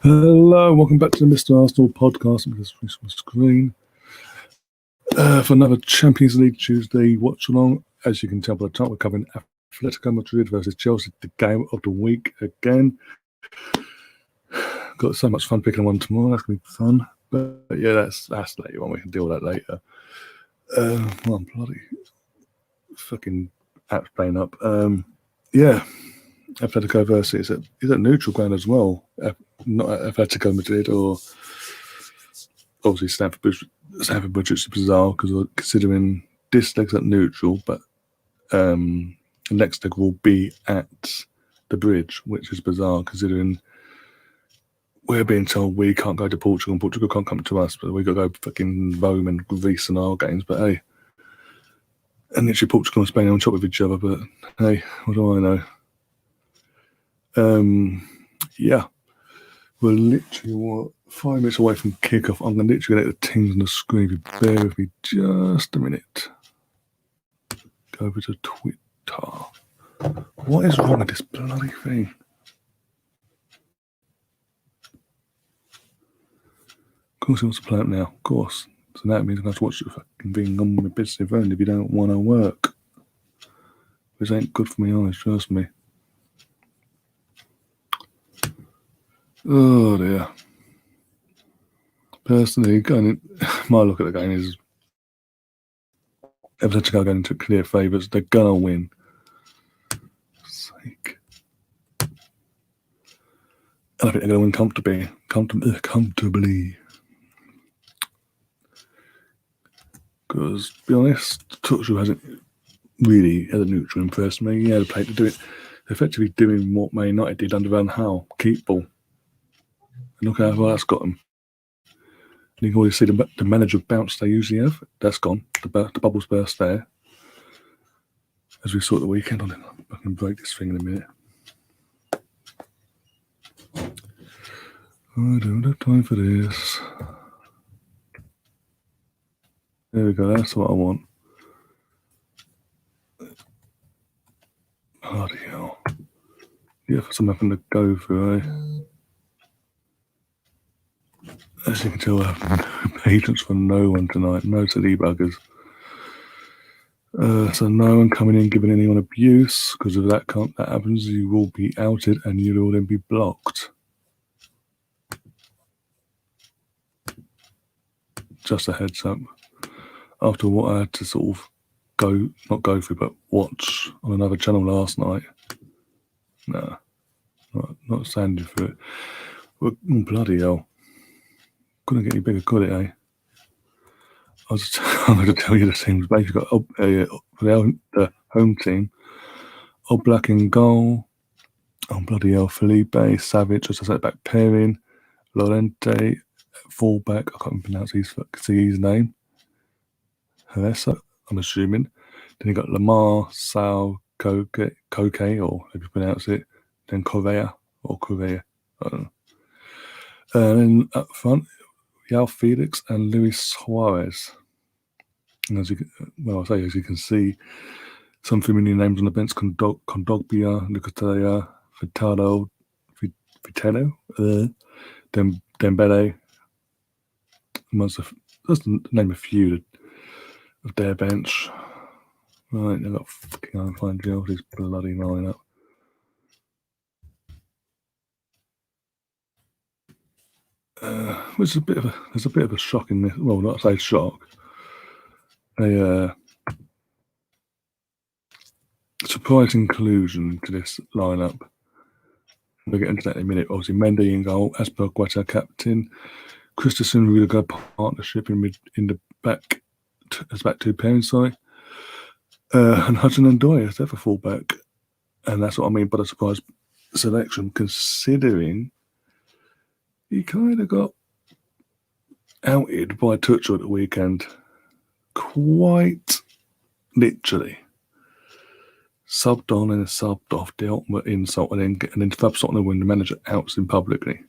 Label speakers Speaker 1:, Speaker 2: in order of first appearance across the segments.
Speaker 1: Hello, welcome back to the Mr. Arsenal podcast. I'm just switch my screen for another Champions League Tuesday watch-along. As you can tell by the title, we're covering Atletico Madrid versus Chelsea, the game of the week again. Got so much fun picking one tomorrow. That's going to be fun. But yeah, that's later on. We can deal with that later. Well, I'm bloody fucking apps playing up. Yeah. Atletico versus is it neutral ground as well? Not Atletico Madrid or obviously Stamford Bridge is bizarre because we're considering this leg's at neutral, but the next leg will be at the Bridge, which is bizarre considering we're being told we can't go to Portugal and Portugal can't come to us, but we've got to go fucking Rome and Greece and our games. But hey, and literally Portugal and Spain on top of each other. But hey, what do I know? Yeah, we're literally 5 minutes away from kickoff. I'm going to literally get the teams on the screen. If you bear with me just a minute. Go over to Twitter. What is wrong with this bloody thing? Of course, he wants to play up now. Of course. So that means I'm going to have to watch the fucking thing on my business phone if you don't want to work. Which ain't good for my eyes, trust me. Oh dear. Personally, my look at the game is Atletico going into clear favourites. They're gonna win. Sake. And I think they're gonna win comfortably. Because, to be honest, Tuchel hasn't really, as a neutral, impressed me. He had a play to do it, effectively doing what Man United did under Van Gaal, keep ball. And look how far that's got them. And you can already see the manager bounce they usually have. That's gone. The bubbles burst there. As we saw at the weekend. I can break this thing in a minute. I don't have time for this. There we go. That's what I want. Bloody hell. Yeah, for something to go through, eh? As you can tell, I have no patience for no one tonight. No silly buggers. So no one coming in giving anyone abuse, because if that happens, you will be outed and you will then be blocked. Just a heads up. After what I had to sort of not go through, but watch on another channel last night. Nah, not standing for it. Well, bloody hell. Couldn't get any bigger, could it, eh? I'm going to tell you the teams. Basically, got for the home team, Oblak in goal. Oh, bloody hell. Felipe, Savage, as I said, back pairing. Lorente, fullback. I can't pronounce his name. Heresa, I'm assuming. Then you got Lamar, Sal, Koke, or if you pronounce it. Then Correa, I don't know. And then up front, Yao Felix and Luis Suarez. And as you can see, some familiar names on the bench: Kondogbia, Lucatelia, Vitello, Dembele. Just to name a few of their bench. Right, they've got fucking unfine Chelsea's bloody lineup. Which is there's a bit of a shock in this. Well, not to say shock. A surprise inclusion to this lineup. We'll get into that in a minute. Obviously, Mendy in goal, Aspergueta captain, Christensen Rudiger partnership in the back. As back two pairs, sorry. And Hudson and Doyle is there for fullback, and that's what I mean by the surprise selection, considering he kind of got outed by Tuchel at the weekend, quite literally. Subbed on and subbed off, the ultimate insult, and then Fabs on when the manager outs him publicly.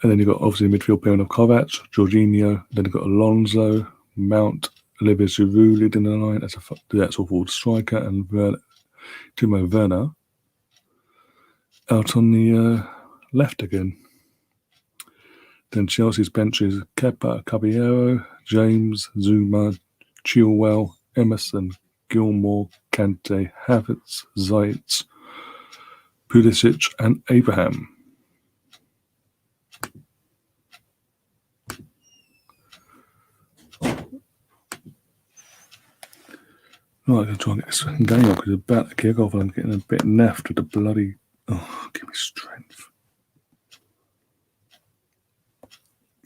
Speaker 1: And then you've got obviously the midfield pairing of Kovac, Jorginho, then you've got Alonso, Mount, Olivier Giroud leading the line as the actual forward striker, and Timo Werner out on the left again. Then Chelsea's bench is Kepa, Caballero, James, Zuma, Chilwell, Emerson, Gilmore, Kante, Havertz, Zayt, Pulisic, and Abraham. Right, I'm going to try and get this game on because it's about to kick off and I'm getting a bit naffed with the bloody... Oh, give me strength.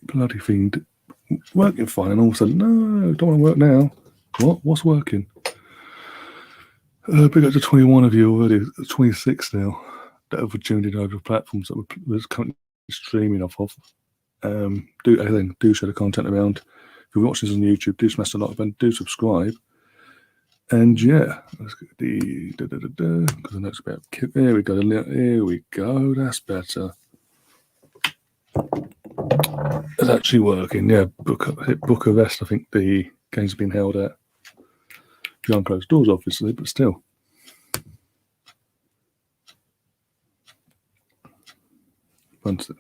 Speaker 1: Bloody thing working fine and all of a sudden, no, don't want to work now. What? What's working? Big up to 21 of you already, 26 now, that have tuned in over the platforms that we're currently streaming off of. Do share the content around. If you're watching this on YouTube, do smash the like button, do subscribe. And yeah, let's get the because I know it's about there we go. Here we go. That's better. It's actually working. Yeah, hit Bucharest. I think the game's been held at behind closed doors, obviously, but still. One sec.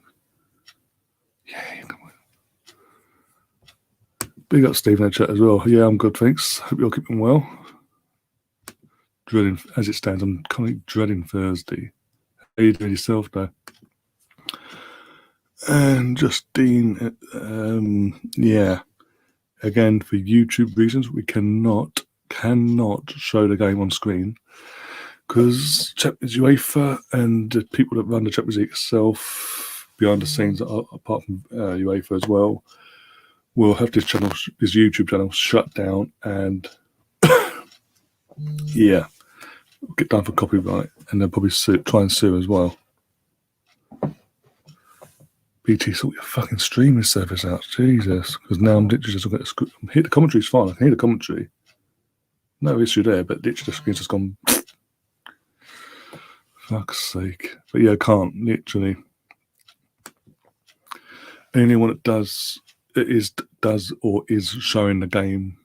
Speaker 1: Yeah, come on. Big up Steve in the chat as well. Yeah, I'm good, thanks. Hope you're keeping well. Dreading, as it stands, I'm kind of dreading Thursday. How you doing yourself, though? And Justine, yeah. Again, for YouTube reasons, we cannot show the game on screen because Champions UEFA and the people that run the Champions League itself, behind the scenes, apart from UEFA as well, will have this YouTube channel shut down and yeah, get done for copyright, and they'll probably try and sue as well. BT, sort your fucking streaming service out, Jesus! Because now I'm literally just looking at the screen. The commentary's fine. I can hear the commentary. No issue there, but literally the screen's just gone. Fuck's sake! But yeah, I can't literally. Anyone that does or is showing the game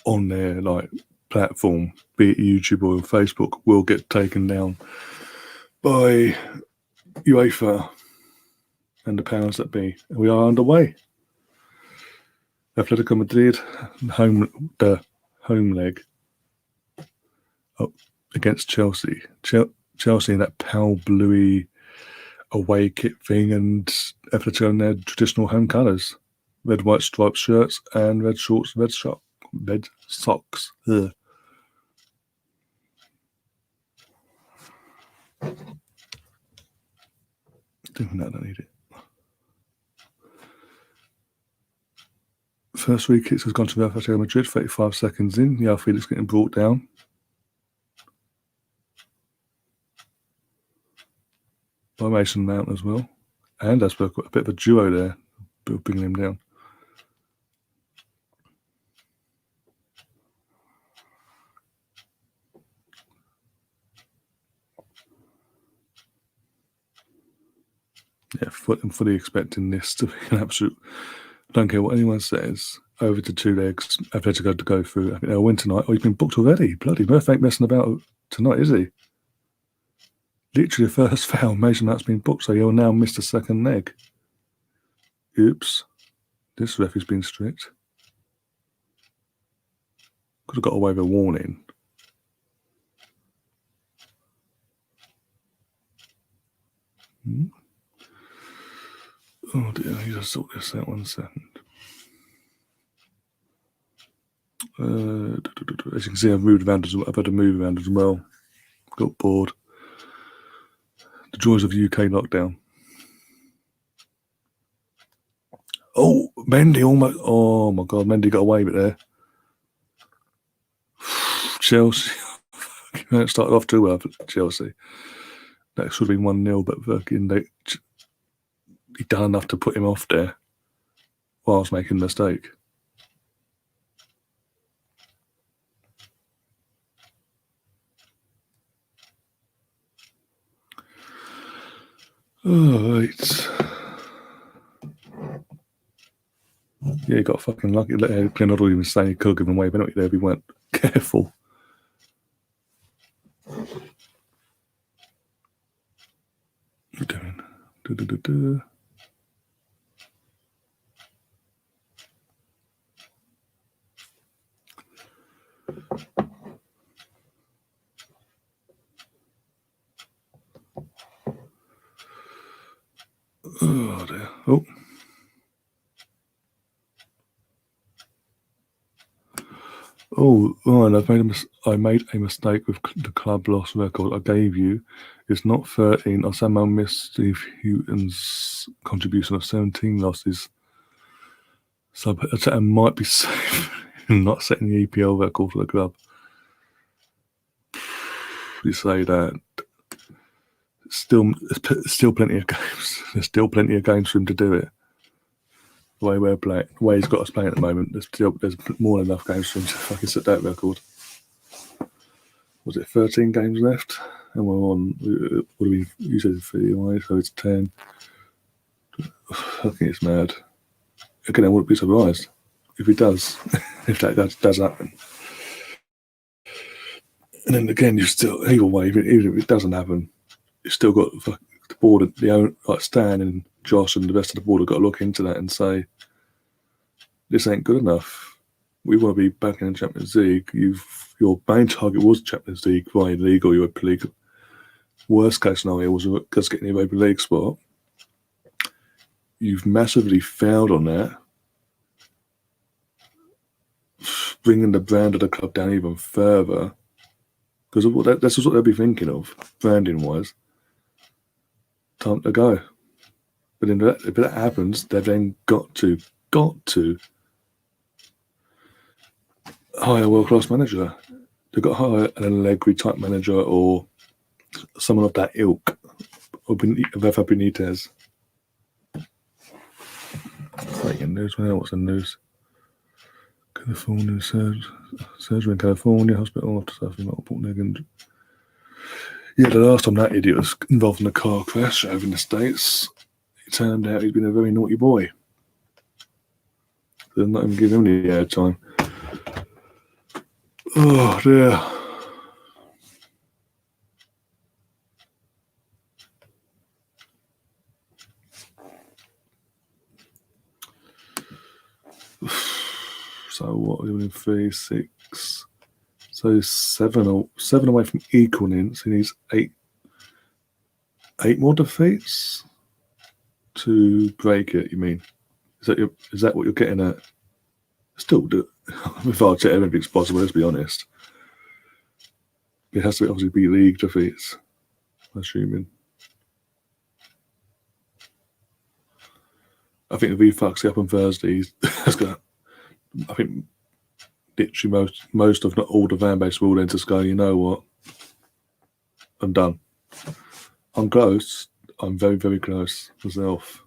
Speaker 1: on their like platform, be it YouTube or Facebook, will get taken down by UEFA and the powers that be. We are underway. Atletico Madrid, the home leg against Chelsea. Chelsea in that pale bluey away kit thing, and Atletico in their traditional home colours. Red, white striped shirts and red shorts, red socks. Ugh. No, I don't need it. First free kicks has gone to Atletico Madrid, 35 seconds in. Yeah, Felix getting brought down. By Mason Mount as well. And that's a bit of a duo there, bringing him down. Yeah, I'm fully expecting this to be an absolute... Don't care what anyone says. Over to two legs. Atletico to go through. I think they'll win tonight. Oh, he's been booked already. Bloody Murphy ain't messing about tonight, is he? Literally the first foul. Mason Mount's been booked, so he'll now miss the second leg. Oops. This ref has been strict. Could have got away with a warning. Oh dear, I need to sort this out 1 second. As you can see, I've moved around as well. I've had to move around as well. Got bored. The joys of UK lockdown. Oh, Mendy almost. Oh my God, Mendy got away with it there. Chelsea. It started off too well for Chelsea. That should have been 1-0, but fucking he done enough to put him off there whilst making a mistake. All right. Yeah, he got fucking lucky. Glenn even saying he could have given away, but anyway, there we weren't careful. What are you doing? Oh dear. Oh. Oh, Ryan, I made a mistake with the club loss record I gave you. It's not 13. I somehow missed Steve Houghton's contribution of 17 losses. So I might be safe in not setting the EPL record for the club. You say that. Still plenty of games. There's still plenty of games for him to do it. The way we're playing, the way he's got us playing at the moment, there's more than enough games for him to fucking set that record. Was it 13 games left? And we're on, what do we, you said 3, so it's 10. I think it's mad. Again, I wouldn't be surprised if he does, if that does happen. And then again, you still, either way, even if it doesn't happen, you've still got the board, like Stan and Josh and the rest of the board have got to look into that and say, this ain't good enough. We want to be back in the Champions League. Your main target was Champions League, via League or Europa League. Worst case scenario was just getting the Europa League spot. You've massively failed on that, bringing the brand of the club down even further. Because that's what they'll be thinking of, branding-wise. Time to go. But if that happens, they've then got to hire a world-class manager. They've got to hire an Allegri-type manager or someone of that ilk, or Rafa Benitez. Breaking news, what's the news? California surgery in California hospital after suffering multiple leg injury. Yeah, the last time that idiot was involved in a car crash over in the States, it turned out he'd been a very naughty boy. They're not even giving him the airtime. Oh dear. So what are we doing? 3, 6. So 7 away from equaling. So he needs 8 more defeats to break it. You mean? Is that what you're getting at? Still, with our chat, everything's possible. Let's be honest. It has to obviously be league defeats. I'm assuming. I think if he fucks it up on Thursday, I think literally most of not all the fan base will then just go, you know what? I'm done. I'm close. I'm very, very close myself.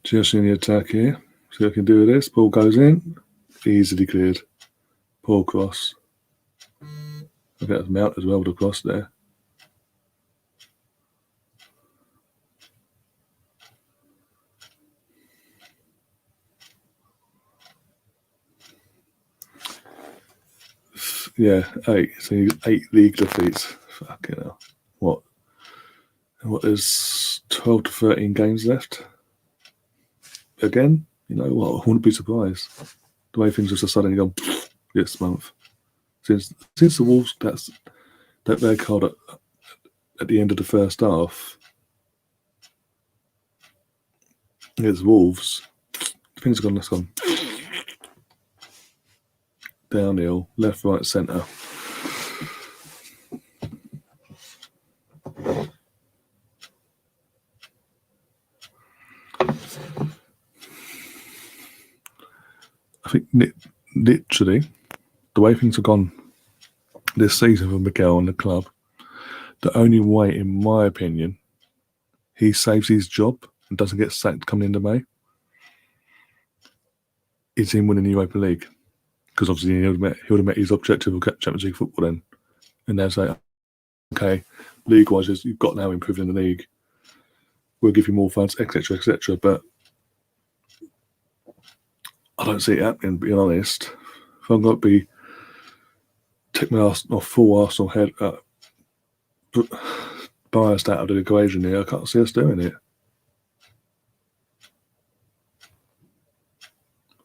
Speaker 1: Just in the attack here. See what I can do with this. Ball goes in. Easily cleared. Poor cross. I think that's Mount as well to cross there. Yeah, 8. So 8 league defeats. Fucking hell. What? There's 12 to 13 games left. Again, you know what? I wouldn't be surprised. The way things have just suddenly gone this month. Since the Wolves, that red card at the end of the first half against Wolves, things have gone downhill, left, right, centre. I think literally the way things have gone this season for Miguel and the club, the only way, in my opinion, he saves his job and doesn't get sacked coming into May is him winning the Europa League. Because obviously he would have met his objective of Champions League football then. And they'll say, okay, league-wise, you've got now improved in the league. We'll give you more funds, etc., etc. But I don't see it happening, being honest. If I'm going to be take my full Arsenal head biased out of the equation here. I can't see us doing it.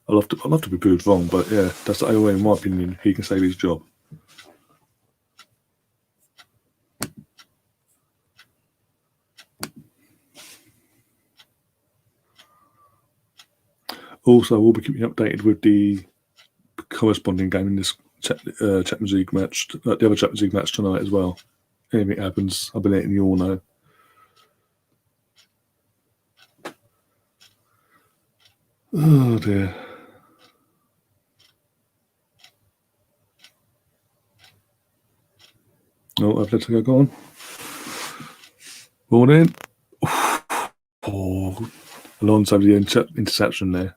Speaker 1: I'd love to be proved wrong, but yeah, that's the only way, in my opinion, he can save his job. Also, we'll be keeping you updated with the corresponding game in this Champions League match, the other Champions League match tonight as well. Anything happens, I'll be letting you all know. Oh dear. Oh, Atletico, go on. Ball in. Oh, Alonso the interception there.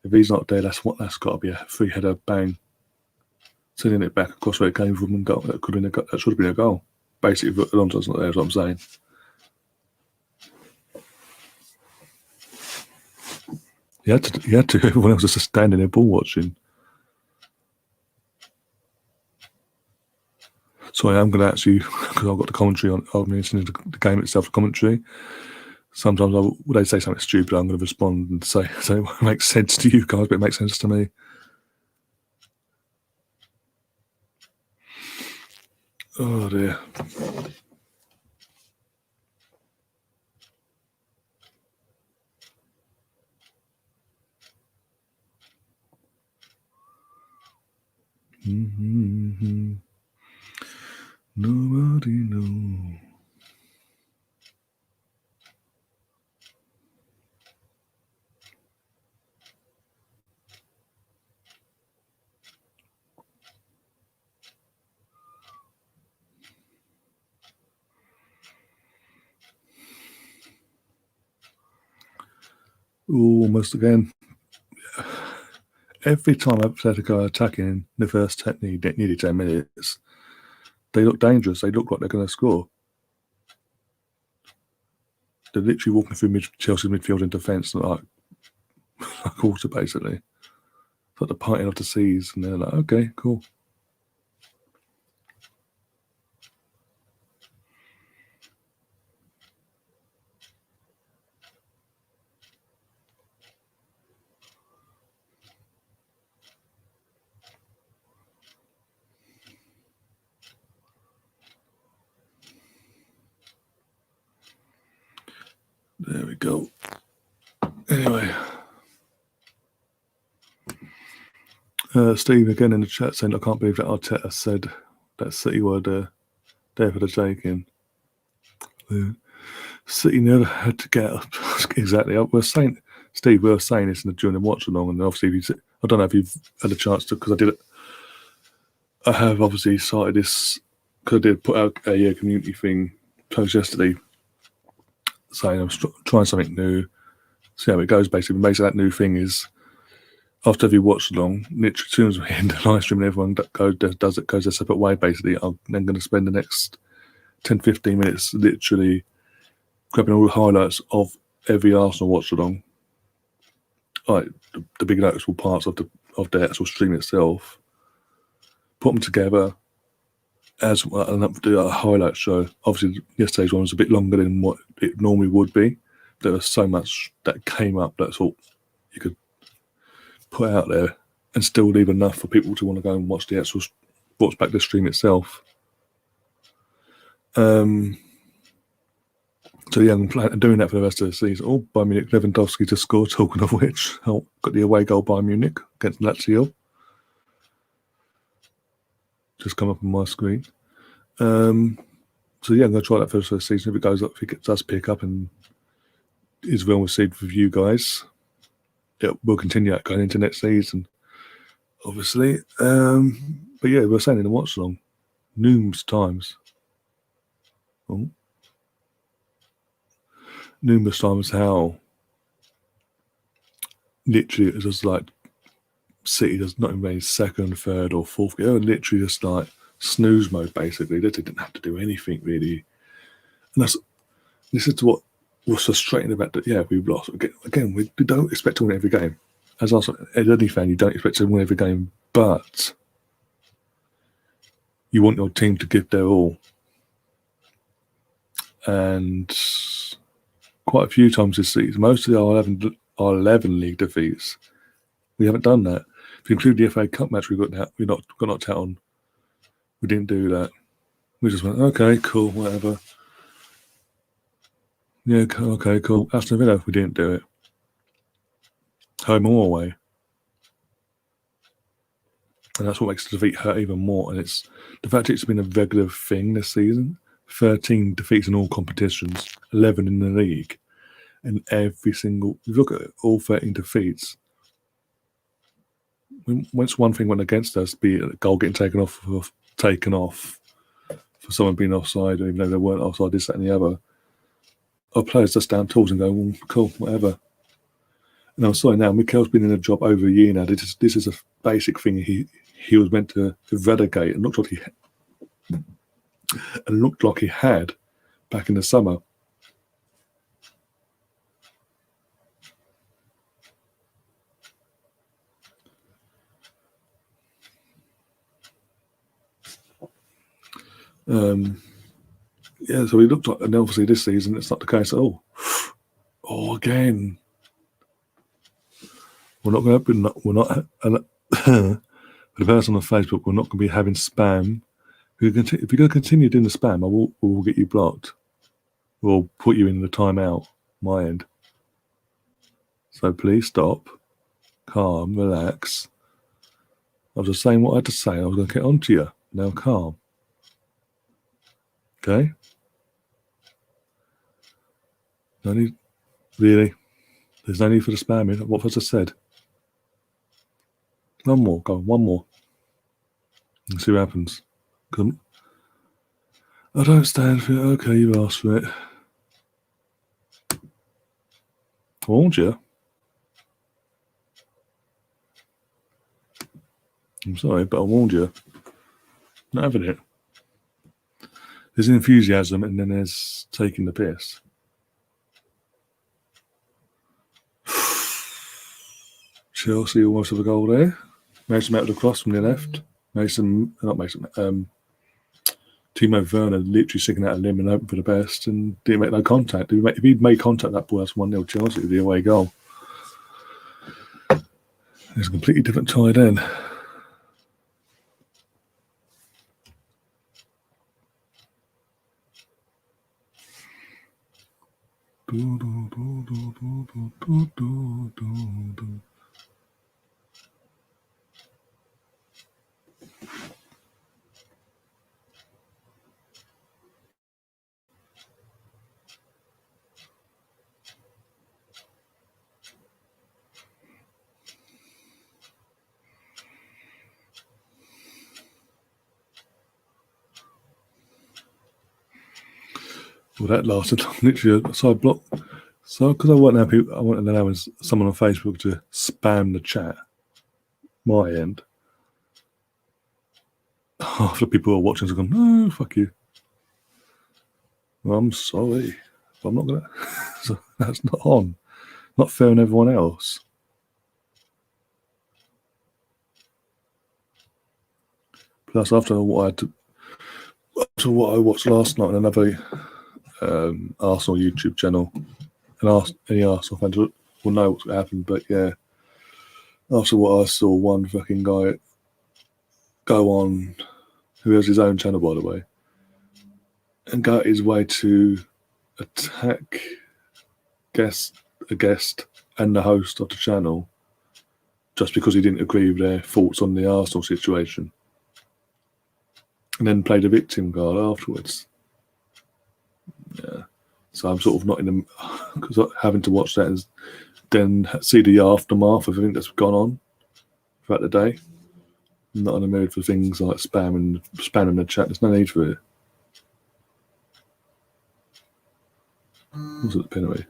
Speaker 1: If he's not there, that's got to be a free-header bang. Sending it back across where it came from and goal. That should have been a goal. Basically, if Alonso's not there, is what I'm saying. He had to. Everyone else was just standing there ball watching. Sorry, I'm going to actually, because I've got the commentary on, I'm listening to the game itself, the commentary. Sometimes when they say something stupid, I'm going to respond and say it makes sense to you guys, but it makes sense to me. Oh dear. Mm-hmm. Nobody knows. Almost again. Every time Atletico are attacking the first nearly 10 minutes, they look dangerous. They look like they're going to score. They're literally walking through Chelsea's midfield in defence like a quarter, basically. It's like the parting of the seas, and they're like, okay, cool. There we go. Anyway, Steve again in the chat saying, I can't believe that Arteta said that City were there for the taking. City never had to get up. Exactly. Steve, we were saying this during the watch along, and obviously, I don't know if you've had a chance to, because I have obviously started this, because I did put out a community thing post yesterday saying I'm trying something new, see how it goes. Basically, that new thing is, after every watch along, literally as soon as we end the live stream and everyone goes a separate way, basically, I'm then going to spend the next 10-15 minutes literally grabbing all the highlights of every Arsenal watch along, like the big noticeable parts of the actual stream itself, put them together as do a highlight show. Obviously, yesterday's one was a bit longer than what it normally would be. There was so much that came up that I thought you could put out there and still leave enough for people to want to go and watch back the stream itself. So yeah, I'm doing that for the rest of the season. Oh, Bayern Munich, Lewandowski to score. Talking of which, got the away goal by Munich against Lazio. Just come up on my screen. So yeah, I'm going to try that for the rest of the season. If it goes up, if it does pick up and is well received with you guys, we'll continue that going into next season, obviously. But yeah, we're saying in the watch along numerous times. Numerous times how literally it was just like City does not even second, third, or fourth. They were literally just like snooze mode, basically. They didn't have to do anything really. And this is what was frustrating about that. Yeah, we've lost. Again, we don't expect to win every game. As any fan, you don't expect to win every game, but you want your team to give their all. And quite a few times this season, most of our 11 league defeats, we haven't done that. If you include the FA Cup match we got knocked out on, we didn't do that. We just went, okay, cool, whatever. Yeah, okay, cool. Aston Villa, we didn't do it. Home or away. And that's what makes the defeat hurt even more. And it's the fact it's been a regular thing this season. 13 defeats in all competitions, 11 in the league. And every single, if you look at it, all 13 defeats, once one thing went against us, be it a goal getting taken off for someone being offside, even though they weren't offside, this, that, and the other, our players just down tools and go, well, cool, whatever. And I'm sorry now, Mikel's been in a job over a year now. This is a basic thing he was meant to eradicate, and looked like he had back in the summer. Yeah, so he looked like, and obviously this season it's not the case at all. Oh, again, we're not going to. We're not. For the person on Facebook, we're not going to be having spam. If you're going to continue doing the spam, we'll get you blocked. We'll put you in the timeout. My end. So please stop, calm, relax. I was just saying what I had to say. I was going to get on to you. Now calm. Okay? No need, really? There's no need for the spamming. What was I said? One more. Go on, one more. And see what happens. I don't stand for it. Okay, you asked for it. I warned you. I'm sorry, but I warned you. Not having it. There's enthusiasm and then there's taking the piss. Chelsea almost have a goal there. Mason out of the cross from the left. Timo Werner literally sticking out a limb and hoping for the best and didn't make no contact. If he'd made contact, that ball, that's 1-0 Chelsea, the away goal. It's a completely different tie then. Well, that lasted literally. So I blocked. So because I wasn't happy, I wanted to allow someone on Facebook to spam the chat. My end. Half the people who are watching are going, no, fuck you. Well, I'm sorry, but I'm not gonna. So that's not on. Not fair on everyone else. Plus, after what I watched last night on another Arsenal YouTube channel, and any Arsenal fans will know what's happened. But yeah, after what I saw, one fucking guy go on, who has his own channel by the way, and go out his way to attack a guest and the host of the channel just because he didn't agree with their thoughts on the Arsenal situation, and then play the victim card afterwards. Yeah, so I'm sort of not in the, because having to watch that and then see the aftermath of everything that's gone on throughout the day. I'm not in the mood for things like spamming the chat. There's no need for it. Was it the penalty?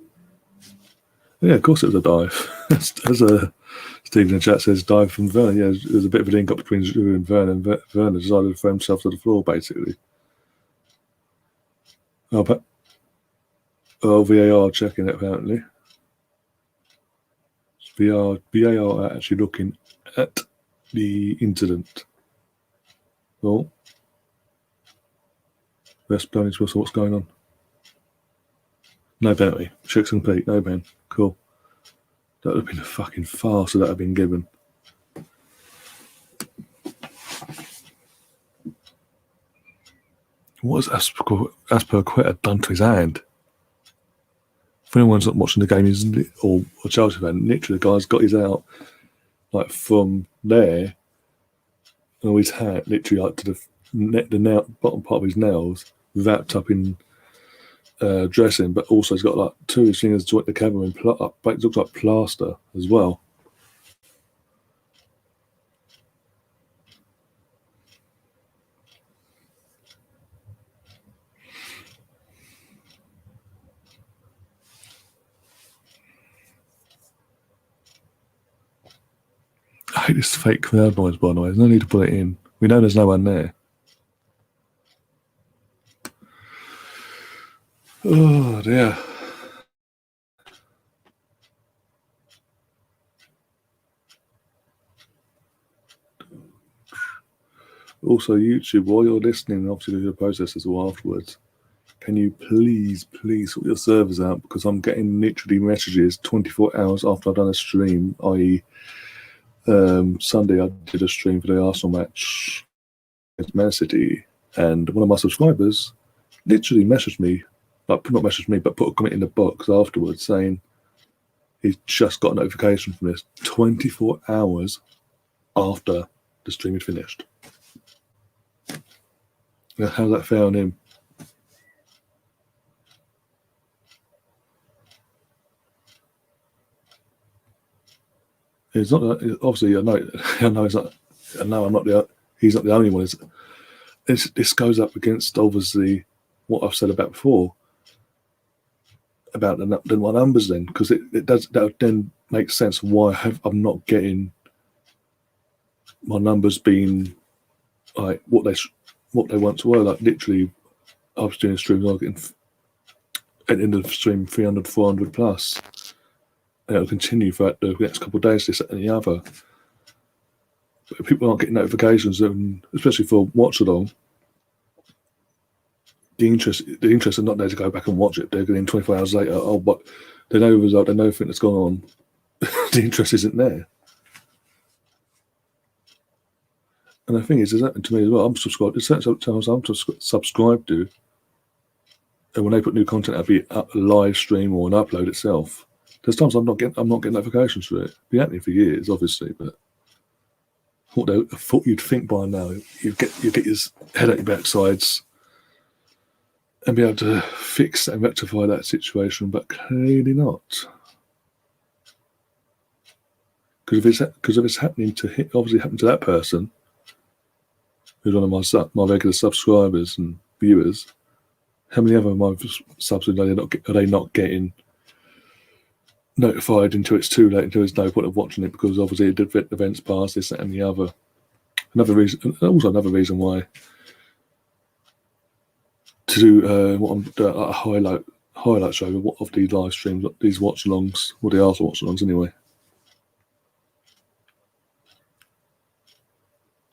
Speaker 1: Yeah, of course it was a dive. As Steve in the chat says, dive from Werner. Yeah, there's a bit of a link up between Giroud and Werner, and Werner decided to throw himself to the floor, basically. VAR checking it, apparently. VAR are actually looking at the incident. Well, West Bromwich Whistle, what's going on? No penalty. Checks complete, no pen. Cool. That would have been a fucking farce if that had been given. What has Asperqueta done to his hand? If anyone's not watching the game or a Chelsea fan, literally the guy's got his out like from there, and his hand literally like to the bottom part of his nails, wrapped up in dressing, but also he's got like two of his fingers joint the camera and it looks like plaster as well. I hate this fake crowd noise, by the way. There's no need to put it in. We know there's no one there. Oh dear. Also, YouTube, while you're listening, obviously do the processes all afterwards, can you please sort your servers out, because I'm getting literally messages 24 hours after I've done a stream, i.e. Sunday I did a stream for the Arsenal match against Man City, and one of my subscribers literally messaged me, like not messaged me, but put a comment in the box afterwards saying he's just got a notification from this 24 hours after the stream had finished. Now, how's that fair on him? It's not obviously. I know. He's not. I know I'm not the. He's not the only one. This goes up against obviously what I've said about before about the my numbers then, because it does that then makes sense why I'm not getting my numbers being like what they once were. Like literally, I was doing streams, I was getting at the end of the stream 300, 400 plus. And it'll continue for the next couple of days, this and the other. But people aren't getting notifications, and especially for Watchalong, the interest are not there to go back and watch it. They're getting 24 hours later. Oh, but they know the result. They know everything that's gone on. The interest isn't there. And the thing is, there's happened to me as well. I'm subscribed. There's certain channels I'm subscribed to, and when they put new content out, be it a live stream or an upload itself, there's times I'm not getting notifications for it. It's been happening for years, obviously, but I thought you'd think by now you get your head at your backsides and be able to fix and rectify that situation, but clearly not. Because if it's happening to that person, who's one of my regular subscribers and viewers, how many other of my subs are they not getting notified until it's too late, until there's no point of watching it, because obviously it did events past this, that, and the other. Another reason why to do a highlight show of these live streams, these watch-alongs, or the Arsenal watch-alongs anyway,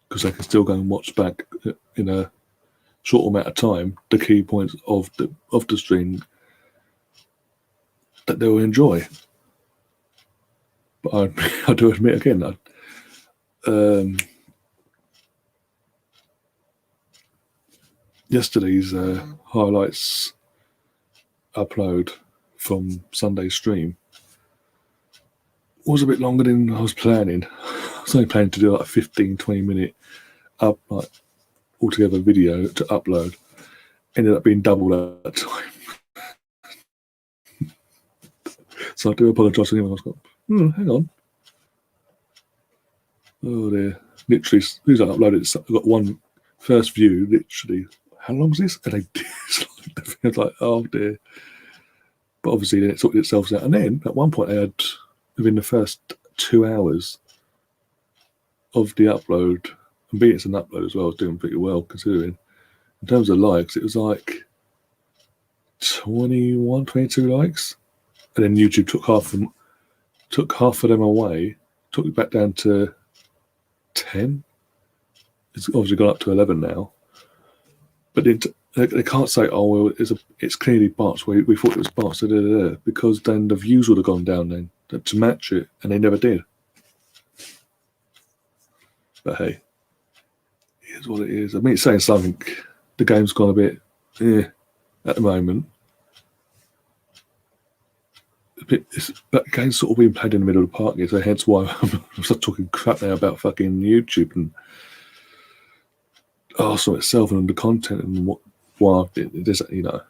Speaker 1: because they can still go and watch back in a short amount of time the key points of the stream that they will enjoy. But I do admit again, yesterday's highlights upload from Sunday's stream was a bit longer than I was planning. I was only planning to do like a 15-20 minute altogether video to upload. Ended up being double that time. So I do apologise to anyone else. Hang on. Oh dear. Literally, as soon as I uploaded, I got one first view, literally, how long is this? And I was like, oh dear. But obviously then it sorted itself out. And then at one point I had, within the first 2 hours of the upload, and being it's an upload as well, I was doing pretty well considering. In terms of likes, it was like 21, 22 likes. And then YouTube took half of them away, took it back down to 10. It's obviously gone up to 11 now. But they can't say, oh, well, it's clearly bots. We thought it was bots, because then the views would have gone down then to match it, and they never did. But hey, here's what it is. I mean, it's saying something. The game's gone a bit, at the moment. But the game's sort of being played in the middle of the park here, so hence why I'm start talking crap now about fucking YouTube and Arsenal itself and the content and why it is, you know.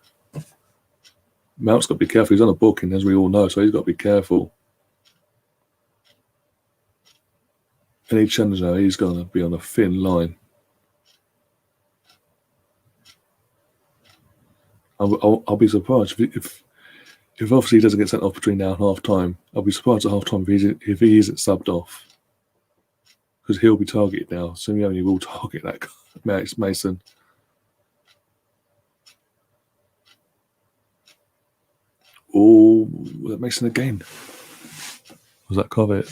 Speaker 1: Mount's got to be careful. He's on a booking, as we all know, so he's got to be careful. Any challenge now, he's going to be on a thin line. I'll be surprised if obviously he doesn't get sent off between now and half time. I'll be surprised at half time if he isn't subbed off, because he'll be targeted now. Simeone will target that guy, Mason. Oh, was that Mason again? Was that Kovac?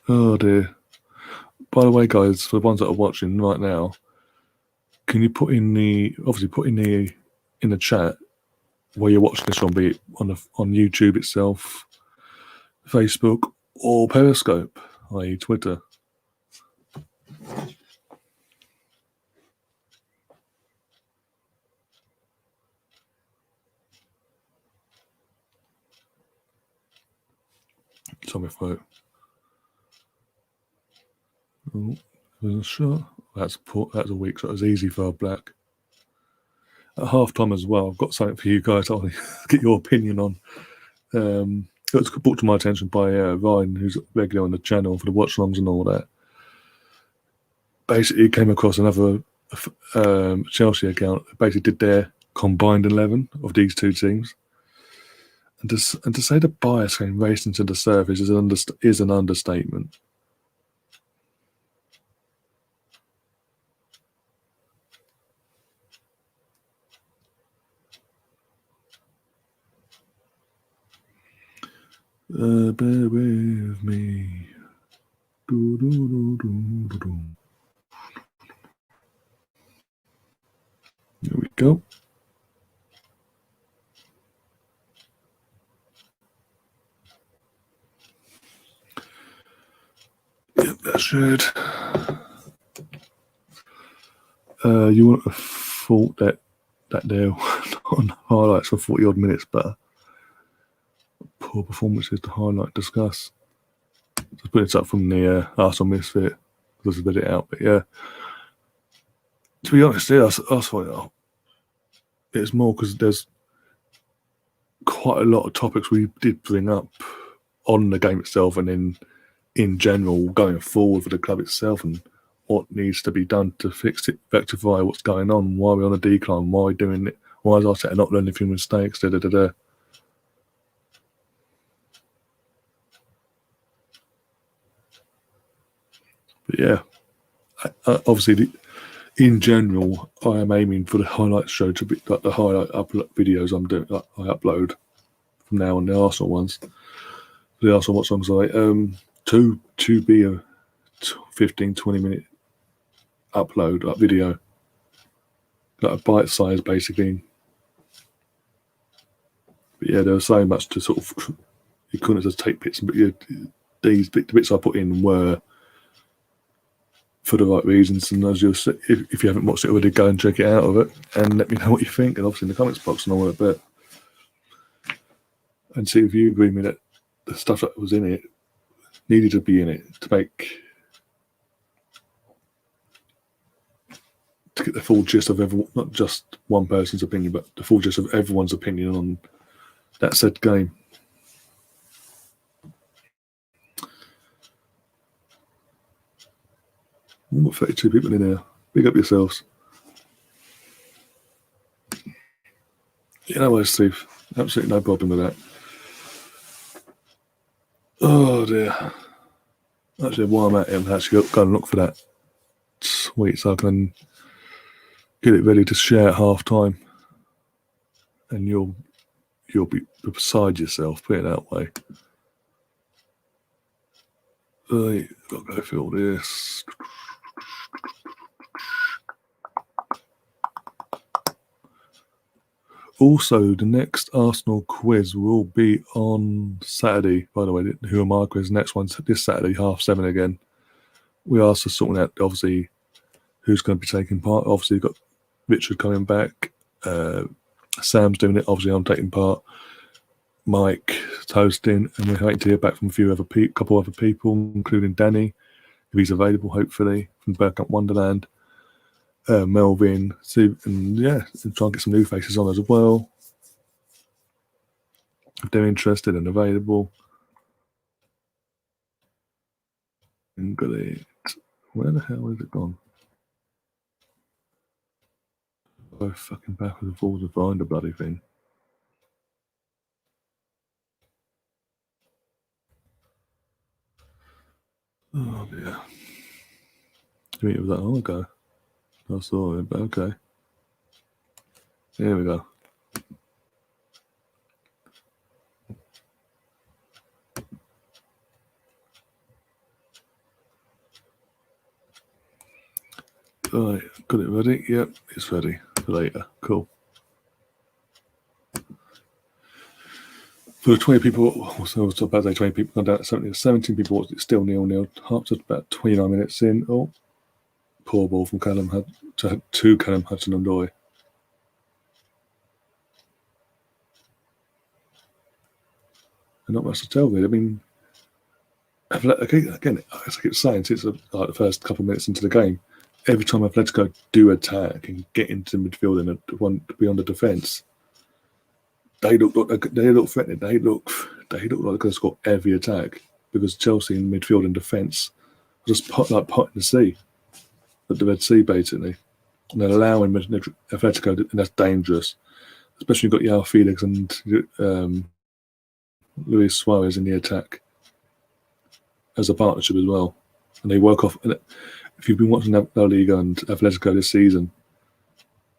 Speaker 1: Oh dear. By the way, guys, for the ones that are watching right now, can you put in the chat where you're watching this from, be it on YouTube itself, Facebook, or Periscope, i.e. Twitter? It's on my phone. Oh, there's a shot. That's a weak shot. It was easy for Black. At half time as well, I've got something for you guys. I want to get your opinion on. It was brought to my attention by Ryan, who's regular on the channel for the watchalongs and all that. Basically, came across another Chelsea account. Basically, did their combined 11 of these two teams, and to say the bias came racing to the surface is an understatement. Bear with me. Here we go. Yep, that should. You wouldn't have thought that they're on highlights for 40 odd minutes, but poor performances to highlight discuss. Just putting this up from the Arsenal Misfit. Just a bit it out, but yeah. To be honest, yeah, I thought it's more because there's quite a lot of topics we did bring up on the game itself, and then in general going forward for the club itself, and what needs to be done to fix it, rectify what's going on, why we're on a decline, why we're doing it, why is Arteta not learning from mistakes, But yeah, obviously, in general, I am aiming for the highlights show to be like the highlight videos I'm doing. Like, I upload from now on the Arsenal ones. The Arsenal Watch songs like to be a 15-20 minute upload, like video, like a bite size basically. But yeah, there was so much to sort of, you couldn't just take bits, but the bits I put in were for the right reasons, and as you'll see, if you haven't watched it already, go and check it out of it and let me know what you think, and obviously in the comments box and all that bit, and see if you agree with me that the stuff that was in it needed to be in it to get the full gist of everyone, not just one person's opinion, but the full gist of everyone's opinion on that said game. We've got 32 people in there. Big up yourselves. Yeah, no worries, Steve. Absolutely no problem with that. Oh dear. Actually, while I'm at it, I'm actually going to look for that tweet so I can get it ready to share at half time. And you'll be beside yourself, put it that way. Got to go through all this. Also, the next Arsenal quiz will be on Saturday. By the way, Who Am I quiz? Next one's this Saturday, 7:30 again. We are also sorting out, obviously, who's going to be taking part. Obviously, you've got Richard coming back. Sam's doing it. Obviously, I'm taking part. Mike hosting, and we're waiting to hear back from a couple other people, including Danny, if he's available, hopefully, from Bergkamp Wonderland. Melvin, and try and get some new faces on as well. If they're interested and available. And got it. Where the hell is it gone? Go fucking backwards and forwards to find the bloody thing. Oh dear. I mean, it was that long ago. I saw it, but okay. Here we go. Right, got it ready? Yep, it's ready for later. Cool. For the 20 people, so about 20 people gone down to 17 people, it's still 0-0. Up to about 29 minutes in. Oh, poor ball from Callum to Callum Hudson-Odoi. And not much to tell, really. I mean, again, as I keep saying, since the first couple of minutes into the game, every time Atletico do attack and get into the midfield and want to be on the defence, they look threatening. They look like they're going to score every attack because Chelsea in midfield and defence are just pot in the sea, at the Red Sea basically, and they're allowing Atletico, and that's dangerous. Especially you've got João Felix and Luis Suarez in the attack as a partnership as well, and they work off. And if you've been watching La Liga and Atletico this season,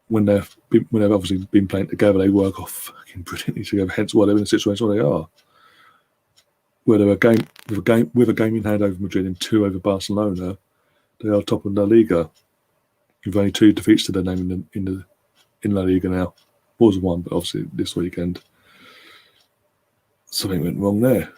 Speaker 1: when they've obviously been playing together, they work off fucking brilliantly together. Hence why they're in the situation where they are. Where they're with a game in hand over Madrid and 2 over Barcelona, they are top of La Liga. You've only 2 defeats to their name in La Liga now. Was 1, but obviously this weekend something went wrong there.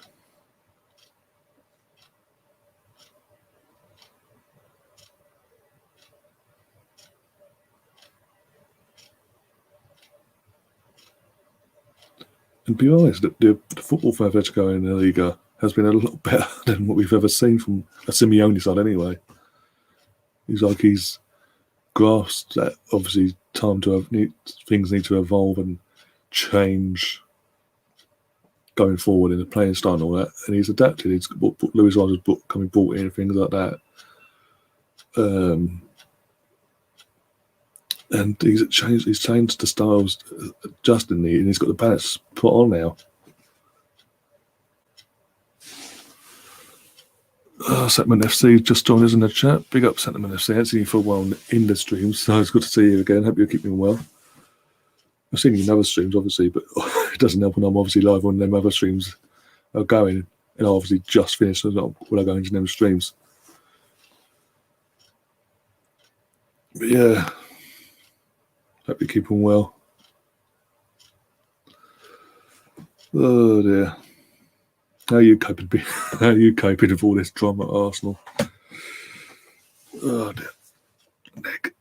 Speaker 1: And to be honest, the football for Atletico in the Liga has been a lot better than what we've ever seen from a Simeone side anyway. He's grasped that obviously things need to evolve and change going forward in the playing style and all that, and he's adapted. He's Luis Suarez brought in things like that, and he's changed the styles just and he's got the balance put on now. Sentiment FC just joined us in the chat. Big up Sentiment FC. I haven't seen you for a while in the streams, so it's good to see you again. Hope you're keeping well. I've seen you in other streams, obviously, but it doesn't help when I'm obviously live on them other streams are going, and I obviously just finished when I go into them streams. But yeah, hope you're keeping well. Oh dear. How are you coping with all this drama at Arsenal? Oh dear. Neck.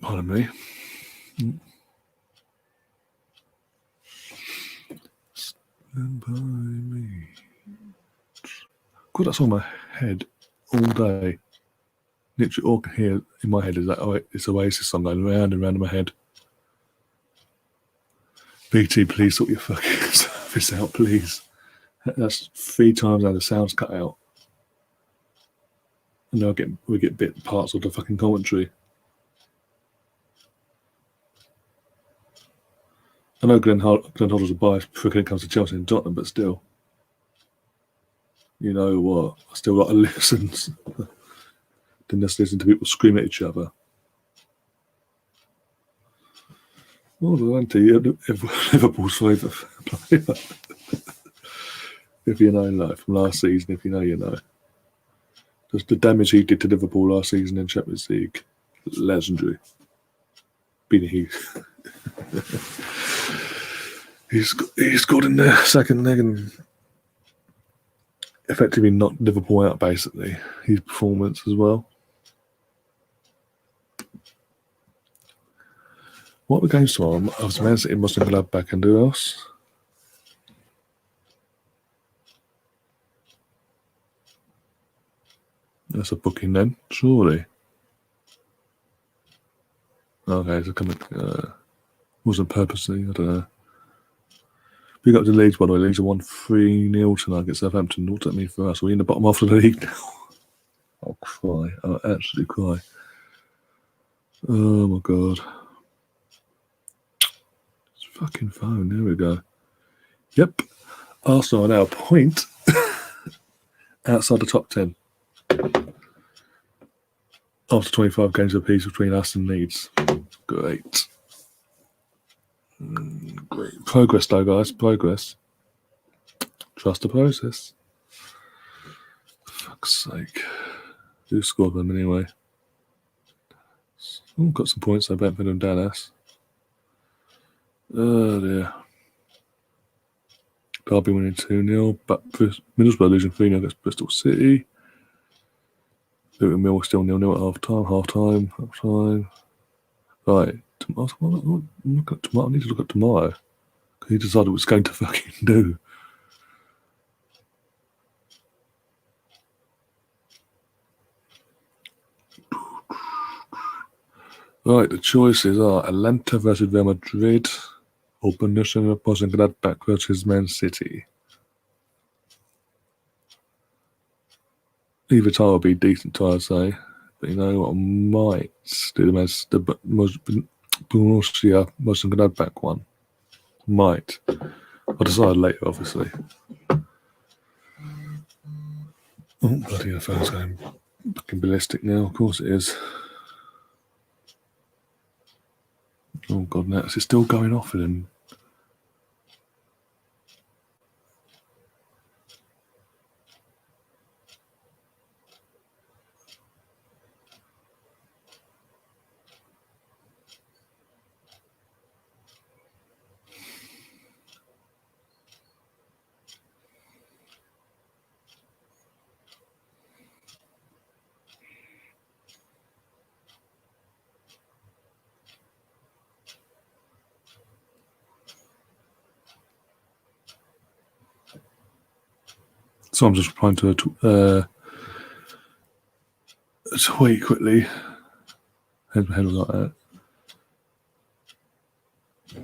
Speaker 1: Pardon me. Stand by me. God, that's on my head all day. Literally, all I can hear in my head is that it's Oasis song going round and round in my head. BT, please sort your fucking service out, please. That's 3 times now the sound's cut out. And now we get bit parts of the fucking commentary. I know Glenn Hoddle's a bias when it comes to Chelsea and Tottenham, but still. you know what? I still got to listen than just listen to people scream at each other. Well, Liverpool's favourite player. If you know, like from last season, if you know, you know. Just the damage he did to Liverpool last season in Champions League, legendary. Being he scored in the second leg and effectively knocked Liverpool out, basically. His performance as well. What the games tomorrow? I was Man City, Mönchengladbach, and who else? That's a booking then, surely. Okay, so coming. Wasn't purposely, I don't know. Big up to Leeds, by the way. Leeds are 1-3-0 tonight against Southampton. What does that mean for us? Are we in the bottom half of the league now? I'll cry. I'll actually cry. Oh my god. It's fucking phone. There we go. Yep. Arsenal are now a point outside the top 10. After 25 games apiece between us and Leeds. Great. Great. Progress though, guys. Progress. Trust the process. For fuck's sake. Who scored them anyway? Oh, got some points though, Brentford and Dallas. Oh dear. Derby winning 2-0, but Middlesbrough losing 3-0 against Bristol City. Luton Mill still 0-0 at half time. Right. Tomorrow. I need to look at tomorrow. Because he decided what it's going to fucking do. Right, the choices are Atlanta versus Real Madrid or Borussia Mönchengladbach versus Man City. Either tie will be decent tie, I'd say. But you know what, I might do the Borussia Mönchengladbach one. Might. I'll decide later, obviously. Oh, bloody hell, phone's going fucking ballistic now. Of course it is. Oh, God, now is it still going off in? So I'm just replying to a tweet quickly. Head like that. I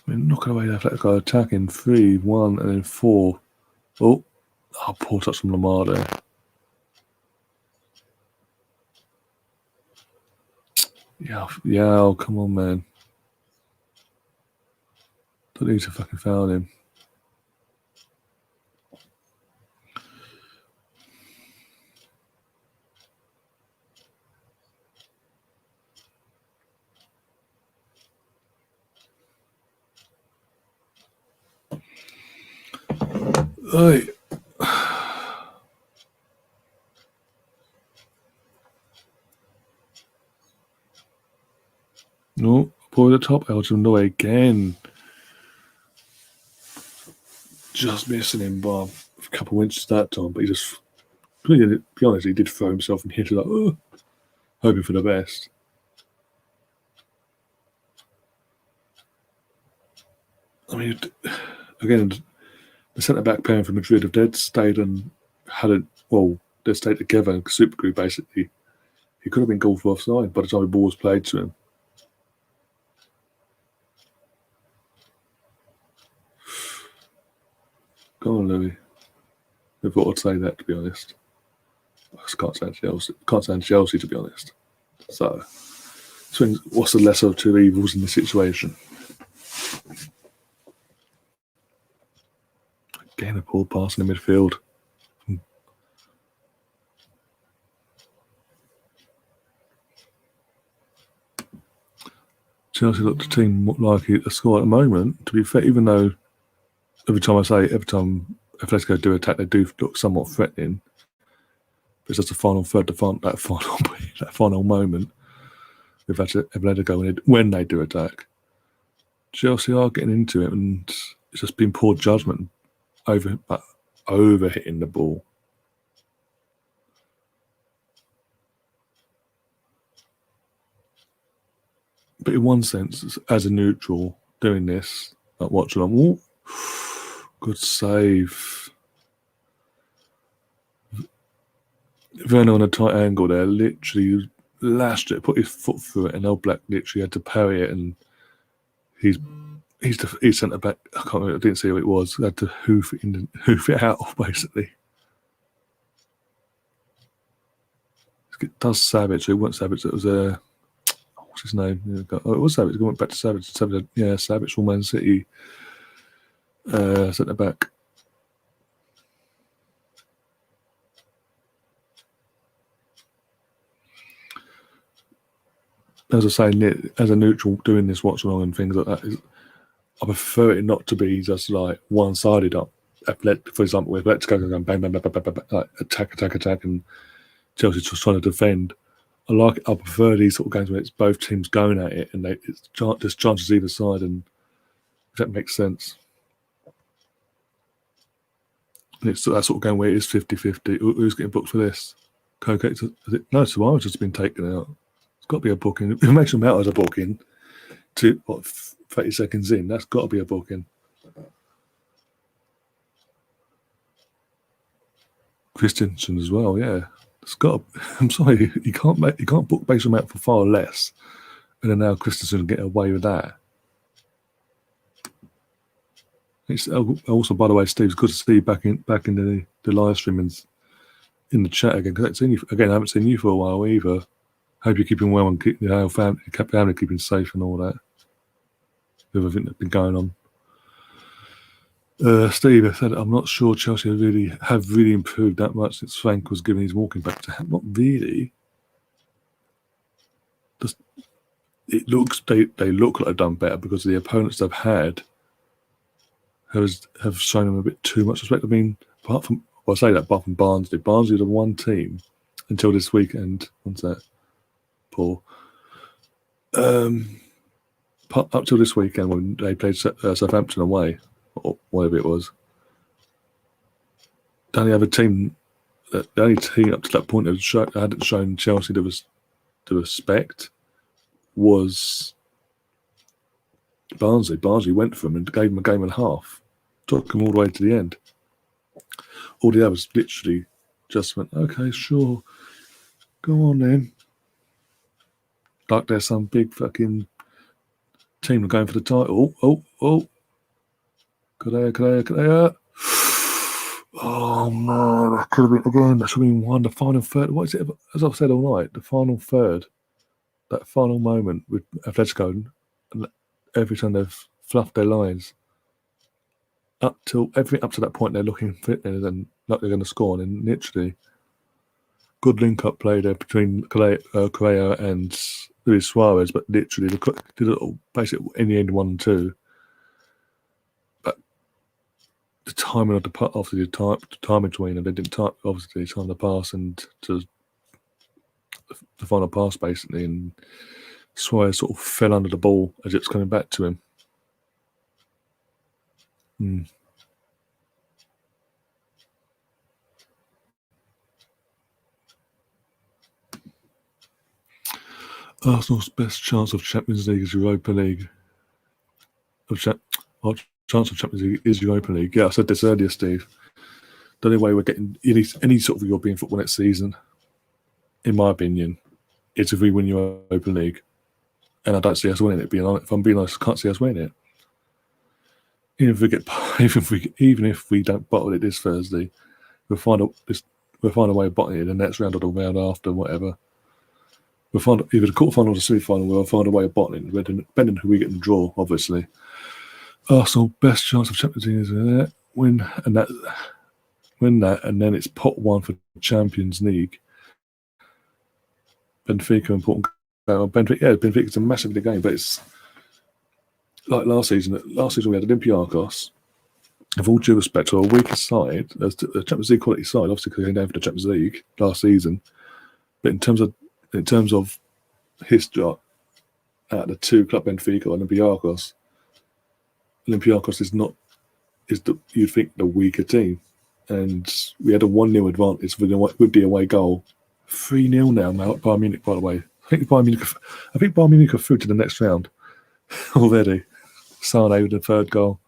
Speaker 1: mean, knocking away the Atletico, attacking 3-1 and then 4. Oh, poor touch from Lamar there. Yeah, oh, come on, man. Don't need to fucking foul him. Hey. No, boy, the top Elgin away again. Just missing him by a couple of inches that time, but he just, to be honest, he did throw himself and hit it like, oh, hoping for the best. I mean, again, the centre-back pairing for Madrid, if they'd stayed and they'd stayed together in Super Group, basically, he could have been called for offside by the time the ball was played to him. Go on, Louis. I thought I'd say that, to be honest. I just can't stand Chelsea. Can't stand Chelsea, to be honest. So, what's the lesser of two evils in this situation? Getting a ball pass in the midfield. Chelsea look the team like a score at the moment. To be fair, even though every time Atletico do attack, they do look somewhat threatening. But it's just the final third, that final moment with Atletico when they do attack. Chelsea are getting into it, and it's just been poor judgment over hitting the ball. But in one sense, as a neutral doing this, like Watchalong, good save. Werner on a tight angle there, literally lashed it, put his foot through it, and El Black literally had to parry it, and he's centre back. I can't remember. I didn't see who it was. Had to hoof it out basically. It does Savage. It wasn't Savage. It was what's his name? Oh, it was Savage. It went back to Savage. Savage from Man City. Centre back. As I say, as a neutral doing this watch along and things like that, I prefer it not to be just like one-sided up. For example, with Atletico going bang, bang, bang, bang, bang, bang, like attack, and Chelsea just trying to defend. I prefer these sort of games where it's both teams going at it and there's chances either side, and if that makes sense. And it's that sort of game where it is 50-50. Who's getting booked for this? No, Suarez has been taken out. It's got to be a booking. If it makes them out as a booking, 30 seconds in, that's got to be a booking. Christensen as well, yeah. It's got. I'm sorry, you can't book Mason Mount for far less, and then now Christensen get away with that. It's also, by the way, Steve, it's good to see you back in the live stream and in the chat again. Because I haven't seen you for a while either. Hope you're keeping well and keep your family keeping safe and all that. With everything that's been going on. Steve, I said, I'm not sure Chelsea have really improved that much since Frank was given his walking back to him. Not really. They look like they've done better because the opponents they've had have shown them a bit too much respect. I mean, apart from Barnsley. Barnsley are the one team until this weekend. What's that? Paul. Up till this weekend when they played Southampton away, or whatever it was, the only team up to that point that hadn't shown Chelsea the respect was Barnsley. Barnsley went for them and gave them a game and a half, took them all the way to the end. All the others literally just went, okay, sure, go on then. Like there's some big fucking team going for the title. Oh. Kadea. Oh man, that could have been again. That should have been one. The final third. What is it? As I've said all night, the final third, that final moment with Atletico, and every time they've fluffed their lines. Up to that point, they're looking fit and like they're going to score. And literally, good link-up play there between Correa and Luis Suarez, but literally did it all basically in the end 1-2. But the timing of the time between them, they didn't time the pass and to the final pass basically, and Suarez sort of fell under the ball as it was coming back to him. Arsenal's best chance of Champions League is Europa League. Chance of Champions League is Europa League. Yeah, I said this earlier, Steve. The only way we're getting any sort of European football next season, in my opinion, is if we win Europa League. And I don't see us winning it. If I'm being honest, I can't see us winning it. Even if we don't bottle it this Thursday, we'll find a way of bottling it in the next round or the round after, whatever. We'll find either the quarterfinal or the semi-final. We'll find a way of bottling it, depending on who we get in the draw, obviously. Arsenal, best chance of Champions League is win and that, and then it's pot one for Champions League. Benfica important. Benfica's a massive big game, but it's like last season. Last season we had Olympiacos. With all due respect to a weaker side, the Champions League quality side, obviously because they came down for the Champions League last season. But in terms of history, out of the two club, Benfica and Olympiacos is you'd think the weaker team, and we had a 1-0 advantage with the away goal. 3-0 now, Bayern Munich. By the way, I think Bayern Munich are through to the next round already. Sane with the third goal.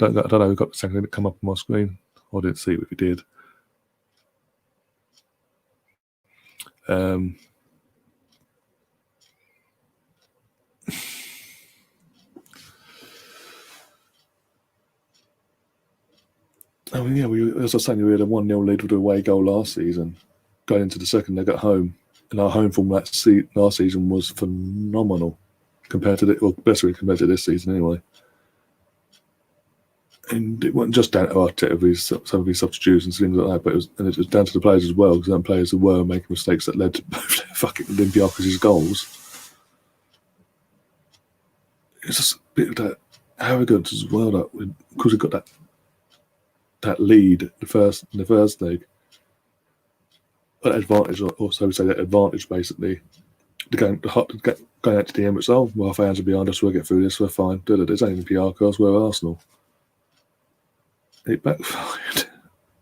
Speaker 1: I don't know. We got the second. Did it come up on my screen? I didn't see it if it did. As I was saying, we had a 1-0 lead with the away goal last season. Going into the second leg at home, and our home form last season was phenomenal compared to compared to this season anyway. And it wasn't just down to Arteta, some of his substitutions and things like that, but it was down to the players as well, because some players who were making mistakes that led to fucking Olympiacos' goals. It's just a bit of that arrogance as well, because we got that lead in the first leg. That advantage, or so we say that advantage, basically. Going out to the end, it's our fans are behind us, we'll get through this, we're fine. It's only Olympiacos, we're Arsenal. It backfired.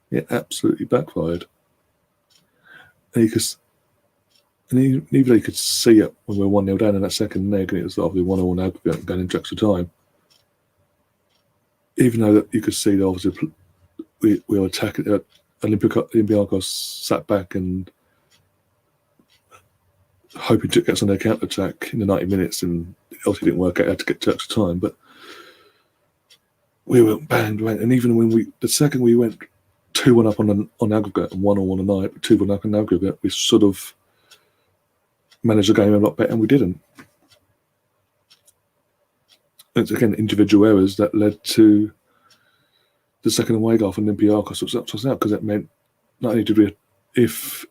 Speaker 1: It absolutely backfired. And even though you could see it when we were 1-0 down in that second leg, and it was obviously 1-1 now going into extra time. Even though you could see that obviously we were attacking, Olympiacos sat back and hoping to get us on their counter attack in the 90 minutes, and it obviously didn't work out. Had to get to extra time, but we went bang, and even when the second we went 2-1 up on aggregate and 1-1 on the night, 2-1 up on aggregate, we sort of managed the game a lot better, and we didn't. It's again individual errors that led to the second away goal for Olympiacos was up to us now, because it meant not only did we, if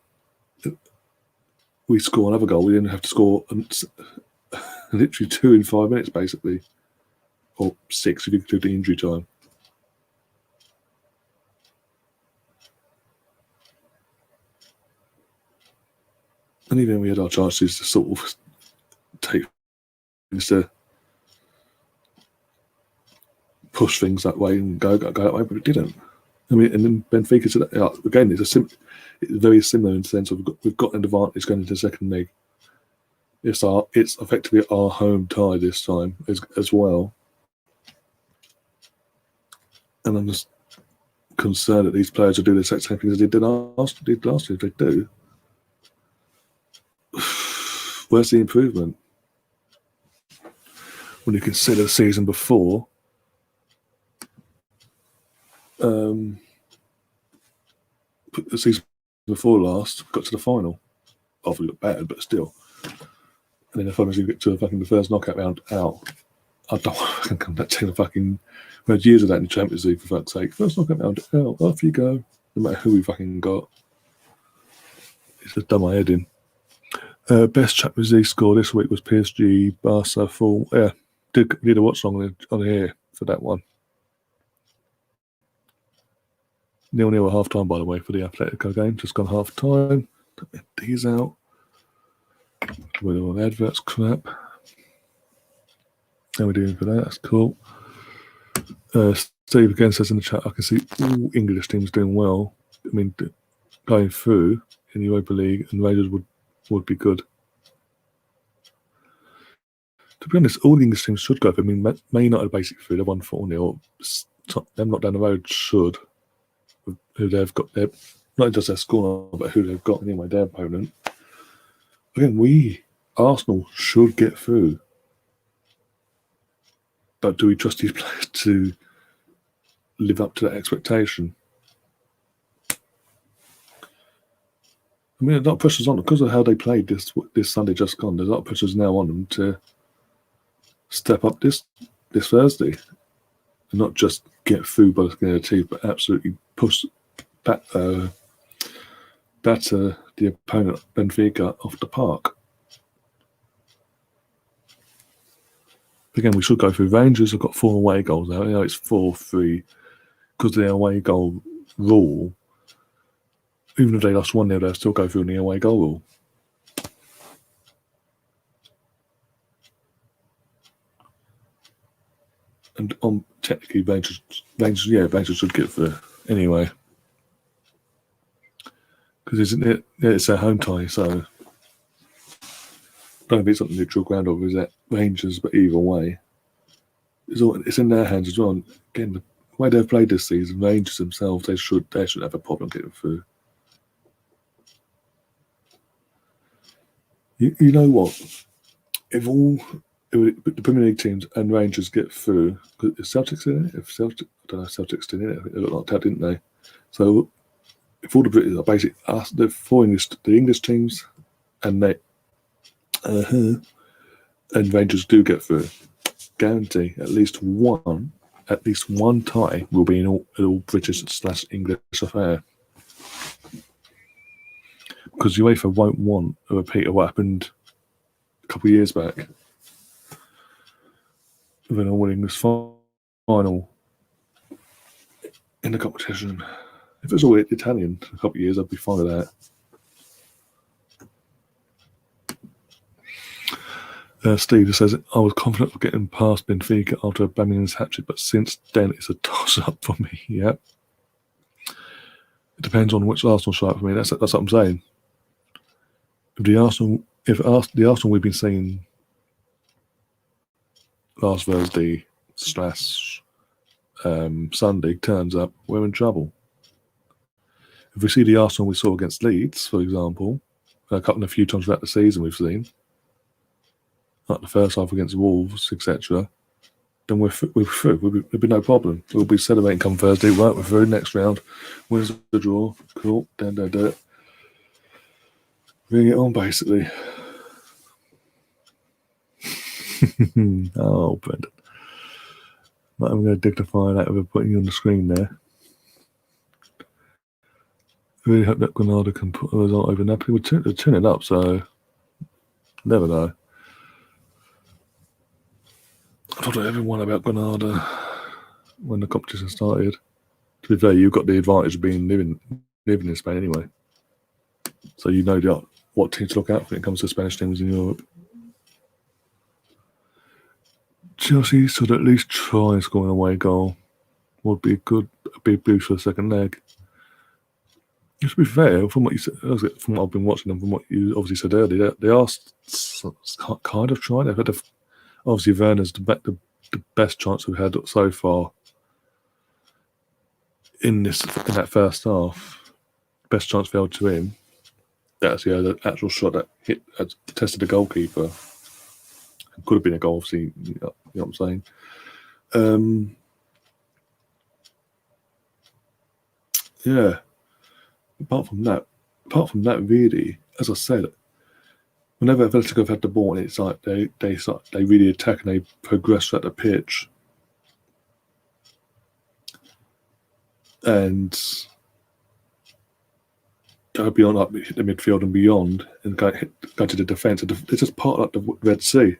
Speaker 1: we score another goal, we didn't have to score literally 2 in 5 minutes, basically. Or 6 if you include the injury time. And even we had our chances to sort of take things to push things that way and go that way, but we didn't. I mean, and then Benfica again, it's very similar in the sense of we've got an advantage going into the second leg. It's effectively our home tie this time as well. And I'm just concerned that these players will do the exact same thing as they did last year. If they do, where's the improvement? When you consider the season before, the season before last, got to the final. Obviously got battered, but still. And then the final you get to the first knockout round out. I don't want to come back to the fucking. We had years of that in the Champions League, for fuck's sake. First knockout round out, off you go. No matter who we fucking got. It's just done my head in. Best Champions League score this week was PSG, Barca, full. Yeah, did a watch long on here for that one. 0-0 at half time, by the way, for the Atletico game. Just gone half time. These out. With all the adverts crap. How are we doing for that? That's cool. Steve again says in the chat, I can see all English teams doing well. I mean, going through in the Europa League, and Rangers would be good. To be honest, all the English teams should go. I mean, Man United basically through. They won 4-0. Them not down the road should. Who they've got, not just their score, but who they've got anyway, their opponent. Again, Arsenal should get through. But do we trust these players to live up to that expectation? I mean, a lot of pressure's on them because of how they played this Sunday just gone. There's a lot of pressures now on them to step up this Thursday, and not just get through by the skin of their teeth, but absolutely push batter the opponent Benfica off the park. Again, we should go through. Rangers have got 4 away goals now. You know, it's 4-3 because of the away goal rule. Even if they lost 1-0, they'll still go through the away goal rule. And technically, Rangers should get through anyway. Because isn't it? Yeah, it's their home tie, so I don't know if it's on the neutral ground or is that Rangers, but either way, it's in their hands as well. And again, the way they've played this season, Rangers themselves, they should have a problem getting through. You know what? If the Premier League teams and Rangers get through, because Celtics in it? I don't know if Celtics in it. I think they looked like that, didn't they? So if all the British are basically the 4 English teams, and they and Rangers do get through, guarantee at least one tie will be in all British/English affair. Because UEFA won't want a repeat of what happened a couple of years back with an all-English final in the competition. If it was all Italian a couple of years, I'd be fine with that. Steve says, I was confident of getting past Benfica after Aubameyang's hat-trick, but since then it's a toss-up for me. Yeah, it depends on which Arsenal strike for me. That's what I'm saying. If the Arsenal we've been seeing last Thursday / Sunday turns up, we're in trouble. If we see the Arsenal we saw against Leeds, for example, a few times throughout the season we've seen, like the first half against Wolves, etc., then we're through. There'll be no problem. We'll be celebrating come Thursday. Right, we're through. Next round, wins the draw. Cool. Bring it on, basically. Oh, Brendan. I'm going to dignify that with putting you on the screen there. I really hope that Granada can put the result over Napoli. We're turning up, so never know. I told everyone about Granada when the competition started. To be fair, you've got the advantage of being living in Spain anyway. So you know what team to look out for when it comes to Spanish teams in Europe. Chelsea should at least try scoring an away goal. Would be a big boost for the second leg. To be fair, from what I've been watching and from what you obviously said earlier, they are kind of trying. They've had obviously Werner's the best chance we've had so far in that first half. Best chance fell to him. That's the actual shot that tested the goalkeeper. It could have been a goal, obviously. You know what I'm saying? Yeah. Apart from that, really, as I said, whenever Atletico have had the ball, it's like they really attack and they progress throughout the pitch, and go beyond the midfield and beyond, and go to the defence. It's just part of the Red Sea.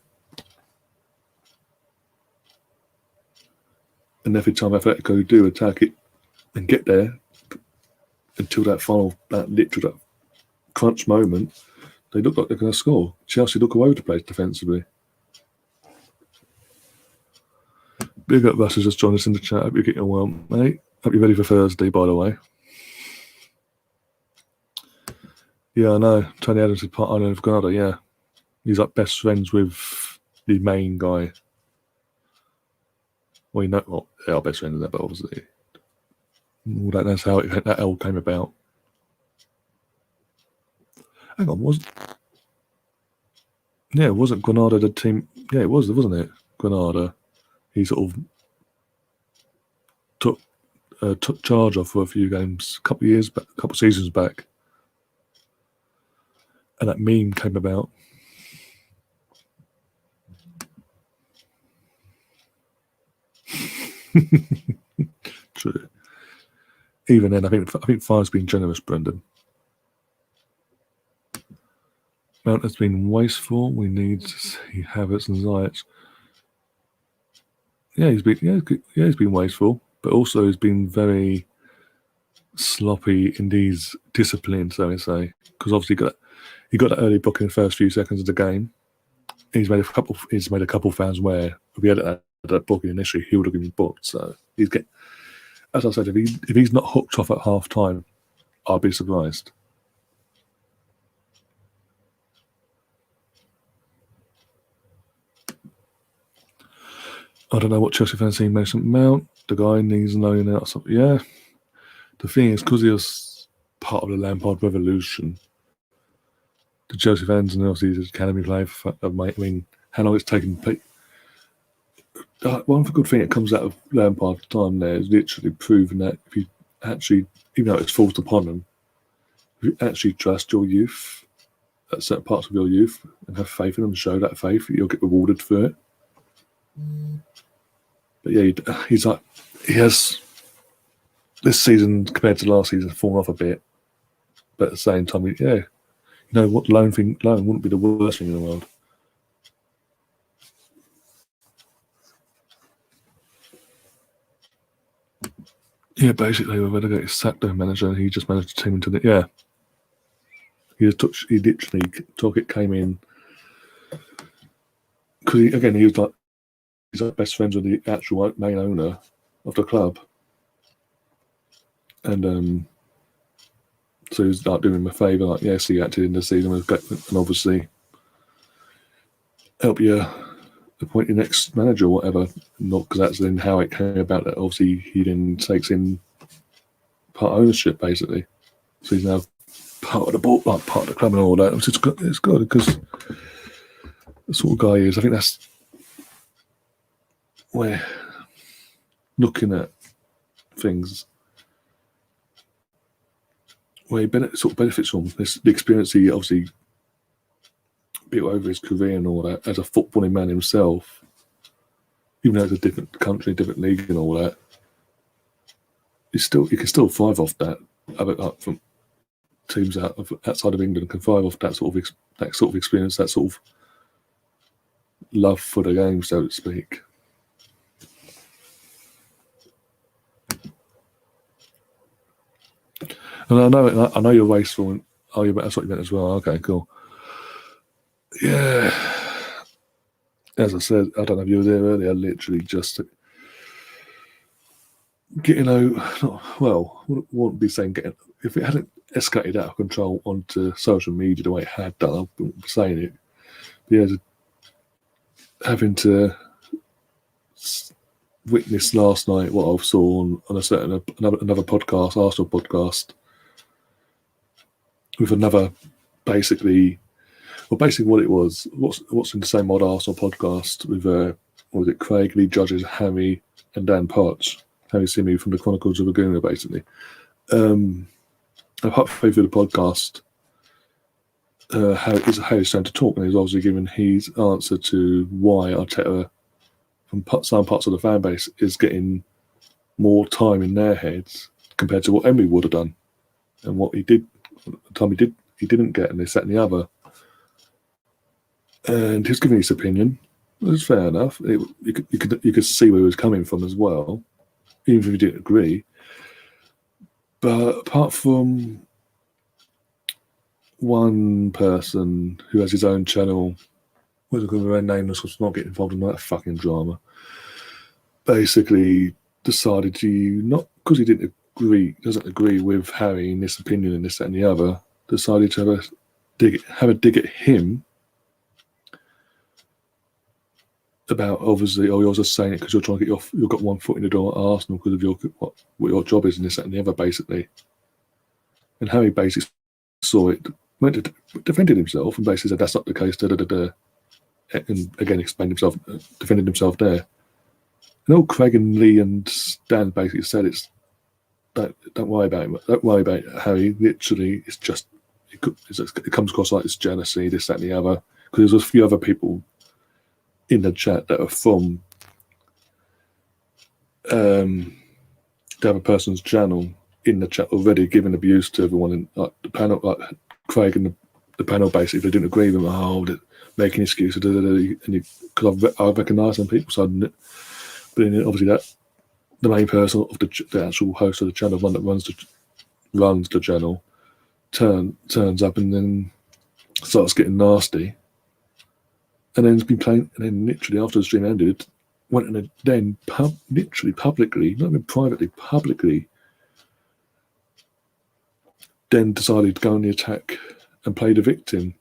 Speaker 1: And every time Atletico do attack it and get there, until that literal crunch moment, they look like they're going to score. Chelsea look all over the place defensively. Big up, Russ, just joined us in the chat. Hope you're getting well, mate. Hope you're ready for Thursday, by the way. Yeah, I know. Tony Adams is part owner of Granada, yeah. He's like best friends with the main guy. Well, they are best friends, but obviously that's how that all came about. Hang on, wasn't Granada the team? Yeah, it was, wasn't it? Granada. He sort of took charge of for a few games, a couple of seasons back, and that meme came about. True. Even then, I think five's been generous, Brendan. Mount has been wasteful. We need to see Havertz and Ziyech. Yeah, he's been wasteful, but also he's been very sloppy in these disciplines, so I say, because obviously he got that early book in the first few seconds of the game. He's made a couple fans where if he had that booking initially, he would have been booked. So he's as I said, if he's not hooked off at half time, I'll be surprised. I don't know what Chelsea fans see Mason Mount. The guy needs loaning out or something. Yeah. The thing is, because he was part of the Lampard revolution, the Chelsea fans and obviously the academy player, I mean, how long it's taken. One good thing that comes out of Lampard's time there is literally proving that if you actually, even though it's forced upon them, if you actually trust your youth, at certain parts of your youth, and have faith in them, show that faith, you'll get rewarded for it. But yeah, he has this season compared to last season fallen off a bit. But at the same time, you know what, loan wouldn't be the worst thing in the world. Yeah, basically, we're going to get sacked their manager, and he just managed the team into the He literally took it, came in because he's like best friends with the actual main owner of the club, and so he was like doing him a favour, like yes, he acted in the season, and obviously help you appoint your next manager or whatever. Not because that's then how it came about. That obviously he then takes in part ownership basically, so he's now part of the board, like part of the club and all that. It's good because the sort of guy he is. I think that's where looking at things where he benefits from the experience he obviously built over his career and all that as a footballing man himself, even though it's a different country, different league and all that. You can still thrive off that. From teams outside of England can thrive off that sort of experience, that sort of love for the game, so to speak. And I know you're wasteful. That's what you meant as well. Okay, cool. Yeah. As I said, I don't know if you were there earlier. Literally just getting wouldn't be saying getting. If it hadn't escalated out of control onto social media the way it had done, I wouldn't be saying it. But yeah, having to witness last night what I saw on another podcast, Arsenal podcast, with another basically what it was. What's in the same old Arsenal podcast with what was it? Craig, Lee Judges, Harry, and Dan Potts. Harry Simi from the Chronicles of Laguna, basically. Halfway through the podcast, Harry's starting to talk, and he's obviously given his answer to why Arteta, from some parts of the fan base, is getting more time in their heads compared to what Emery would have done, and what he did. The time he didn't get, and this, that, and the other. And he was giving his opinion. It was fair enough. You could see where he was coming from as well, even if you didn't agree. But apart from one person who has his own channel, we're going to remain nameless, let's not get involved in that fucking drama, basically decided to not, because he doesn't agree with Harry in this opinion and this, that, and the other, decided to have a dig at him about, obviously, you're just saying it because you're trying to you've got one foot in the door at Arsenal because of what your job is and this, that, and the other, basically. And Harry basically saw it, defended himself, and basically said that's not the case, and again explained himself, defended himself there. And all Craig and Lee and Dan basically said don't worry about him. Don't worry about Harry. Literally, it's just it comes across like it's jealousy, this, that, and the other. Because there's a few other people in the chat that are from the other person's channel in the chat already giving abuse to everyone in like the panel, like Craig and the panel. Basically, if they didn't agree with them, making excuses, and because I recognise some people, so but then obviously that the main person of the actual host of the channel, one that runs the channel, turns up and then starts getting nasty, and then has been playing, and then literally after the stream ended, went and then literally publicly, not even privately, publicly, then decided to go on the attack and play the victim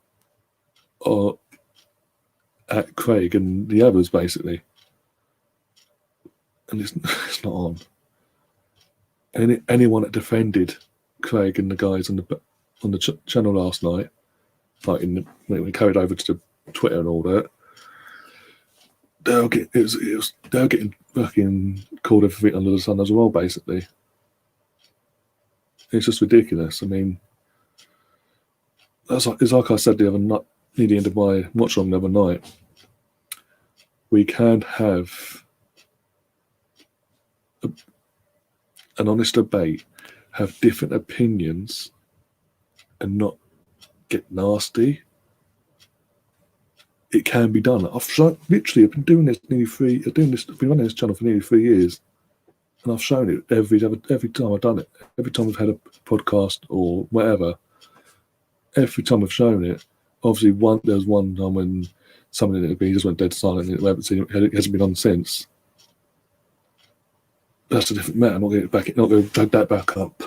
Speaker 1: at Craig and the others, basically. And it's not on. Anyone that defended Craig and the guys on the channel last night, like when we carried over to Twitter and all that, they're getting fucking called everything under the sun as well, basically. It's just ridiculous. I mean, it's like I said the other night, near the end of my Watchalong the other night. We can have an honest debate, have different opinions, and not get nasty. It can be done. I've been doing this I've been running this channel for nearly 3 years, and I've shown it every time I've done it. Every time we've had a podcast or whatever, every time we've shown it. Obviously, there was one time when someone didn't agree, just went dead silent, and we haven't seen it hasn't been on since. That's a different matter. I'm not going to drag that back up.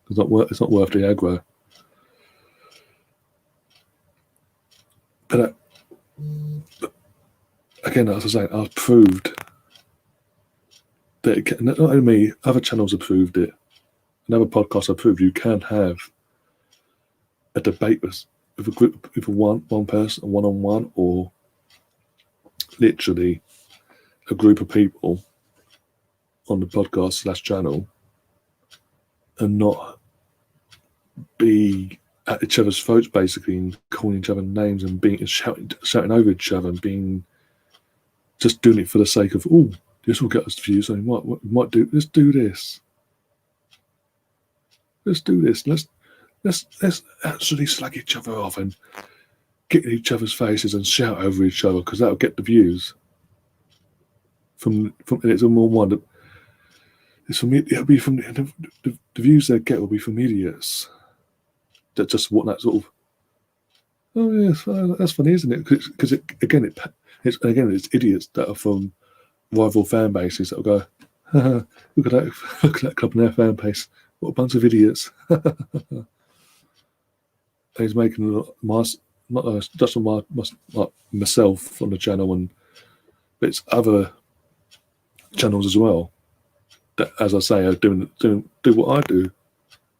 Speaker 1: It's not worth the aggro. But again, as I say, I've proved that not only me, other channels have proved it, and other podcasts have proved you can have a debate with a group, with one person, one-on-one, or literally a group of people on the podcast / channel, and not be at each other's throats, basically, and calling each other names and shouting over each other, and just doing it for the sake of, oh, this will get us views, so let's do this. Let's do this. Let's actually slag each other off and get in each other's faces and shout over each other, because that'll get the views. From it's all one. It's from it'll be from the views they get will be from idiots that just want that sort of. Oh yes, that's funny, isn't it? Because it's idiots that are from rival fan bases that will go, look at that club and their fan base. What a bunch of idiots! He's making not just on myself on the channel, but it's other channels as well. That, as I say, are do what I do,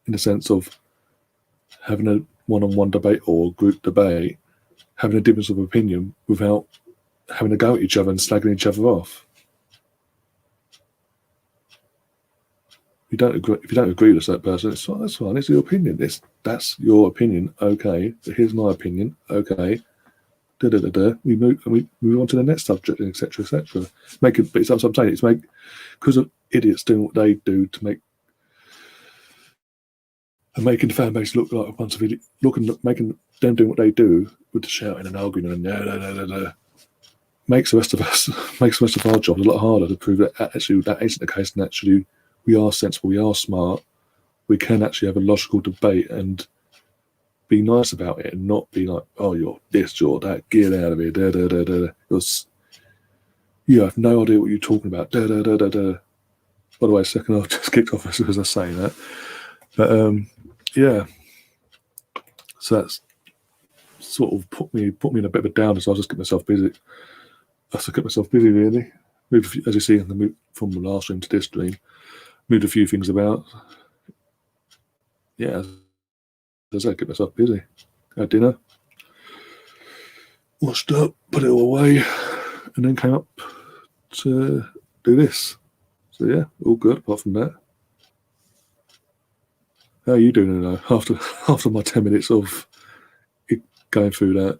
Speaker 1: in the sense of having a one-on-one debate or group debate, having a difference of opinion without having to go at each other and slagging each other off. If you don't agree with that person, that's fine. It's your opinion. That's your opinion. Okay, but here's my opinion. Okay, we move on to the next subject, etc., etc. But it's what I'm saying. It's because of idiots doing what they do to making the fan base look like a bunch of idiots, making them doing what they do with the shouting and arguing and makes the rest of our job a lot harder to prove that actually that isn't the case, and actually we are sensible, we are smart, we can actually have a logical debate and be nice about it, and not be like, oh, you're this, you're that, get out of here, you have no idea what you're talking about, By the way, second I've just kicked off as I was saying that. But yeah, so that's sort of put me in a bit of a downer, so I'll just get myself busy. Really. As you see, I'm going to move from the last stream to this stream. Moved a few things about. Yeah, as I said, get myself busy. Had dinner, washed up, put it all away, and then came up to do this. So yeah, all good apart from that. How are you doing now after my 10 minutes of going through that?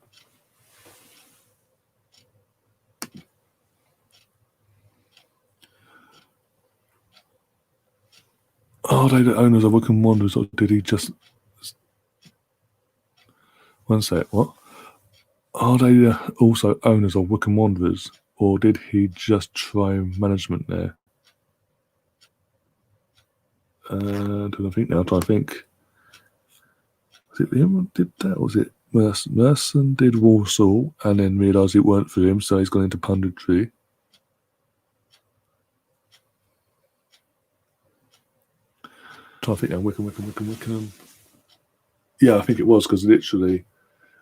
Speaker 1: Are they the owners of Wycombe Wanderers, or did he just... One sec, what? Are they also owners of Wycombe Wanderers, or did he just try management there? Do I think now? I'm trying to think. Was it him who did that? Or was it Merson? Merson did Walsall and then realised it weren't for him, so he's gone into punditry. Trying to think now. Wycombe. Yeah, I think it was, because literally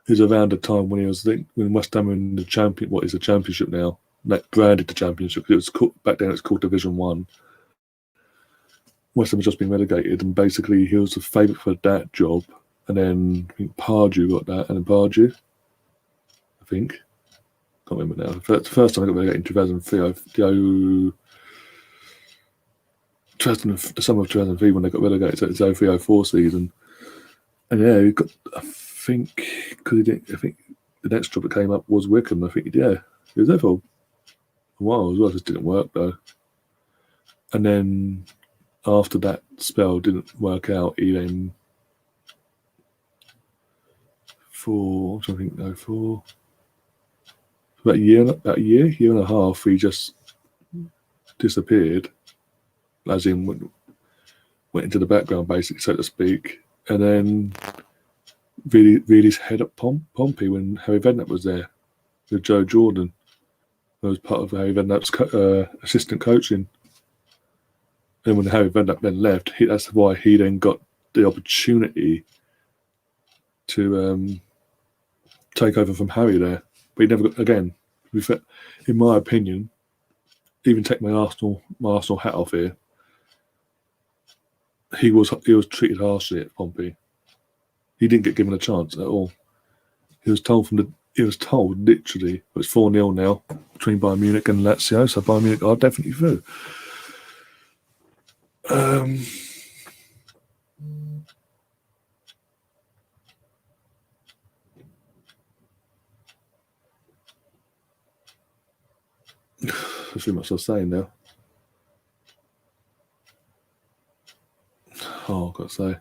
Speaker 1: it was around the time when he was when West Ham were in the what is the Championship now, like branded the Championship, because it was called, back then it was called Division 1. West Ham had just been relegated, and basically he was the favourite for that job. And then I think Pardew got that, and then Pardew, I think. Can't remember now. The first time I got relegated in 2003, the summer of 2003 when they got relegated, so it's 03-04 season. And yeah, he got, I think the next job that came up was Wycombe. I think, yeah, he was there for a while as well. It just didn't work though. And then after that spell didn't work out, he then for about a year and a half, he just disappeared, as in went into the background, basically, so to speak. And then really his head up Pompey when Harry Redknapp was there with Joe Jordan. It was part of Harry Redknapp's assistant coaching. And when Harry Redknapp then left, that's why he then got the opportunity to take over from Harry there. But he never got, again, in my opinion, even take my Arsenal hat off here, he was treated harshly at Pompey. He didn't get given a chance at all. He was told literally, it's 4-0 now between Bayern Munich and Lazio, so Bayern Munich are definitely through. That's pretty much what I was saying now. Oh, I've got to say.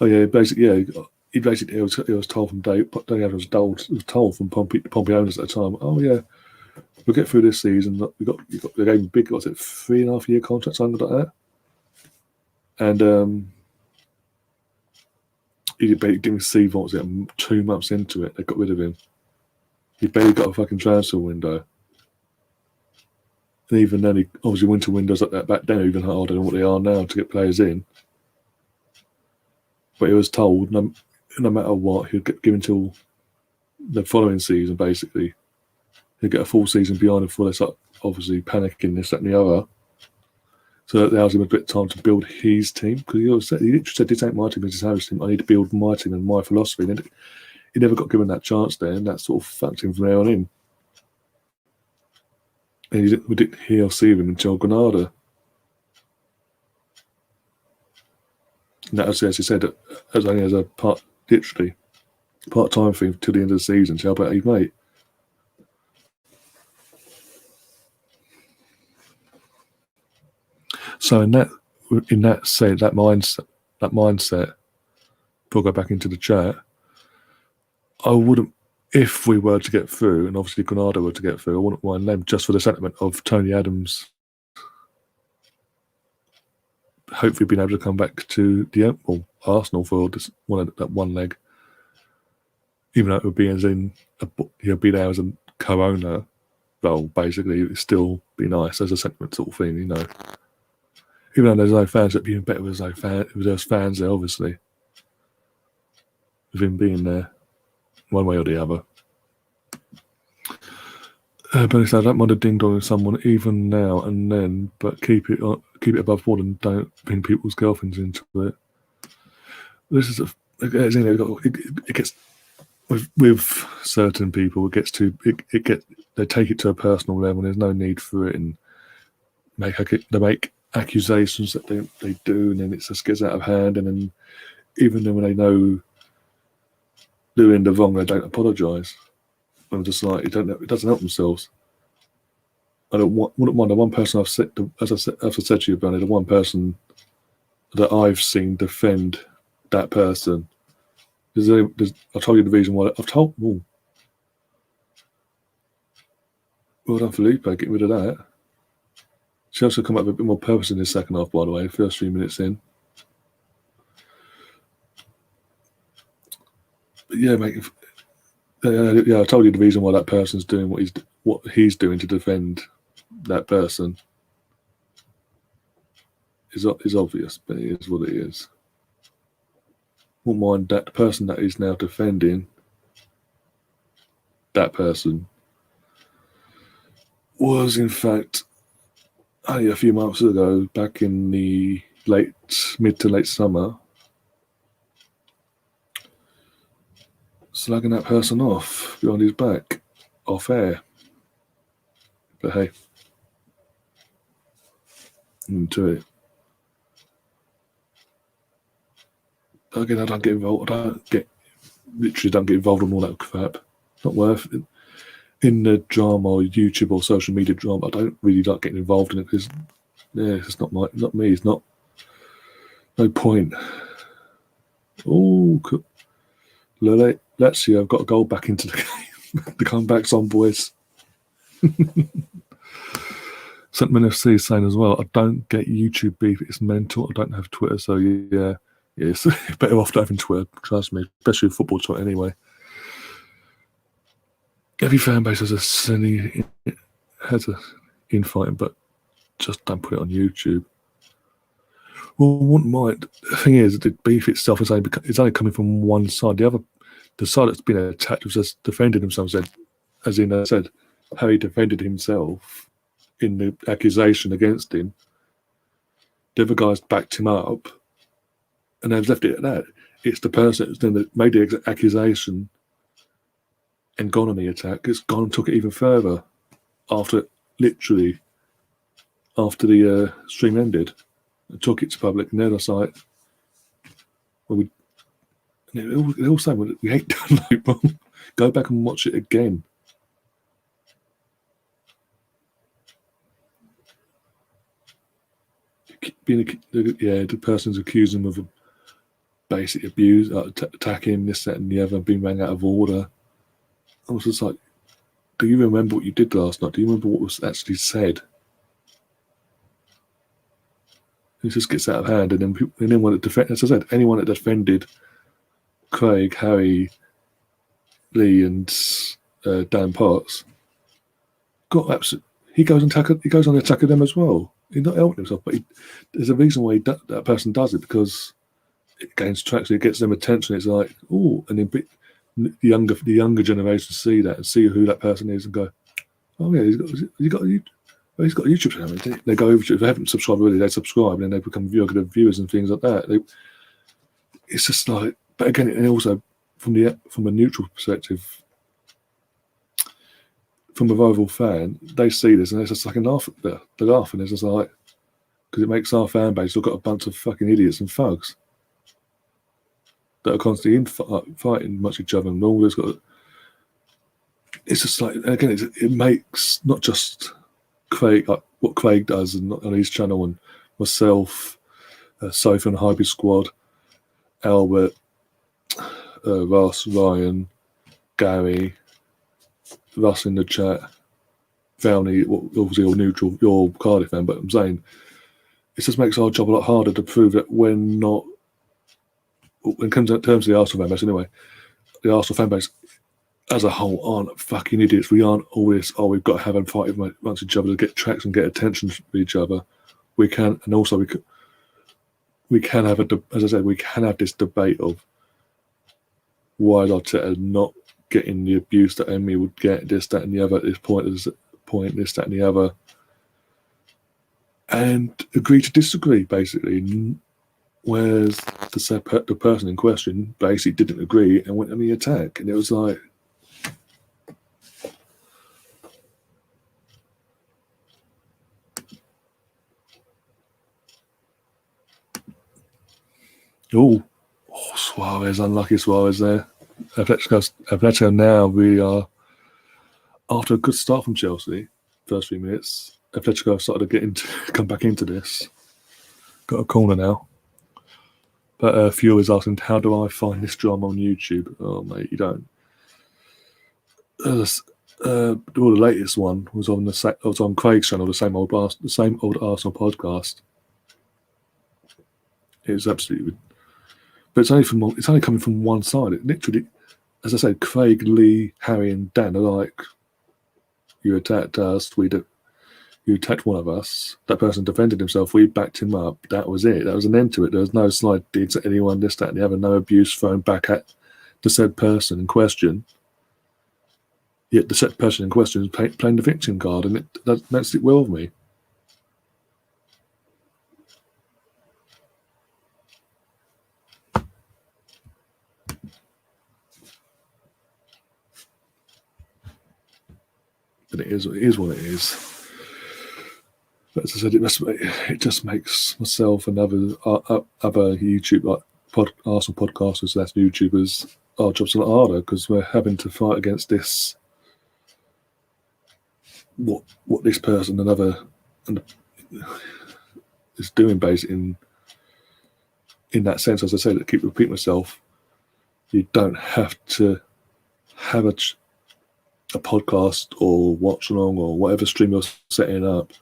Speaker 1: Oh yeah, basically, he was told from Danny Adams was told from Pompey owners at the time. Oh yeah, we'll get through this season. We gave him big, 3.5 year contract, something like that. And he didn't receive 2 months into it. They got rid of him. He barely got a fucking transfer window. And even then, obviously winter windows like that back then are even harder than what they are now to get players in. But he was told no matter what, he'd get given till the following season, basically. He'd get a full season behind him before they start obviously panicking, this, that, and the other. So that allows him a bit of time to build his team. Because he literally said, this ain't my team, this is Harry's team. I need to build my team and my philosophy. And he never got given that chance there, and that sort of fucked him from there on in. And we didn't hear or see him until Granada. And that was, as he said, as only as a part-time thing till the end of the season to help out his mate. So in that mindset, before I go back into the chat, I wouldn't, if we were to get through, and obviously Granada were to get through, I wouldn't mind them just for the sentiment of Tony Adams hopefully being able to come back to Arsenal for that one leg. Even though it would be as in he'll be there as a co-owner role, basically, it'd still be nice as a sentiment sort of thing, you know. Even though there's no fans, it'd be even better with there's fans there, obviously. With him being there, one way or the other. But I don't mind a ding-dong with someone even now and then, but keep it above board and don't bring people's girlfriends into it. This is it gets with certain people. They take it to a personal level. There's no need for it, and they make accusations that they do, and then it just gets out of hand. And then even then, when they know they're in the wrong, they don't apologise. I'm just like, it doesn't help themselves. I wouldn't mind the one person I've said to you, Bernie, the one person that I've seen defend that person. I'll tell you the reason why. Well done, Felipe, getting rid of that. Chelsea come up with a bit more purpose in the second half, by the way, first 3 minutes in. But yeah, mate. I told you the reason why that person's doing what he's doing to defend that person is obvious, but it is what it is. Won't mind that the person that is now defending that person was in fact only a few months ago, back in the mid to late summer, slagging that person off behind his back, off air. But hey, into it. Again, I don't get involved. Literally don't get involved in all that crap. Not worth it. In the drama or YouTube or social media drama, I don't really like getting involved in it because, it's not me. It's not. No point. Oh, cool. Let's see. I've got a goal back into the game. The comeback's on, boys. Sentiment FC saying as well, I don't get YouTube beef. It's mental. I don't have Twitter, so yeah, it's better off not having Twitter. Trust me, especially football Twitter anyway. Every fan base has a infighting, but just don't put it on YouTube. Well, I wouldn't mind. The thing is, the beef itself is only coming from one side. The side that's been attacked was just defending himself. Said how he defended himself in the accusation against him. The other guys backed him up, and they've left it at that. It's the person that made the accusation and gone on the attack. It's gone and took it even further after the stream ended. And took it to public, and they're just like, well, they all say, well, we hate download, Mum. Go back and watch it again. The person's accusing him of basic abuse, attacking this, that, and the other, being rang out of order. I was just like, do you remember what you did last night? Do you remember what was actually said? It just gets out of hand, and then when it as I said, anyone that defended Craig, Harry, Lee, and Dan Potts got absolute. He goes on the attack of them as well. He's not helping himself, but there's a reason why that person does it, because it gains traction, it gets them attention. It's like, oh, and then the younger generation see that and see who that person is and go, oh yeah, he's got a YouTube channel. They go over to, if they haven't subscribed already, they subscribe, and then they become regular viewers and things like that. It's just like, but again, and also from a neutral perspective, from a rival fan, they see this and they're just like laugh. They're laughing. It's just like, because it makes our fan base look like a bunch of fucking idiots and thugs that are constantly fighting amongst each other, and all this got. It's just like, again, it makes not just Craig, like what Craig does on his channel, and myself, Sophie and Hybrid Squad, Albert, Ross, Ryan, Gary, Russ in the chat, Valney, obviously all neutral, you're Cardiff fan, but I'm saying it just makes our job a lot harder to prove that we're not, when it comes in terms of the Arsenal fan base anyway, the Arsenal fan base as a whole aren't fucking idiots. We aren't always, we've got to have a fight amongst each other to get tracks and get attention from each other. We can, and also we can have as I said, we can have this debate of why Arteta not getting the abuse that Emmy would get, this, that, and the other at this point, this, that, and the other, and agree to disagree, basically. Whereas the person in question basically didn't agree and went on the attack, and it was like, Suarez, unlucky Suarez there. Atletico now, we are, after a good start from Chelsea, first 3 minutes, Atletico have started to come back into this. Got a corner now. But Fuel is asking, how do I find this drama on YouTube? Oh, mate, you don't. All the latest one was on Craig's channel, the same old Arsenal podcast. It was absolutely, but it's only coming from one side. It literally, as I said, Craig, Lee, Harry, and Dan are like, you attacked us, you attacked one of us. That person defended himself. We backed him up. That was it. That was an end to it. There was no slide digs at anyone, this, that, and the other. No abuse thrown back at the said person in question. Yet the said person in question is playing the victim card, and that's it well with me. But it is what it is. But as I said, it just makes myself and other YouTube Arsenal podcasters, that's YouTubers, our jobs a lot harder because we're having to fight against this. What this person is doing, basically in that sense. As I said, I keep repeating myself. You don't have to have a podcast or Watchalong or whatever stream you're setting up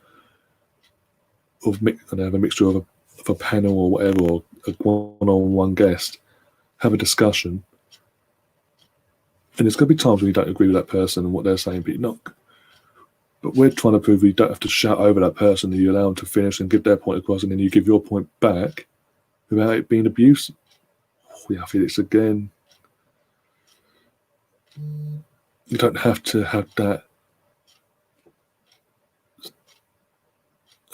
Speaker 1: and have a mixture of a panel or whatever, or a one-on-one guest, have a discussion. And there's going to be times when you don't agree with that person and what they're saying, but we're trying to prove you don't have to shout over that person, and you allow them to finish and give their point across, and then you give your point back without it being abuse. I feel it's again. You don't have to have that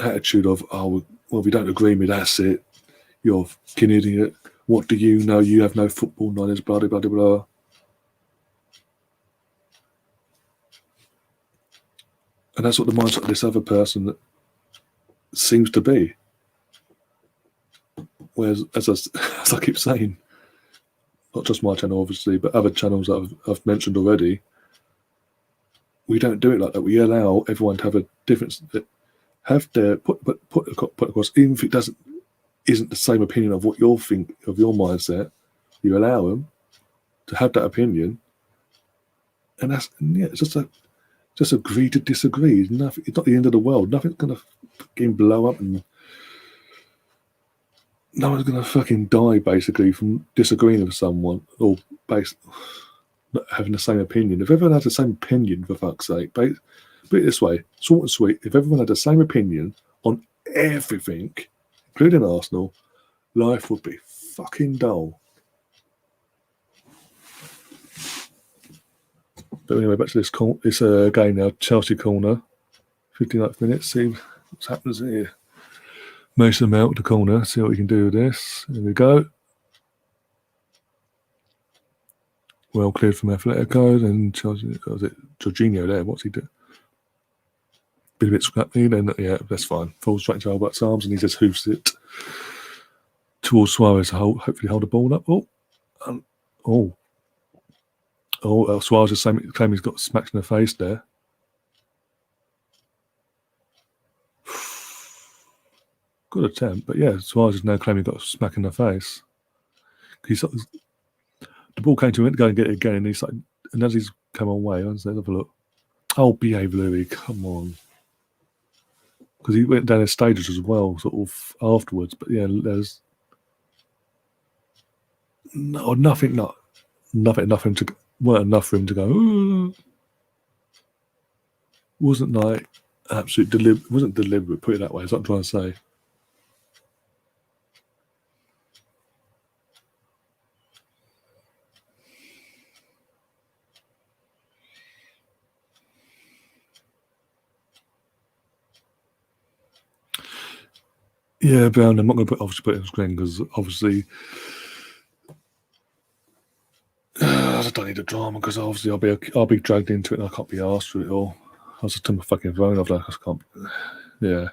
Speaker 1: attitude of, oh, well, if you don't agree with me, that's it. You're a fucking idiot. What do you know? You have no football knowledge, blah, blah, blah, blah. And that's what the mindset of this other person seems to be. Whereas, as I keep saying, not just my channel, obviously, but other channels that I've mentioned already, we don't do it like that. We allow everyone to have a difference, have their put across, even if it isn't the same opinion of what you think of your mindset. You allow them to have that opinion, and it's just agree to disagree. It's not the end of the world. Nothing's gonna fucking blow up, and no one's gonna fucking die basically from disagreeing with someone or not having the same opinion. If everyone had the same opinion, for fuck's sake, put it this way, short and sweet, if everyone had the same opinion on everything, including Arsenal, life would be fucking dull. But anyway, back to this game now, Chelsea corner, 59th minute, see what happens here. Mason Mount to corner, see what we can do with this. Here we go. Well cleared from Atletico, then Chelsea, was it Jorginho there? What's he do? Been a bit scrappy, then yeah, that's fine. Falls straight into Albert's arms, and he just hoofs it towards Suarez to hopefully hold the ball up. Suarez is claiming he's got smacked in the face there. Good attempt, but yeah, Suarez is now claiming he got a smack in the face. The ball came to him, go and get it again, and and as he's come away, let's have a look. Oh, behave, Louis, come on. Because he went down his stages as well, sort of afterwards. But yeah, there's nothing for him to go. Wasn't like wasn't deliberate. Put it that way. That's what I'm trying to say. Yeah, but I'm not going to put it on screen because obviously I don't need a drama because obviously I'll be dragged into it and I can't be asked for it all. I was just turn my fucking phone off. Like I can't. Yeah.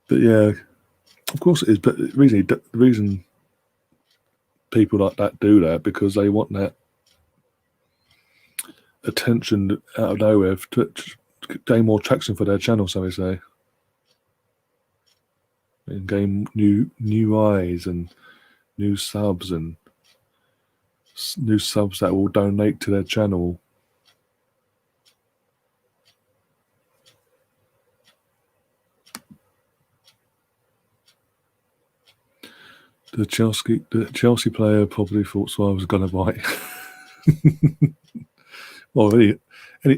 Speaker 1: But yeah, of course it is. But the reason people like that do that because they want that attention out of nowhere to gain more traction for their channel, so they say. and gain new eyes and new subs and new subs that will donate to their channel. The Chelsea player probably thought Suarez was going to bite. Well, if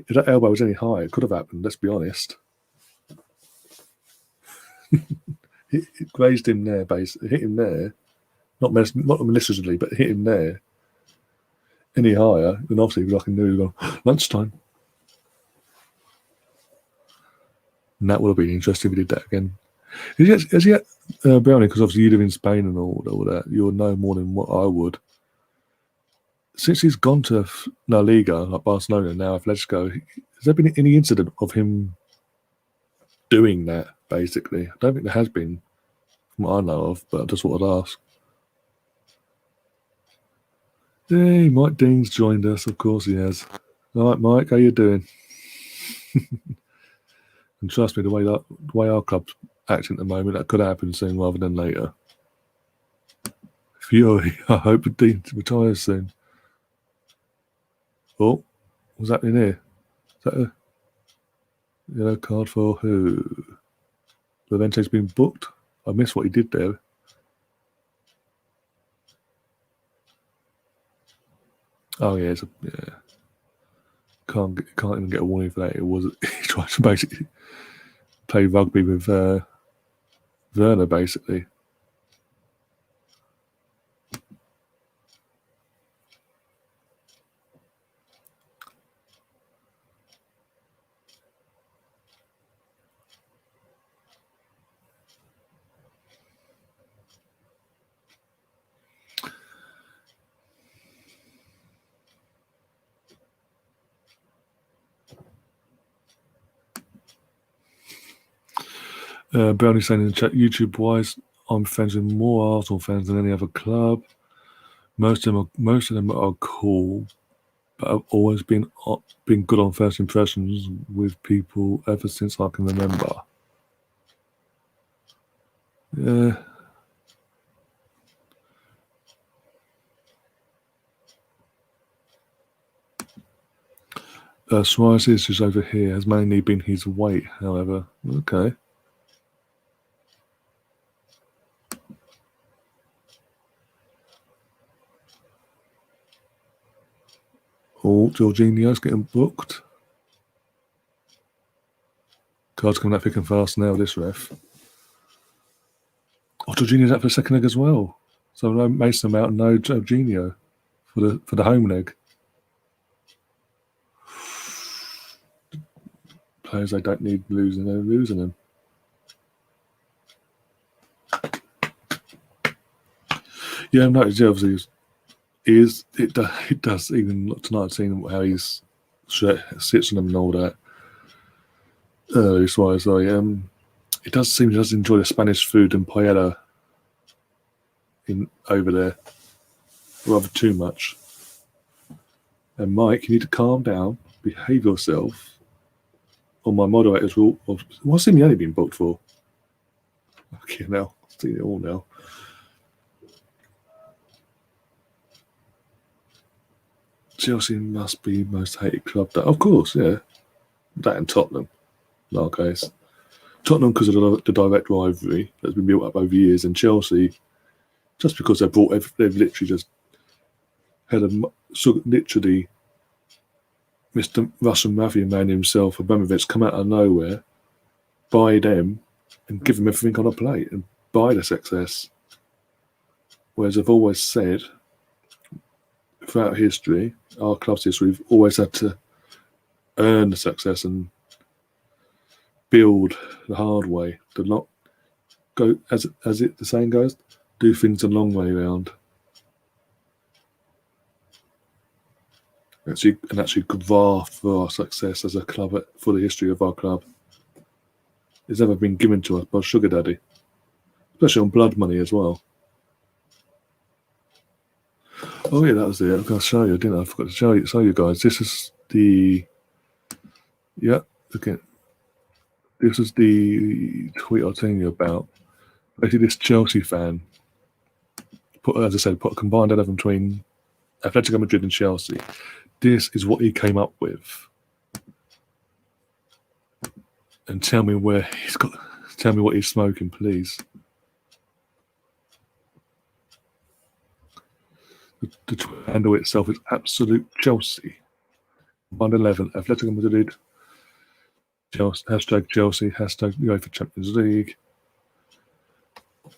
Speaker 1: that elbow was any higher, it could have happened. Let's be honest. It grazed him there, basically. Hit him there. Not maliciously, but hit him there. Any higher, then obviously like he knew he was going, lunchtime. And that would have been interesting if he did that again. Has he Brownie, because obviously you live in Spain and all that, you'll know more than what I would. Since he's gone to La Liga, like Barcelona, now Atletico, has there been any incident of him doing that, basically? I don't think there has been, from what I know of, but I just thought I'd ask. Hey, Mike Dean's joined us, of course he has. All right, Mike, how you doing? And trust me, the way our club's acting at the moment, that could happen soon rather than later. Fury, I hope Dean retires soon. Oh, what's happening here? Is that a yellow card for who? Levente's been booked? I missed what he did there. Oh yeah, can't even get a warning for that. It was he tried to basically play rugby with Werner, basically. Brownie saying in the chat, YouTube-wise, I'm friends with more Arsenal fans than any other club. Most of them are cool, but I've always been good on first impressions with people ever since I can remember. Yeah. Suarez is over here, has mainly been his weight, however. Okay. Oh, Jorginho's getting booked. Card's coming out thick and fast now, this ref. Oh, Jorginho's out for the second leg as well. So no Mason Mount and no Jorginho for the home leg. Players they don't need losing, they're losing them. Yeah, I've noticed obviously it does even tonight I've seen how he's sits on them and all that. So it does seem he does enjoy the Spanish food and paella over there rather too much. And Mike, you need to calm down, behave yourself. Or my moderators will. What's he only been booked for? Okay, now I've seen it all now. Chelsea must be most hated club. Of course, yeah. That and Tottenham, in our case. Tottenham because of the direct rivalry that's been built up over years, and Chelsea just because they've literally just had literally Mr. Russian Mafia man himself, Abramovich, come out of nowhere, buy them, and give them everything on a plate and buy the success. Whereas I've always said, throughout history, our club's history, we've always had to earn the success and build the hard way. To not go, as the saying goes, do things the long way around. Actually graft for our success as a club, for the history of our club. It's never been given to us by Sugar Daddy, especially on blood money as well. Oh yeah, that was it. I was going to show you, didn't I? I forgot to show you guys. This is the This is the tweet I was telling you about. Basically, this Chelsea fan put, as I said, put a combined 11 between Atletico Madrid and Chelsea. This is what he came up with. And tell me where he's got. Tell me what he's smoking, please. The handle itself is absolute Chelsea. Combined 11, Atletico Madrid. Chelsea, hashtag Chelsea, hashtag UEFA Champions League.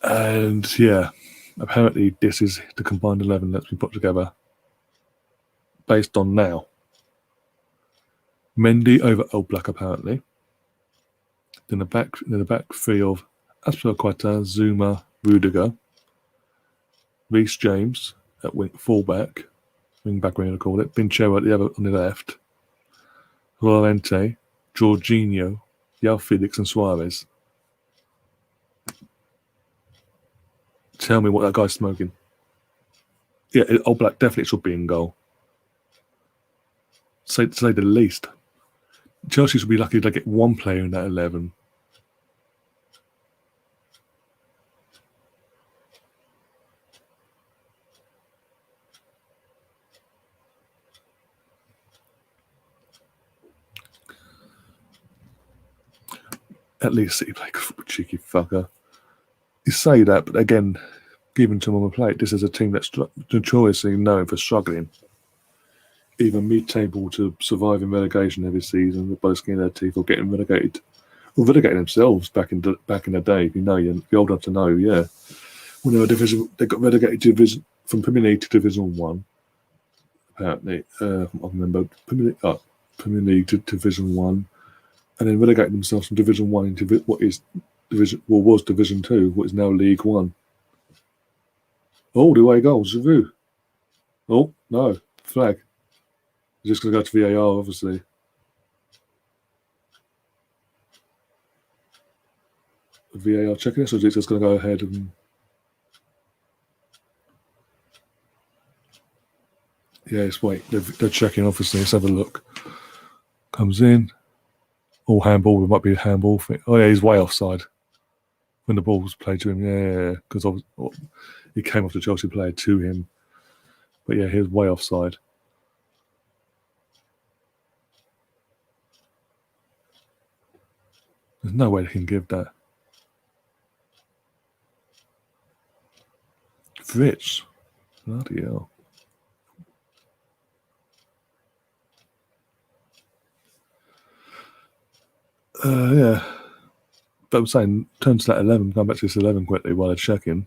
Speaker 1: And yeah, apparently this is the combined 11 that's been put together based on now. Mendy over Oblak, apparently. Then the back three of Aspilicueta, Zuma, Rudiger, Reece James at fullback, wing back, we're going to call it. Pincheiro at the other on the left. Llorente, Jorginho, João Felix, and Suarez. Tell me what that guy's smoking. Yeah, Oblak definitely should be in goal. Say the least. Chelsea should be lucky to get one player in that 11. At least City play, cheeky fucker. You say that, but again, given to them on the plate, this is a team that's notoriously known for struggling, even mid-table, to survive in relegation every season by the skin of their teeth, or getting relegated, or relegating themselves back in the day. If you know, you're old enough to know. Yeah, when they were division, they got relegated from Premier League to Division 1. Apparently, I remember Premier League to Division 1, and then relegating themselves from Division 1 into what is was Division 2, what is now League 1. Oh, the away goal, Giroud. Oh, no, flag. Just going to go to VAR, obviously. VAR checking this, or is it just going to go ahead and... Yes, wait, they're checking, obviously. Let's have a look. Comes in. Oh, handball. It might be a handball. Oh, yeah, he's way offside when the ball was played to him. Yeah, because he came off the Chelsea player to him. But yeah, he was way offside. There's no way they can give that. Fritz. Bloody hell. Yeah. But I'm saying, turn to that 11, going back to this 11 quickly while they're checking.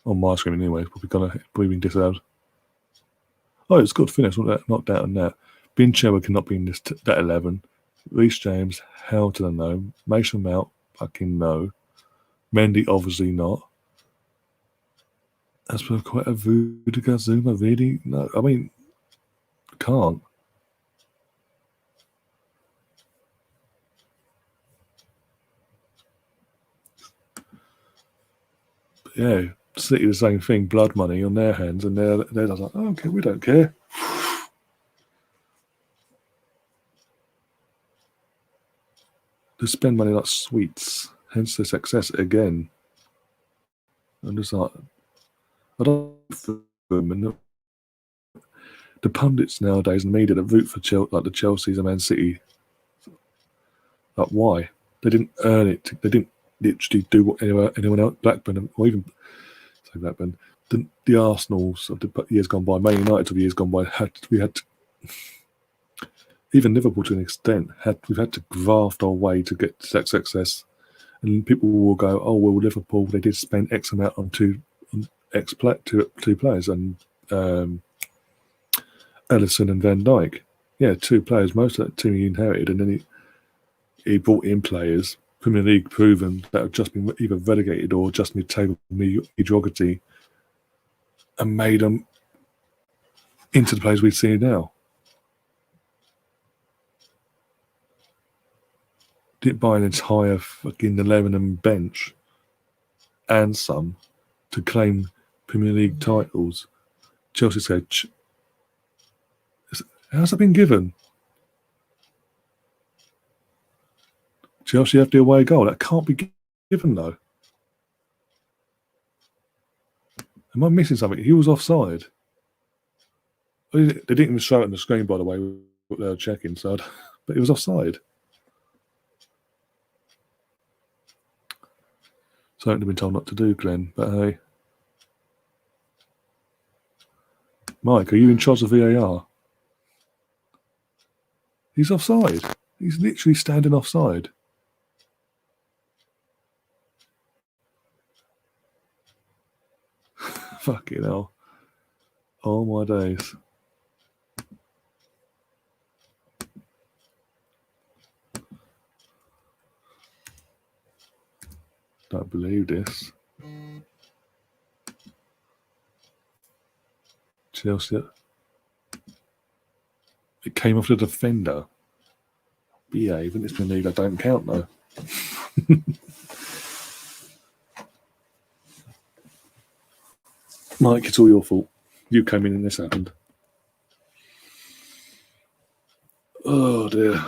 Speaker 1: On my screen anyway, it's probably been disallowed. Oh, it's good finish, not doubt on that. Pincheiro cannot be in that 11. Reece James, hell to the no. Mason Mount, fucking no. Mendy, obviously not. As for quite a Rudiger, Zuma, really? No, I mean, can't. But yeah, City the same thing, blood money on their hands, and they're like, oh, okay, we don't care. They spend money like sweets, hence the success again. I'm just like, I don't know. The pundits nowadays and media that root for like the Chelsea's and Man City, like why? They didn't earn it. They didn't literally do what anyone else, Blackburn, or even say Blackburn, the Arsenals of the years gone by, Man United of the years gone by, we had to, even Liverpool to an extent, we've had to graft our way to get to that success. And people will go, oh well, Liverpool, they did spend X amount on two players, and Ellison and Van Dijk. Yeah, two players. Most of that team he inherited, and then he brought in players, Premier League proven, that have just been either relegated or just mid-table mediocrity, and made them into the players we see now. Didn't buy an entire fucking 11 and bench and some to claim Premier League titles. Chelsea said, how's that been given? Chelsea have the away goal. That can't be given, though. Am I missing something? He was offside. They didn't even show it on the screen, by the way, what they were checking, so but he was offside. Something to been told not to do, Glenn, but hey. Mike, are you in charge of VAR? He's offside. He's literally standing offside. Fucking hell. Oh my days. Don't believe this. Chelsea. It came off the defender. Behave, and it's the league. I don't count though. Mike, it's all your fault. You came in and this happened. Oh dear.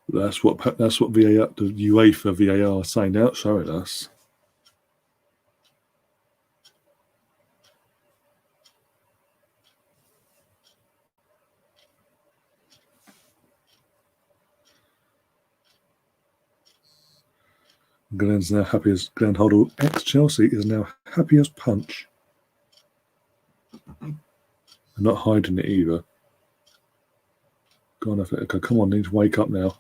Speaker 1: That's what VAR, the UEFA VAR signed out, showing us. Glenn's now happy as Glenn Hoddle, ex-Chelsea, is now happy as punch. I'm not hiding it either. Go on, Atletico. Come on, need to wake up now.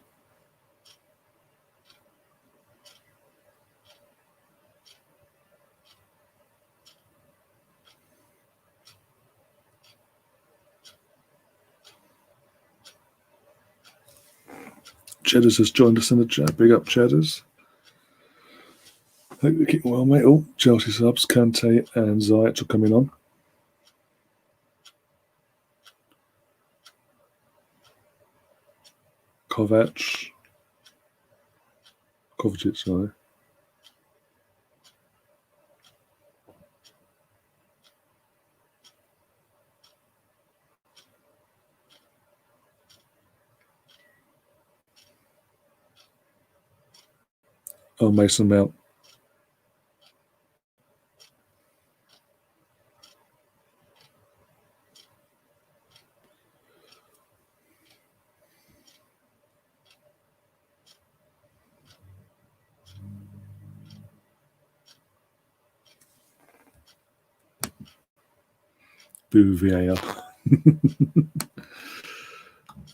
Speaker 1: Cheddars has joined us in the chat. Big up, Cheddars. Hope you're keeping well, mate. Oh, Chelsea subs, Kante and Ziyech are coming on. Kovacic, sorry. Oh, Mason Mount. Boo VAR.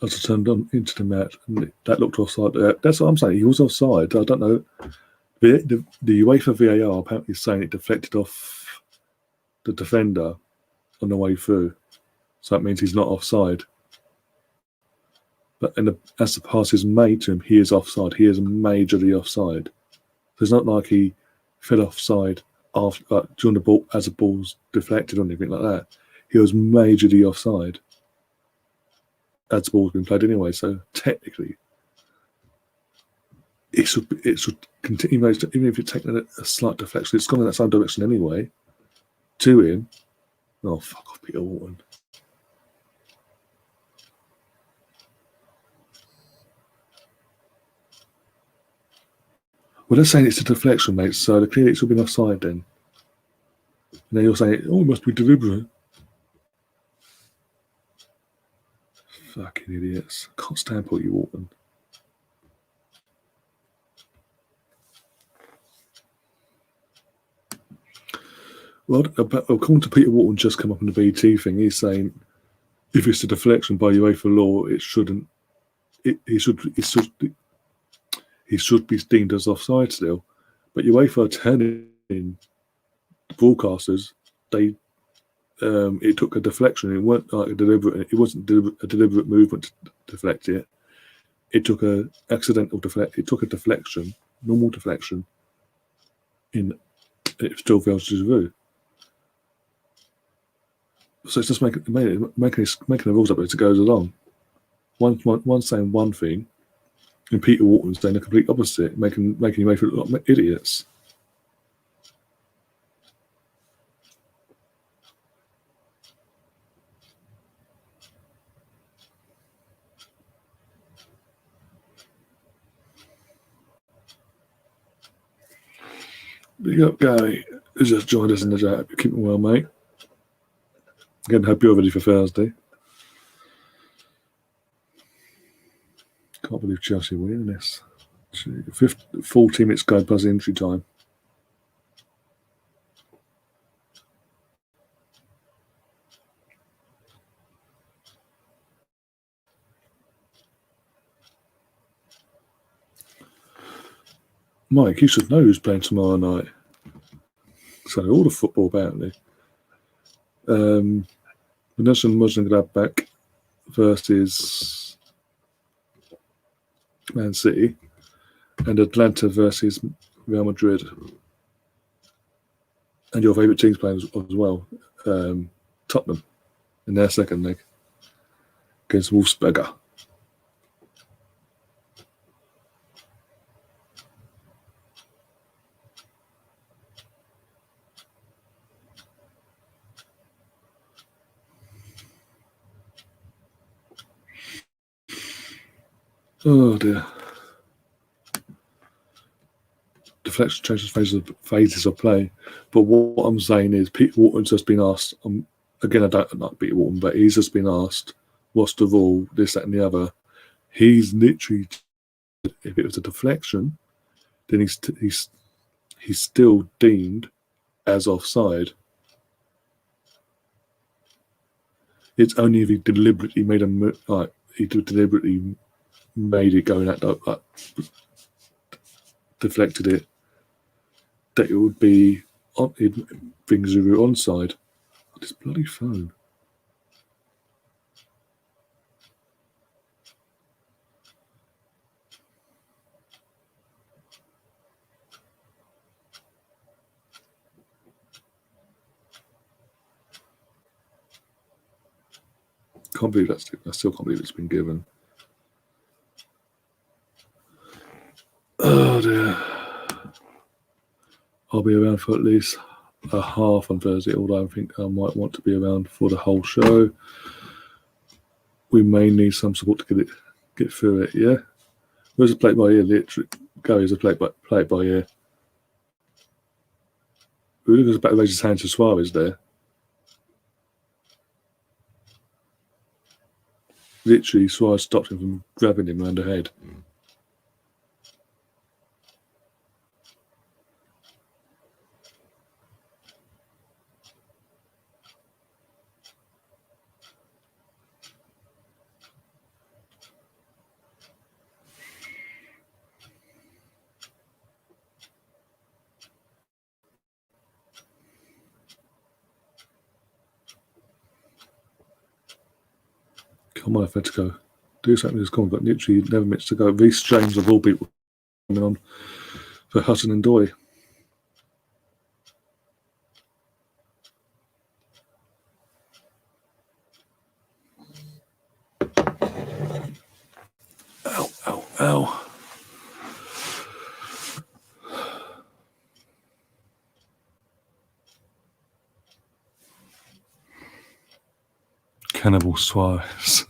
Speaker 1: I just turned on into the match and that looked offside. That's what I'm saying. He was offside. I don't know. The UEFA VAR apparently is saying it deflected off the defender on the way through. So that means he's not offside. But as the pass is made to him, he is offside. He is majorly offside. So it's not like he fell offside after during the ball as the ball's deflected or anything like that. He was majorly offside as the ball's been played anyway. So technically, it should continue. Even if you're taking a slight deflection, it's gone in that same direction anyway. To him. Oh, fuck off, Peter Wharton. Well, they're saying it's a deflection, mate, so clearly it should have been offside then. And then you're saying, oh, it must be deliberate. Fucking idiots. Can't stand Peter Wharton. Well, according to Peter Wharton, just come up in the BT thing, he's saying if it's a deflection by UEFA law, it shouldn't. He should be deemed as offside still. But UEFA telling broadcasters it took a deflection. It weren't like a deliberate. It wasn't a deliberate movement to deflect it. It took a accidental deflect. It took a deflection, normal deflection. It still fails to review. So it's just making the rules up as it goes along. One saying one thing, and Peter Wharton saying the complete opposite, making UEFA look like idiots. Big up, Gary, who's just joined us in the chat. Keeping well, mate. Again, hope you're ready for Thursday. Can't believe Chelsea are winning this. 40 minutes go plus injury time. Mike, you should know who's playing tomorrow night. So all the football apparently. Nasser Mönchengladbach versus Man City, and Atlanta versus Real Madrid. And your favourite team's playing as well, Tottenham, in their second leg against Wolfsberger. Oh dear. Deflection changes phases of play. But what I'm saying is Peter Wharton's just been asked, again, I don't like Peter Wharton, but he's just been asked, what's the rule, this, that and the other. He's literally, if it was a deflection, then he's still deemed as offside. It's only if he deliberately made deliberately made it go in that deflected it, that it would be it brings you onside. This bloody phone. Can't believe I still can't believe it's been given. Oh dear. I'll be around for at least a half on Thursday, although I think I might want to be around for the whole show. We may need some support to get through it, yeah? Where's a plate by ear? Literally, Gary's a plate by ear. Rudiger's about to raise his hand to Suarez there. Literally, Suarez stopped him from grabbing him around the head. Come on, Atletico. Do something with this corner. Got literally 11 minutes to go. Reece James, of all people, coming on for Hutton and Doy. Ow, ow, ow. Cannibal Suarez.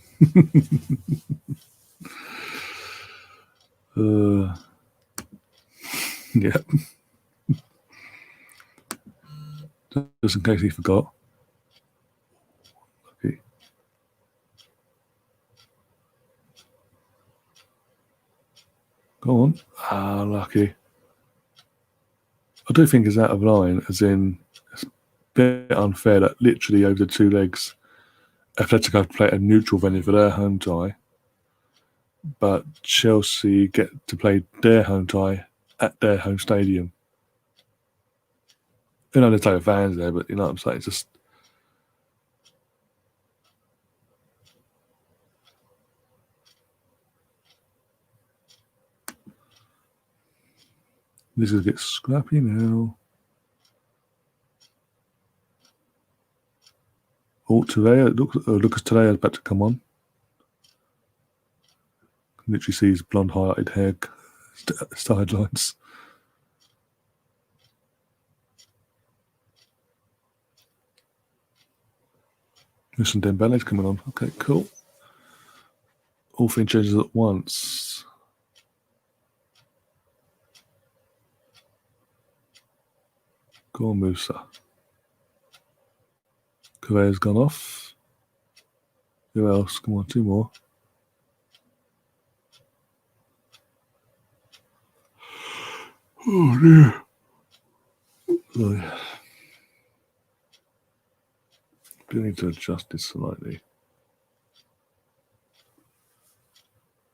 Speaker 1: Yeah. Just in case he forgot. Okay. Go on. Ah, lucky. I do think it's out of line, as in it's a bit unfair that literally over the two legs, Atletico play a neutral venue for their home tie, but Chelsea get to play their home tie at their home stadium. You know, there's no fans there, but you know what I'm saying? It's just. This is going to get scrappy now. Oh, Lucas Torreira is about to come on. Can literally see his blonde highlighted hair sidelines. Listen, Dembele's coming on. Okay, cool. All three changes at once. Go on, Musa. Correa's gone off. Who else? Come on, two more. Oh dear. Sorry. Do need to adjust this slightly.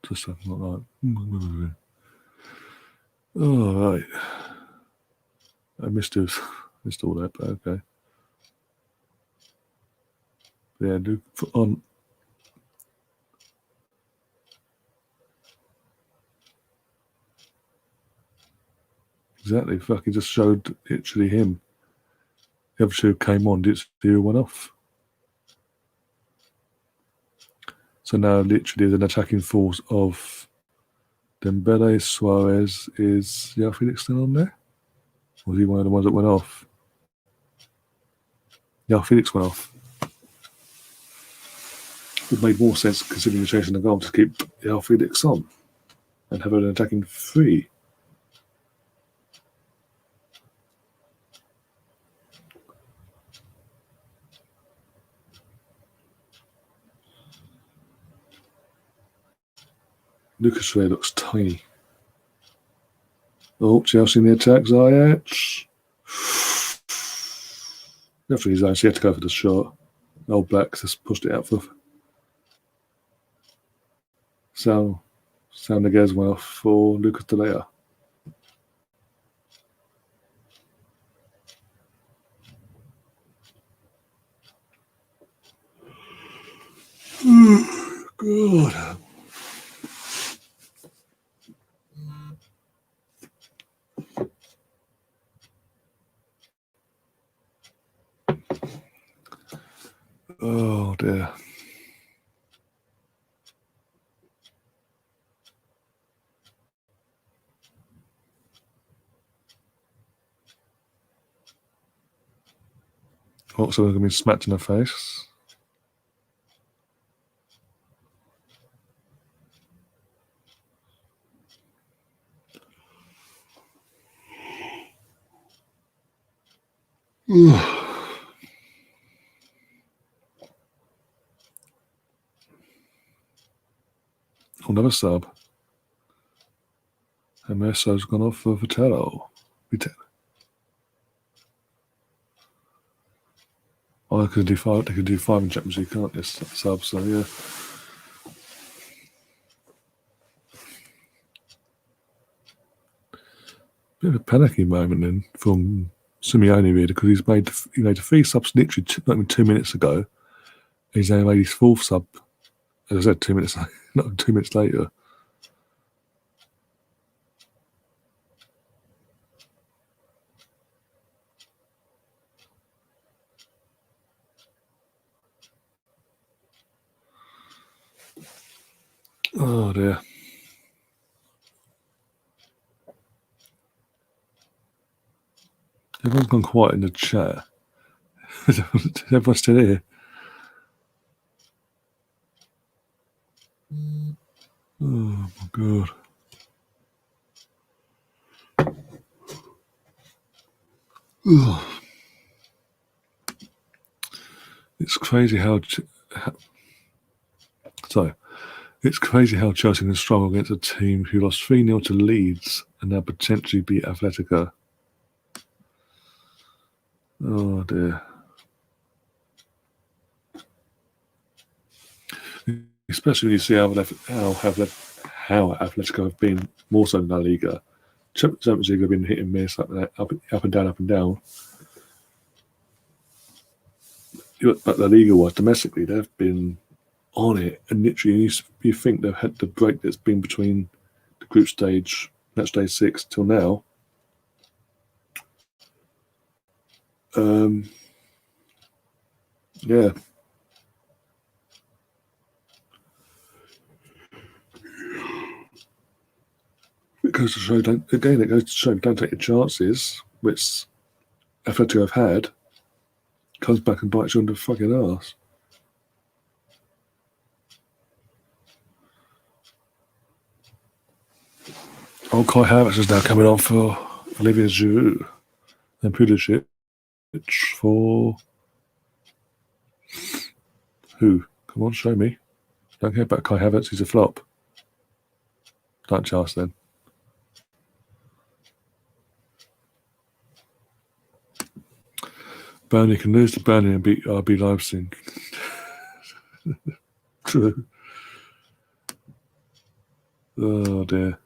Speaker 1: Just something like that. Oh, right. I missed all that, but okay. Yeah, do put on. Exactly. Fucking just showed literally him. The other two came on, did who went off. So now literally there's an attacking force of Dembele, Suarez. Is João Felix still on there? Or was he one of the ones that went off? João Felix went off. It made more sense considering the chasing the goal to keep João Felix on and have an attacking three. Lucas Ray looks tiny. Oh, Chelsea in the attack, Ziyech. Definitely his own, so he had to go for the shot. Old Blacks just pushed it out for. Sal Niguez went off for Lucas De Lea. God. Oh dear. Oh, someone's going to be smacked in the face. Another sub. And Messo's gone off for Vitello. Oh, they could do five. They could do five in Champions League, can't they? Sub, so yeah. Bit of a panicky moment then from Simeone really, because he made three subs literally not even 2 minutes ago. He's now made his fourth sub, as I said, 2 minutes, not 2 minutes later. Oh dear. Everyone's gone quiet in the chat. Everyone's still here. Oh my god. Ugh. It's crazy how it's crazy how Chelsea can struggle against a team who lost 3-0 to Leeds and now potentially beat Atletico. Oh dear. Especially when you see how Atletico have been more so than La Liga. Champions League have been hit and miss, up and down, up and down. But La Liga-wise, domestically, they've been on it, and literally, you think they've had the break that's been between the group stage, match day 6 till now. Yeah. It goes to show, don't take your chances, which Atletico have had, comes back and bites you on the fucking arse. Oh, Kai Havertz is now coming on for Olivier Giroud and Pulisic. for who? Come on, show me. Don't care about Kai Havertz. He's a flop. Don't chance then. Burnley can lose to Burnley and beat RB Leipzig. True. Oh dear.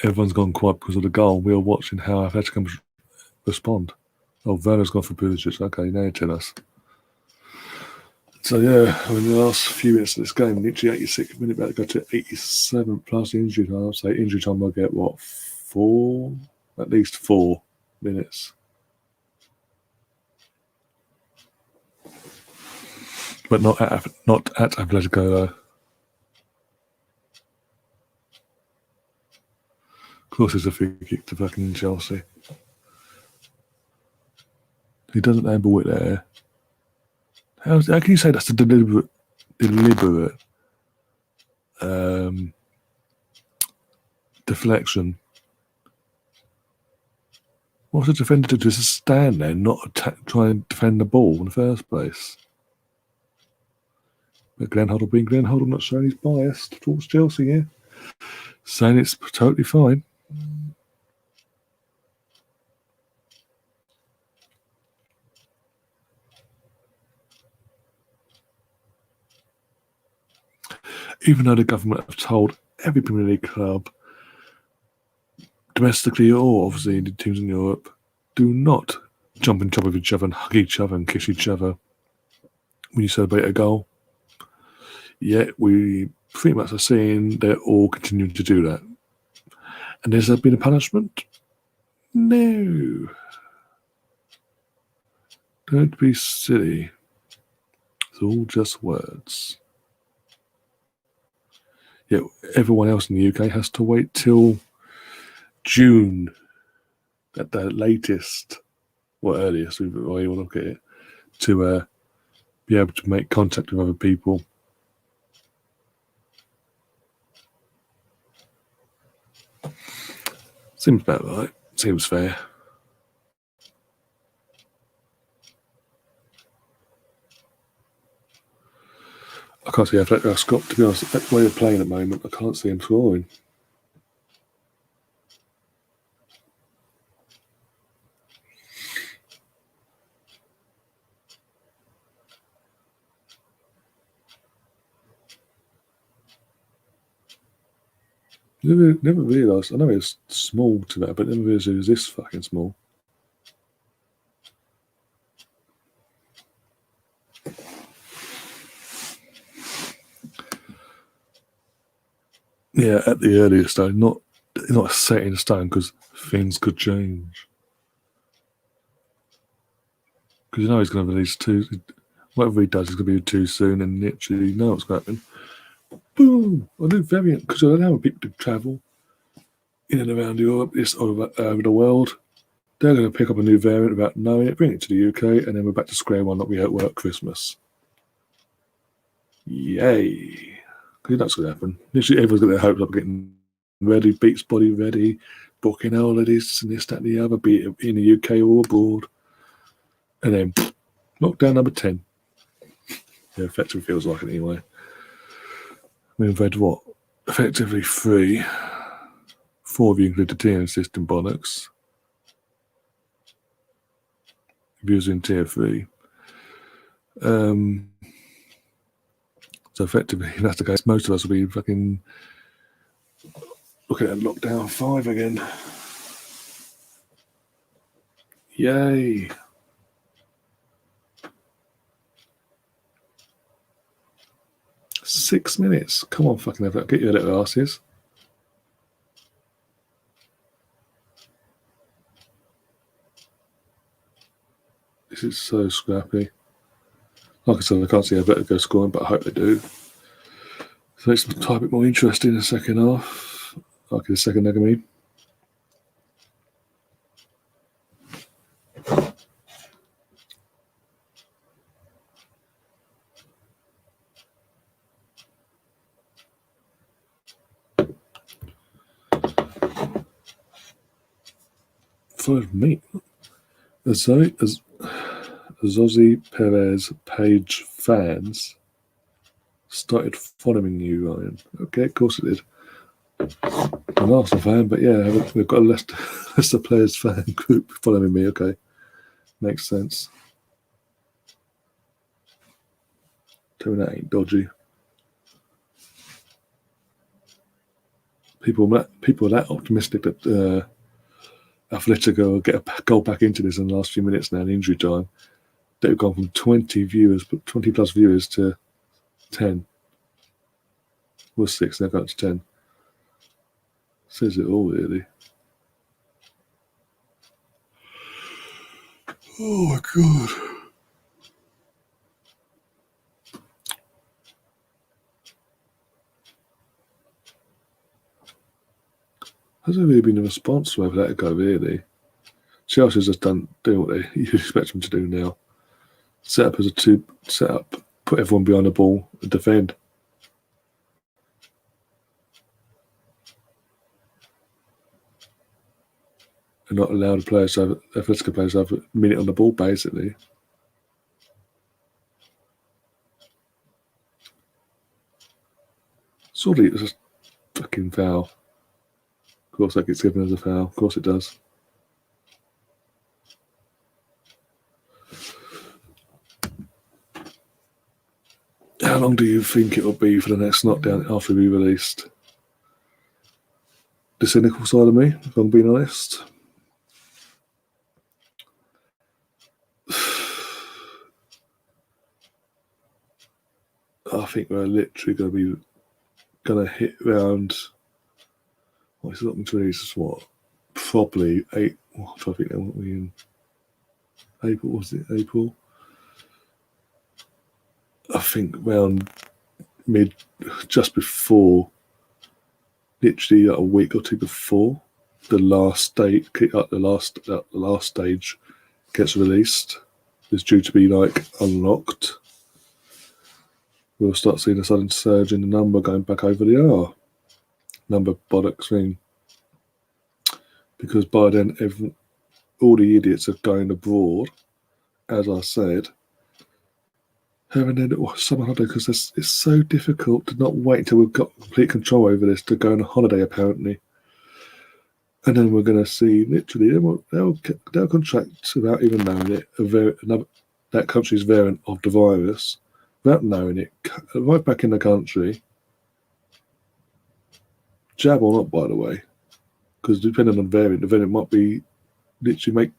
Speaker 1: Everyone's gone quiet because of the goal. We are watching how Atletico respond. Oh, Werner's gone for Pulisic. Okay, now you tell us. So yeah, in the last few minutes of this game, literally 86 minutes, about to go to 87 plus injury time. So injury time will get what, at least 4 minutes. But not at Atletico though. Of course, it's a free kick to fucking Chelsea. He doesn't handle it there. How can you say that's a deliberate deflection? What's the defender to just stand there and not try and defend the ball in the first place? But Glenn Hoddle being Glenn Hoddle, not showing he's biased towards Chelsea here. Saying it's totally fine. Even though the government have told every Premier League club, domestically or obviously the teams in Europe, do not jump on top of each other and hug each other and kiss each other when you celebrate a goal. Yet we pretty much are seeing they're all continuing to do that. And has there been a punishment? No. Don't be silly. It's all just words. Yet everyone else in the UK has to wait till June at the latest, or earliest, if you want to look at it, to be able to make contact with other people. Seems about right. Seems fair. I can't see Atletico Scott, to be honest. That's the way they're playing at the moment. I can't see him scoring. Never realised. I know it's small to that, but never realised it was this fucking small. Yeah, at the earliest stage, not set in stone because things could change. Because you know he's going to release 2. Whatever he does, he's going to be too soon, and literally you know what's going to happen. Boom! A new variant, because I allow people to travel in and around Europe, over the world. They're going to pick up a new variant without knowing it, bring it to the UK, and then we're back to square one like we were at Christmas. Yay! Because that's going to happen. Literally, everyone's got their hopes up getting ready, Beats body ready, booking holidays and this, that, and the other, be it in the UK or abroad. And then lockdown number 10. Yeah, effectively feels like it anyway. We've read what? Effectively 3. 4 of you include the tier system bollocks. Views in tier 3. So effectively, if that's the case, most of us will be fucking looking at lockdown 5 again. Yay! Six minutes. Come on, fucking have that. Get your little asses. This is so scrappy. Like I said, I can't see Atletico scoring, but I hope they do. So it's a bit more interesting in the second half. Like the second leg, I mean. followed me. Azozzi Perez page fans started following you, Ryan. Okay, of course it did. I'm an Arsenal fan, but yeah, we've got a Leicester players fan group following me. Okay, makes sense. Tell me that ain't dodgy. People are that optimistic that Atletico will get a goal back into this in the last few minutes now in injury time. They've gone from 20 plus viewers to 10. Was 6, now got to 10. Says it all, really. Oh my god. Hasn't really been a response to Atletico, really. Chelsea's just doing what you expect them to do now. Set up, put everyone behind the ball and defend. And not allow the Atletico players to have a minute on the ball, basically. Surely it was a fucking foul. Of course that gets given as a foul. Of course it does. How long do you think it will be for the next knockdown after we released? The cynical side of me, if I'm being honest. I think we're literally going to hit around. What is it looking to release? What? Probably 8. I think that won't be in April. Was it April? I think around just before, literally a week or two before the last date, the last stage gets released, is due to be unlocked. We'll start seeing a sudden surge in the number going back over the hour. Number bollocks thing. Because by then, all the idiots are going abroad, as I said, having their little summer holiday, because it's so difficult to not wait until we've got complete control over this to go on a holiday, apparently. And then we're going to see, literally, they'll contract, without even knowing it, that country's variant of the virus, without knowing it, right back in the country. Jab or not, by the way, because depending on the variant might be literally make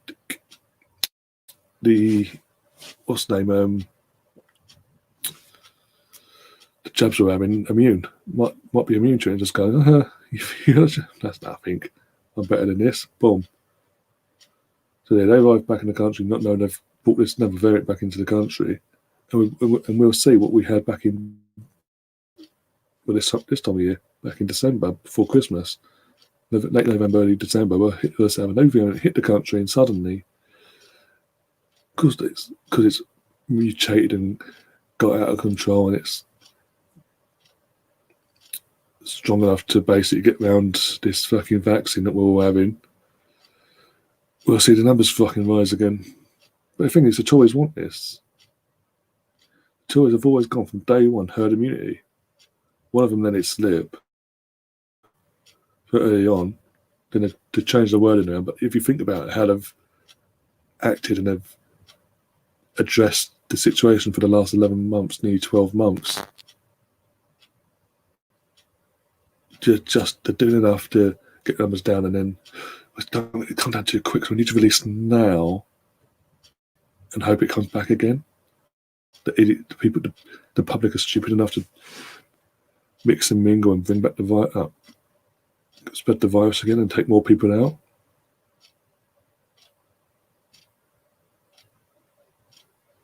Speaker 1: the what's the name the jabs we're having immune. Might be immune to it and just going, that's nothing. I'm better than this. Boom. So they arrive back in the country, not knowing they've brought this another variant back into the country, and we'll see what we had back in this time of year, back in December before Christmas, late November, early December. We'll have a new variant hit the country, and suddenly, because it's mutated and got out of control, and it's strong enough to basically get around this fucking vaccine that we're all having, we'll see the numbers fucking rise again. But the thing is, the Tories want this. The Tories have always gone from day one, herd immunity. One of them let it slip early on, then to change the wording around. But if you think about how they've acted and they've addressed the situation for the last 11 months, nearly 12 months, they're doing enough to get the numbers down, and then it comes down too quick. So we need to release now and hope it comes back again. The public are stupid enough to mix and mingle and bring back the virus up, spread the virus again, and take more people out.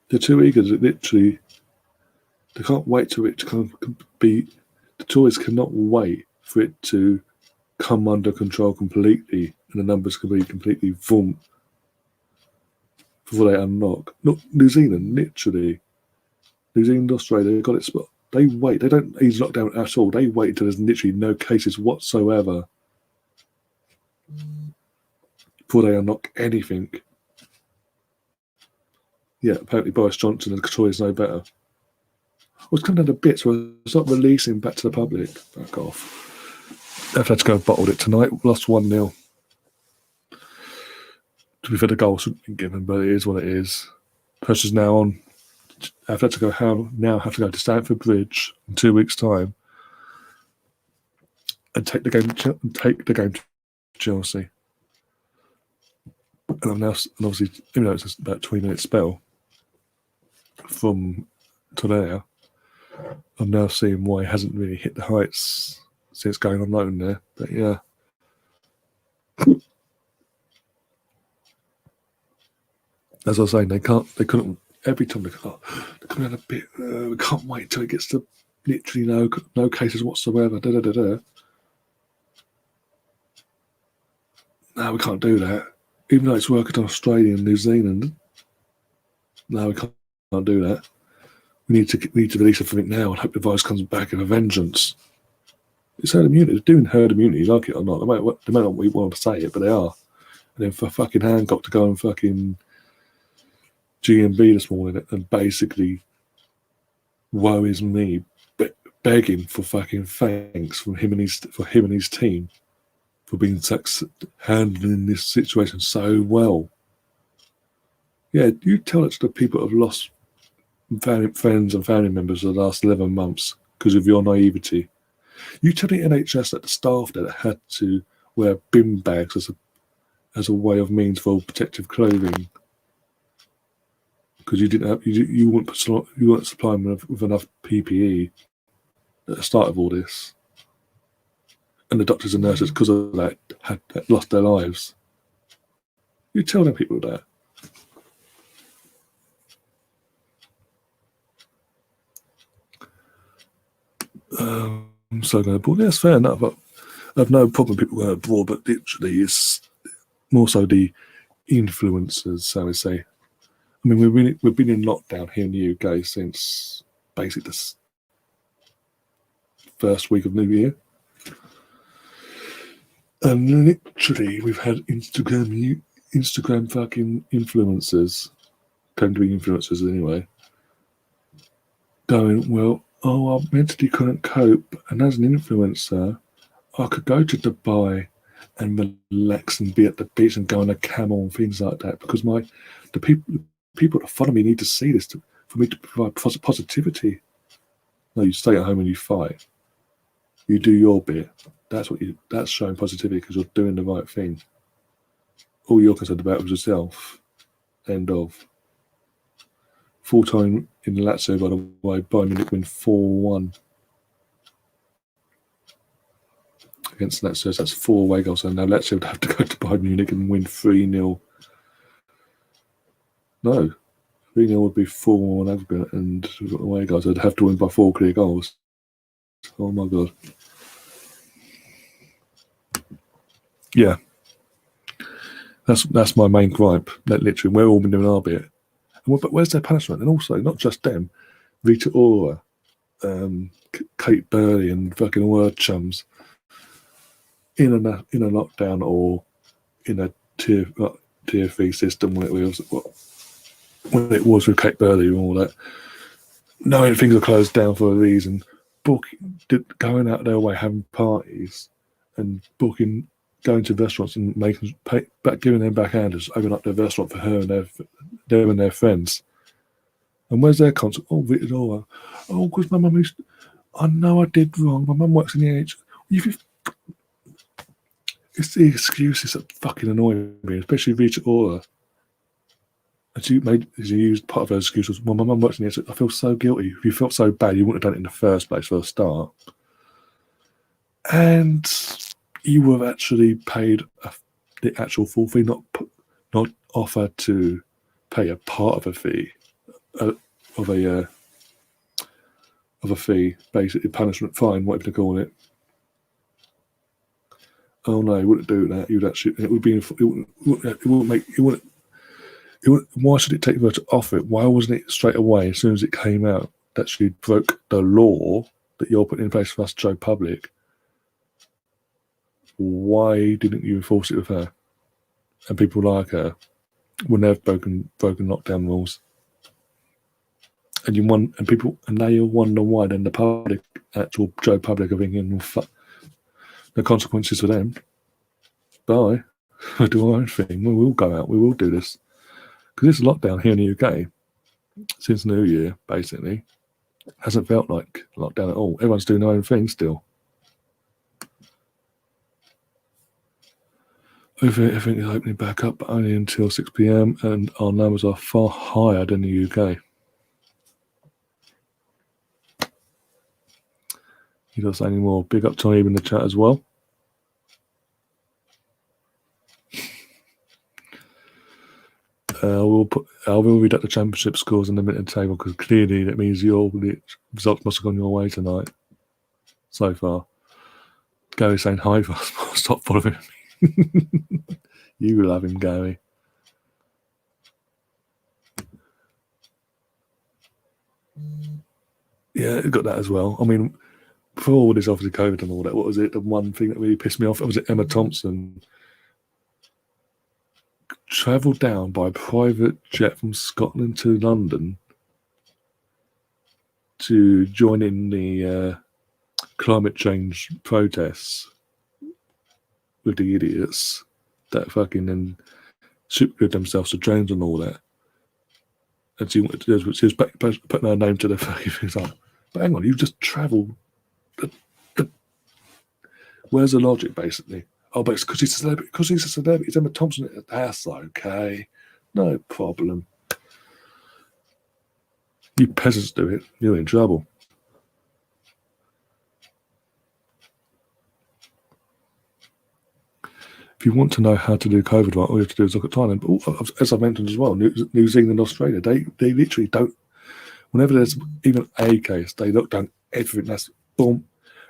Speaker 1: They're too eager. Literally, they can't wait till it can be. The Tories cannot wait for it to come under control completely, and the numbers can be completely boom before they unlock. Look, New Zealand, literally. New Zealand, Australia, they've got it spot. They wait. They don't ease lockdown at all. They wait until there's literally no cases whatsoever before they unlock anything. Yeah, apparently Boris Johnson and Tory is no better. Well, it's coming down to bits where it's not releasing back to the public. Back off. Atletico bottled it tonight, lost 1-0. To be fair, the goal shouldn't be given, but it is what it is. Pressure's now on. Atletico now have to go to Stamford Bridge in 2 weeks' time and take the game to Chelsea. And obviously, even though it's about a 20-minute spell from to there, I'm now seeing why he hasn't really hit the heights since going on loan there. But yeah. As I was saying, they couldn't, every time they're coming out a bit, we can't wait till it gets to literally no cases whatsoever, No, we can't do that. Even though it's working on Australia and New Zealand, no, we can't do that. We need to release everything now and hope the virus comes back in a vengeance. It's herd immunity. They're doing herd immunity, like it or not. They may not want to say it, but they are. And then for fucking Hancock to go and fucking GMB this morning and basically, woe is me, begging for fucking thanks from him and his team for being handling this situation so well. Yeah, you tell it to the people that have lost friends and family members for the last 11 months because of your naivety. You tell the NHS that the staff there that had to wear bin bags as a way of means for protective clothing because you weren't supplying them with enough PPE at the start of all this, and the doctors and nurses because of that had lost their lives. You tell them people that. So going abroad, yes, fair enough. I have no problem people going abroad, but literally it's more so the influencers, so we say. I mean, we've been in lockdown here in the UK since basically the first week of New Year. And literally we've had Instagram fucking influencers, claim to be influencers anyway, going, well, I mentally couldn't cope, and as an influencer, I could go to Dubai and relax and be at the beach and go on a camel and things like that because the people that follow me need to see this for me to provide positivity. No, you stay at home and you fight. You do your bit. That's showing positivity because you're doing the right thing. All you're concerned about is yourself. End of. Full time in the Lazio, by the way, Bayern Munich win 4-1 against Lazio. So that's 4 away goals. So now Lazio would have to go to Bayern Munich and win 3-0. No, 3-0 would be 4 on aggregate, and away goals. They'd have to win by 4 clear goals. Oh my god. Yeah. That's my main gripe. That literally, we're all been doing our bit. But where's their punishment? And also, not just them, Rita Ora, Kate Burley, and fucking all her chums in a lockdown or in a tier 3 system when it was with Kate Burley and all that, knowing things are closed down for a reason, going out their way, having parties, and going to restaurants and giving them backhanders, open up their restaurant for her and them and their friends. And where's their concert? Oh, Rita Ora. Oh, because my mum I know I did wrong. My mum works in the NHS. It's the excuses that fucking annoy me, especially Rita Ora. And she used part of her excuse was, well, my mum works in the NHS. I feel so guilty. If you felt so bad, you wouldn't have done it in the first place for a start. And you were actually paid the actual full fee, not offered to pay a part of a fee, of a fee, basically punishment, fine, whatever you call it. Oh no, you wouldn't do that. Why should it take her to offer it? Why wasn't it straight away as soon as it came out that she broke the law that you're putting in place for us to show public? Why didn't you enforce it with her? and people like her will never broken lockdown rules. And they all wonder why. Then the public, actual Joe public, are thinking, well, the consequences for them. Bye. We'll do our own thing. We will go out. We will do this. Because this lockdown here in the UK since New Year, basically, hasn't felt like lockdown at all. Everyone's doing their own thing still. Everything is opening back up, but only until 6 p.m, and our numbers are far higher than the UK. You don't say any more. Big up Tommy in the chat as well. I will read out the championship scores in the minute table, because clearly that means the results must have gone your way tonight so far. Gary's saying hi. Stop following me. You love him, Gary. Yeah, got that as well. I mean, before all this, obviously COVID and all that, what was it? The one thing that really pissed me off, was it Emma Thompson travelled down by private jet from Scotland to London to join in the climate change protests with the idiots that fucking then superglued themselves to drones and all that. And she was putting her name to the fucking things like, but hang on, you just travelled. Where's the logic, basically? Oh, but it's because he's a celebrity. Because he's a celebrity. It's Emma Thompson. That's okay. No problem. You peasants do it, you're in trouble. If you want to know how to do COVID right, all you have to do is look at Thailand. But as I mentioned as well, New Zealand, Australia, they literally don't. Whenever there's even a case, they look down everything. That's boom,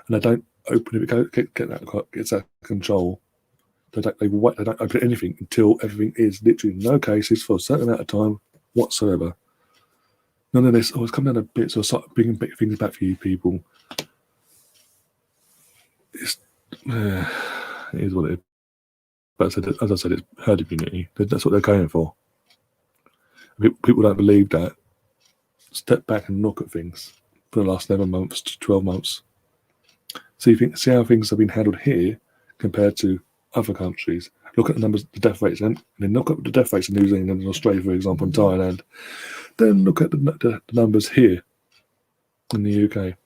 Speaker 1: and they don't open it. Gets out of control. They don't open anything until everything is literally no cases for a certain amount of time whatsoever. None of this. Oh, it's come down a bit, so I start bringing things back for you people. It is what it is. But as I said, it's herd immunity. That's what they're going for. People don't believe that. Step back and look at things for the last 11 months to 12 months. See how things have been handled here compared to other countries. Look at the numbers, the death rates, and then look at the death rates in New Zealand and Australia, for example, and Thailand. Then look at the numbers here in the UK.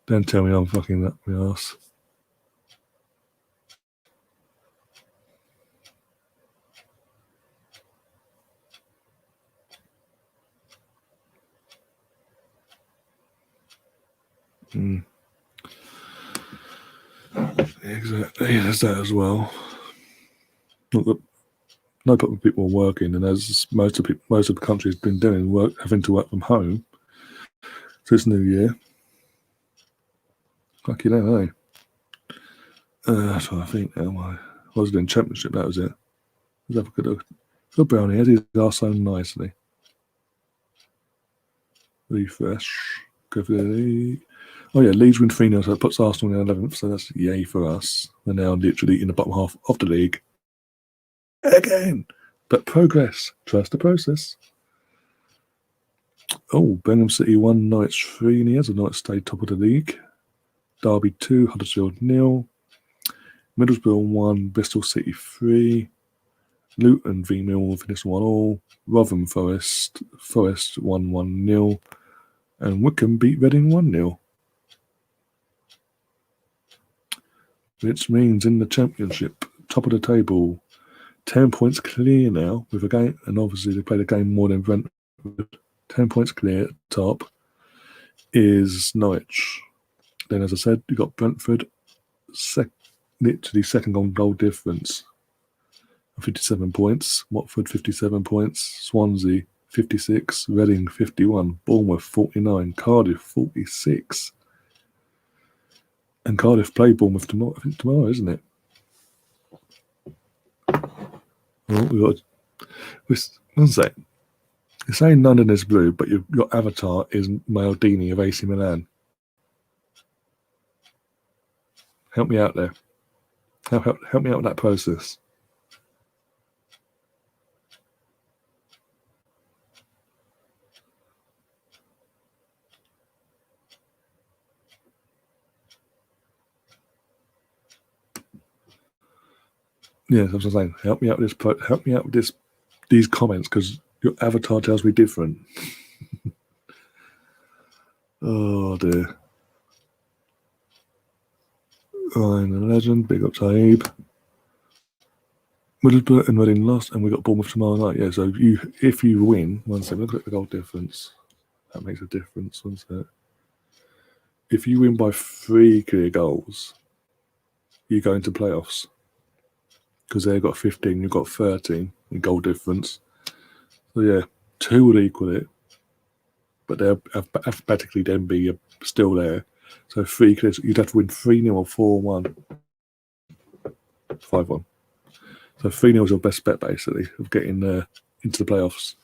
Speaker 1: Don't tell me I'm fucking up my ass. Exactly, there's that as well. Look, no problem. People are working, and as most of the country's been doing, having to work from home this New Year. Fuck you know, eh? That's what I think now. I was doing championship. That was it. Let's have a good look. Good brownie. His are so nicely. Refresh. Go for the. Oh yeah, Leeds win 3-0, so it puts Arsenal in 11th, so that's yay for us. We're now literally in the bottom half of the league. Again! But progress. Trust the process. Oh, Birmingham City 1, Norwich 3, and he has a Norwich stayed top of the league. Derby 2, Huddersfield 0. Middlesbrough 1, Bristol City 3. Luton v Millwall finished 1-1. Rotherham Forest 1-1-0. And Wickham beat Reading 1-0. Which means in the championship, top of the table, 10 points clear now with a game, and obviously they played a game more than Brentford. 10 points clear at the top is Norwich. Then, as I said, you've got Brentford, literally second on goal difference, 57 points. Watford, 57 points. Swansea, 56. Reading, 51. Bournemouth, 49. Cardiff, 46. And Cardiff play Bournemouth tomorrow. I think tomorrow, isn't it? Well, we got. One sec. You're saying London is blue, but your avatar is Maldini of AC Milan. Help me out there. Help me out with that process. Yeah, that's what I'm saying. Help me out with this. Help me out with these comments because your avatar tells me different. Oh dear. I'm a legend. Big up Taib. Middlesbrough and Reading lost, and we got Bournemouth tomorrow night. Yeah, so if you win, one second, look at the goal difference. That makes a difference, one second. If you win by 3 clear goals, you go into playoffs. Because they've got 15, you've got 13 in goal difference. So yeah, 2 would equal it, but they'll alphabetically then be still there. So 3 clears, you'd have to win 3-0 or 4-1, 5-1. So 3-0 is your best bet basically of getting into the playoffs.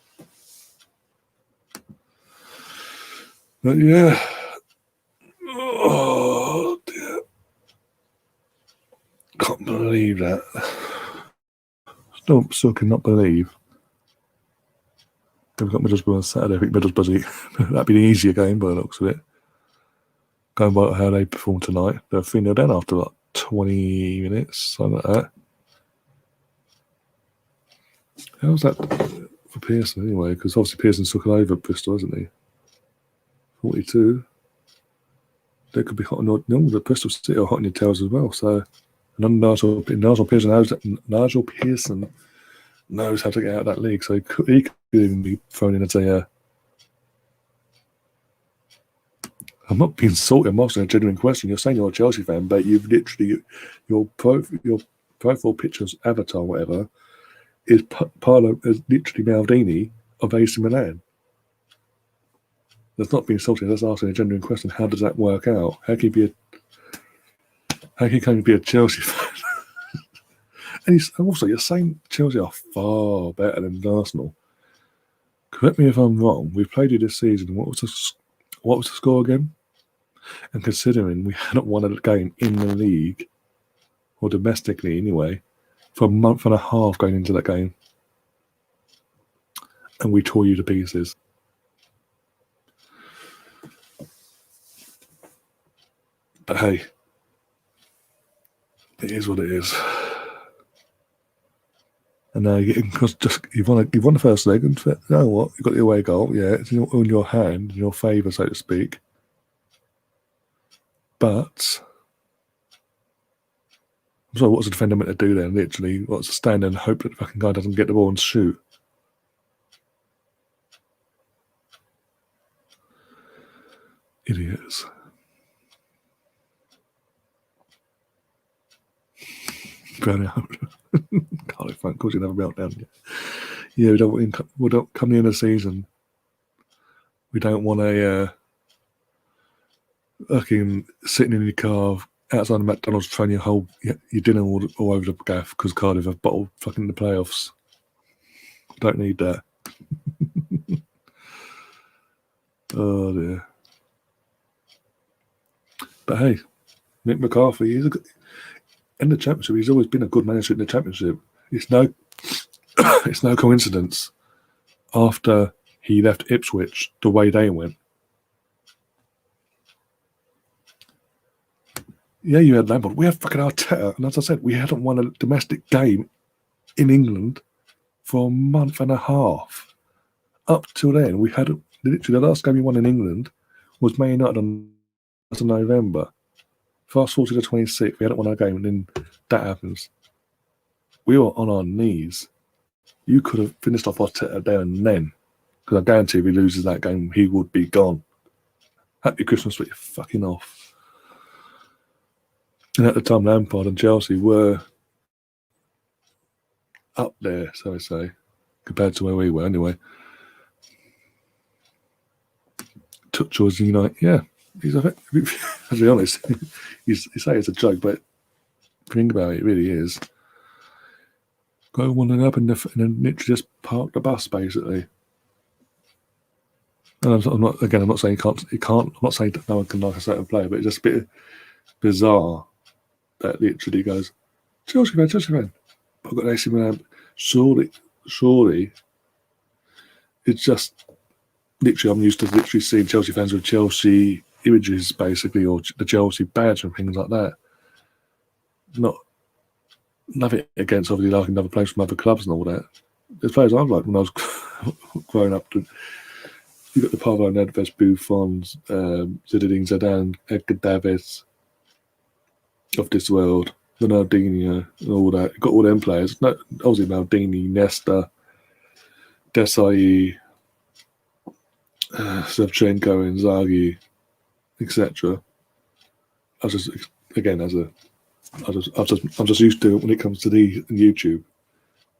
Speaker 1: But yeah. Oh dear. Can't believe that. Still cannot believe. We've got Middlesbrough on Saturday. I think Middlesbrough, that'd be the easier game by the looks of it. Going by how they performed tonight. They're 3-0 down after like 20 minutes, something like that. How's that for Pearson anyway? Because obviously Pearson's took it over at Bristol, hasn't he? 42. They could be hot on your the Bristol City are hot on your tails as well. So Nigel Pearson knows how to get out of that league. So he could even be thrown in as a I'm not being salty. I'm asking a genuine question. You're saying you're a Chelsea fan, but you've literally your profile picture's avatar, whatever, is literally Maldini of AC Milan. That's not being salty. That's asking a genuine question. How does that work out? How can you be a Chelsea fan? And also, you're saying Chelsea are far better than Arsenal. Correct me if I'm wrong. We've played you this season. What was the score again? And considering we hadn't won a game in the league, or domestically anyway, for a month and a half going into that game, and we tore you to pieces. But hey, it is what it is. And now you've won the first leg, and you know what? You've got the away goal. Yeah, it's in your hand, in your favour, so to speak. But so what's a defender meant to do then? Literally, what's to stand and hope that the fucking guy doesn't get the ball and shoot? Idiots. Burnout. Can't find causing another meltdown. Yeah, we don't come the end of the season. We don't want a fucking sitting in your car outside of McDonald's throwing your dinner all over the gaff because Cardiff have bottled fucking the playoffs. Don't need that. Oh dear. But hey, Mick McCarthy, in the Championship, he's always been a good manager in the Championship. It's no coincidence after he left Ipswich the way they went. Yeah, you had Lampard. We had fucking Arteta. And as I said, we hadn't won a domestic game in England for a month and a half. Up till then, we had literally the last game we won in England was Man United on November. Fast forward to the 26th, we hadn't won our game, and then that happens. We were on our knees. You could have finished off Arteta there and then. Because I guarantee if he loses that game, he would be gone. Happy Christmas, but you're fucking off. And at the time, Lampard and Chelsea were up there, so to say, compared to where we were anyway. Took towards United, yeah. To be honest, you say it's a joke, but think about it, it really is. Go wandering up and then literally just park the bus, basically. And I'm not saying you can't. I'm not saying that no one can like a certain player, but it's just a bit bizarre that literally goes, Chelsea fan. I've got an AC Milan. Surely, it's just literally. I'm used to literally seeing Chelsea fans with Chelsea images, basically, or the Chelsea badge and things like that. nothing against obviously liking other players from other clubs and all that. There's players I liked when I was growing up. You got the Pavlo Nedved, Buffons, Zinedine Zidane, Edgar Davids of this world, Ronaldinho, and all that. You got all them players. No, obviously Maldini, Nesta, Desai, Shevchenko, Inzaghi, etc. I just again I'm just used to it when it comes to the YouTube,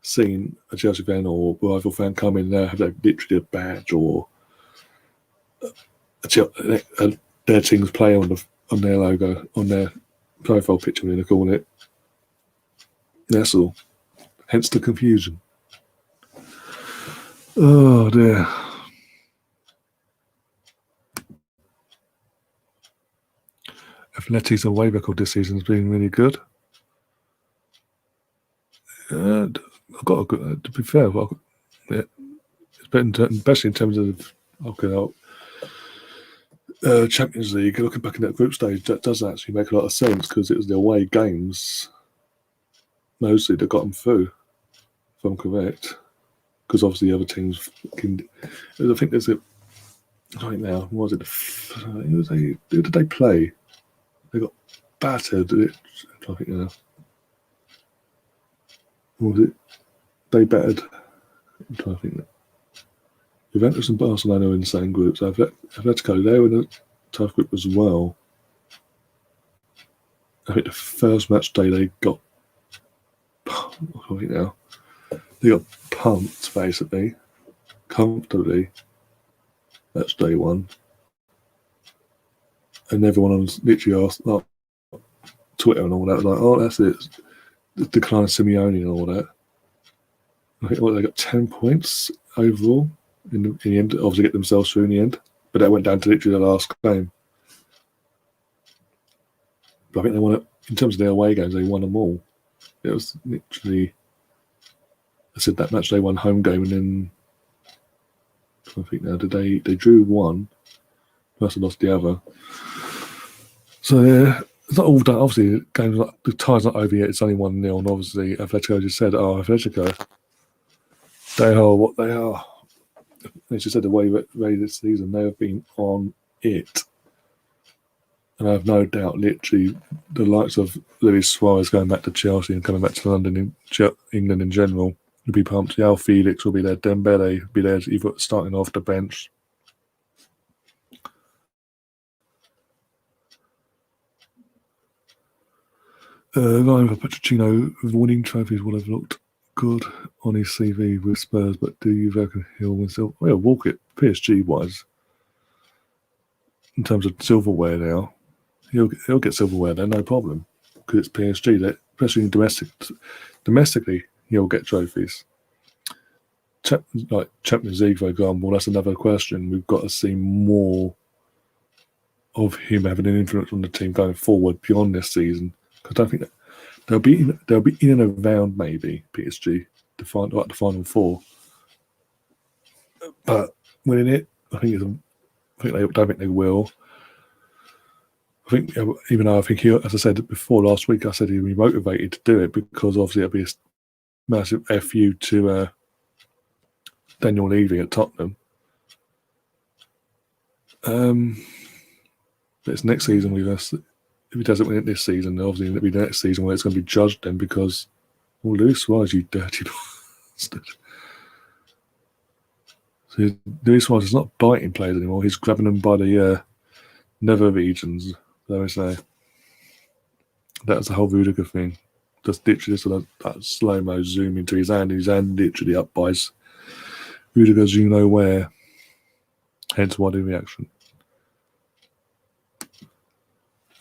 Speaker 1: seeing a Chelsea fan or rival fan come in there have literally a badge or their team's play on their logo on their profile picture when they're calling it. That's all. Hence the confusion. Oh dear. Atletico's away record this season has been really good. I've got a good, to be fair, yeah, it's better, especially in terms of Champions League. Looking back in that group stage, that does actually make a lot of sense because it was the away games mostly that got them through, if I'm correct. Because obviously the other teams I think there's a right now. What was it? Who did they play? They got battered. I think now. What was it? They battered. I'm trying to think. That. Juventus and Barcelona are in the same group. So Atletico, they were in a tough group as well. I think the first match day they got. I think now. They got pumped basically, comfortably. That's day one. And everyone on literally asked, Twitter and all that, was like, oh, that's it. The decline of Simeone and all that. I think they got 10 points overall in the end. Obviously, get themselves through in the end. But that went down to literally the last game. But I think they won it, in terms of their away games, they won them all. It was literally, I said that match they won home game and then, I think now, they drew one, must have lost the other. So yeah, it's not all done. Obviously, the tie's not over yet. It's only 1-0, and obviously Atletico just said, Atletico, they are what they are. They just said the way this season, they have been on it. And I have no doubt, literally, the likes of Luis Suarez going back to Chelsea and coming back to London, England in general, will be pumped. Yao Felix will be there. Dembele will be there, either starting off the bench. Ryan Pochettino winning trophies would have looked good on his CV with Spurs, but do you reckon he'll win silver? Well, walk it PSG wise. In terms of silverware now, he'll get silverware there, no problem, because it's PSG. That especially domestically, he'll get trophies. Like Champions League, for example, that's another question. We've got to see more of him having an influence on the team going forward beyond this season. Because I don't think that they'll be in and around maybe PSG to find like the final four, but winning it, I don't think they will. I think even though I think as I said before last week, I said he'd be motivated to do it because obviously it'll be a massive FU to Daniel Levy at Tottenham. But it's next season with us. If he doesn't win it this season, obviously it'll be the next season where it's going to be judged then because, well, Luis Suarez, you dirty bastard. So Luis Suarez is not biting players anymore. He's grabbing them by the nether regions, so I say. That's the whole Rudiger thing. Just literally that slow-mo zoom into his hand literally up by Rudiger's you know where. Hence why the reaction.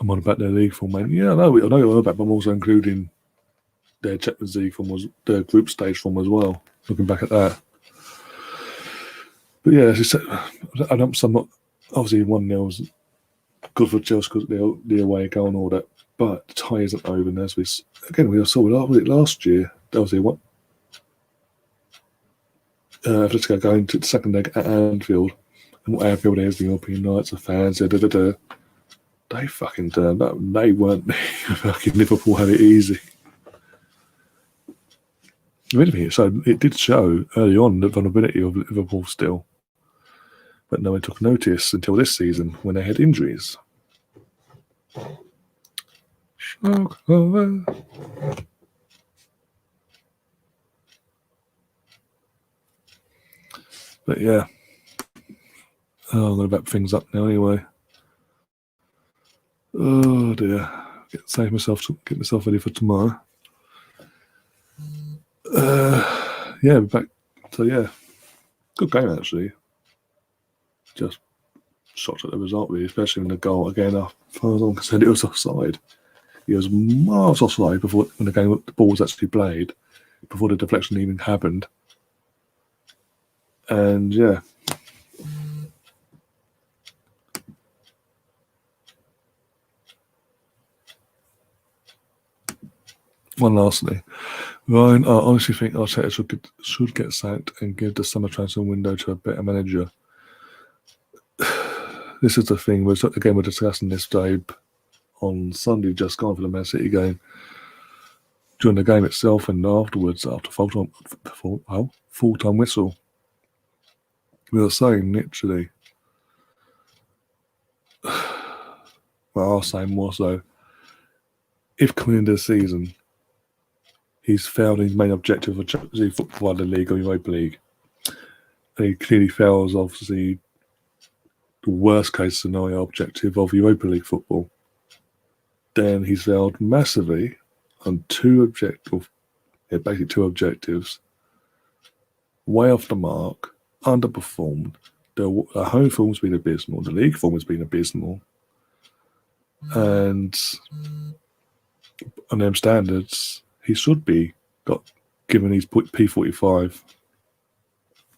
Speaker 1: I'm on about their league form, mate. Yeah, I know all about, but I'm also including their Champions League form, their group stage form as well. Looking back at that, but yeah, I'm not obviously 1-0 is good for Chelsea because the away goal and all that. But the tie isn't over, and as we saw it last year. Obviously, what Atletico going to the second leg at Anfield, and what Anfield is, the European nights of fans. They fucking turned up. They weren't fucking Liverpool had it easy. If anything, it did show early on the vulnerability of Liverpool still. But no one took notice until this season when they had injuries. But yeah. I'm going to wrap things up now anyway. Oh dear. Get myself ready for tomorrow. Yeah, back. So yeah, good game actually. Just shocked at the result really, especially when the goal again. As far as I'm concerned, it was offside. It was miles offside before when the ball was actually played, before the deflection even happened. And yeah. One lastly, Ryan, I honestly think Arteta should get sacked and give the summer transfer window to a better manager. This is the thing. We're discussing this, Dave, on Sunday, just gone for the Man City game. During the game itself and afterwards, after full-time whistle, we were saying literally, well, I was saying more so, if coming into the season, he's failed his main objective of Champions League football, the League or Europa League, and he clearly fails, obviously, the worst case scenario objective of Europa League football, then he's failed massively on two objectives, way off the mark, underperformed. The home form's been abysmal, the league form has been abysmal, and on them standards, he should be given his P45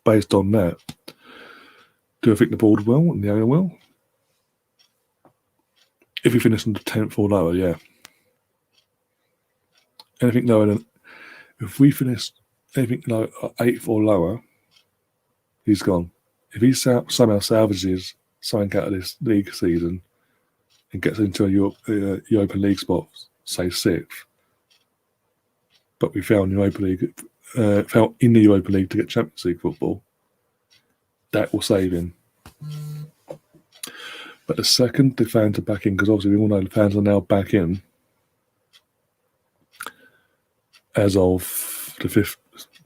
Speaker 1: based on that. Do I think the board will and the owner will? If he finished in the 10th or lower, yeah. Anything lower than, if we finish anything lower, 8th or lower, he's gone. If he somehow salvages something out of this league season and gets into a Europa League spot, say 6th, but we fell in the Europa League to get Champions League football, that will save him. But the second the fans are back in, because obviously we all know the fans are now back in as of the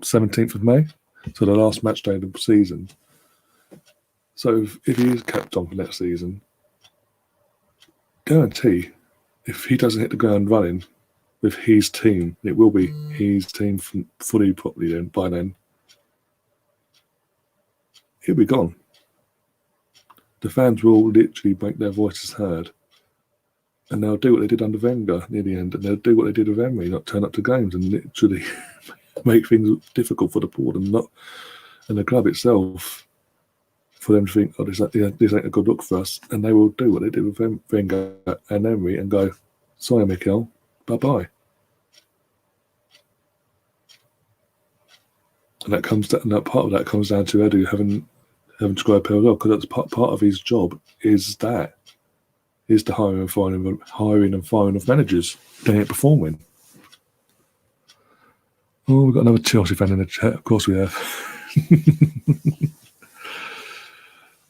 Speaker 1: 17th of May, so the last match day of the season. So if he is kept on for next season, guarantee if he doesn't hit the ground running with his team, it will be his team fully properly then by then, he'll be gone. The fans will literally make their voices heard, and they'll do what they did under Wenger near the end, and they'll do what they did with Emery, not turn up to games and literally make things difficult for the board and the club itself, for them to think, oh, this ain't a good look for us, and they will do what they did with Wenger and Emery and go, sorry, Mikel, bye-bye. And that part of that comes down to Edu having to grow up well, because that's part of his job is the hiring and firing of managers. They ain't performing. Oh, we've got another Chelsea fan in the chat. Of course we have.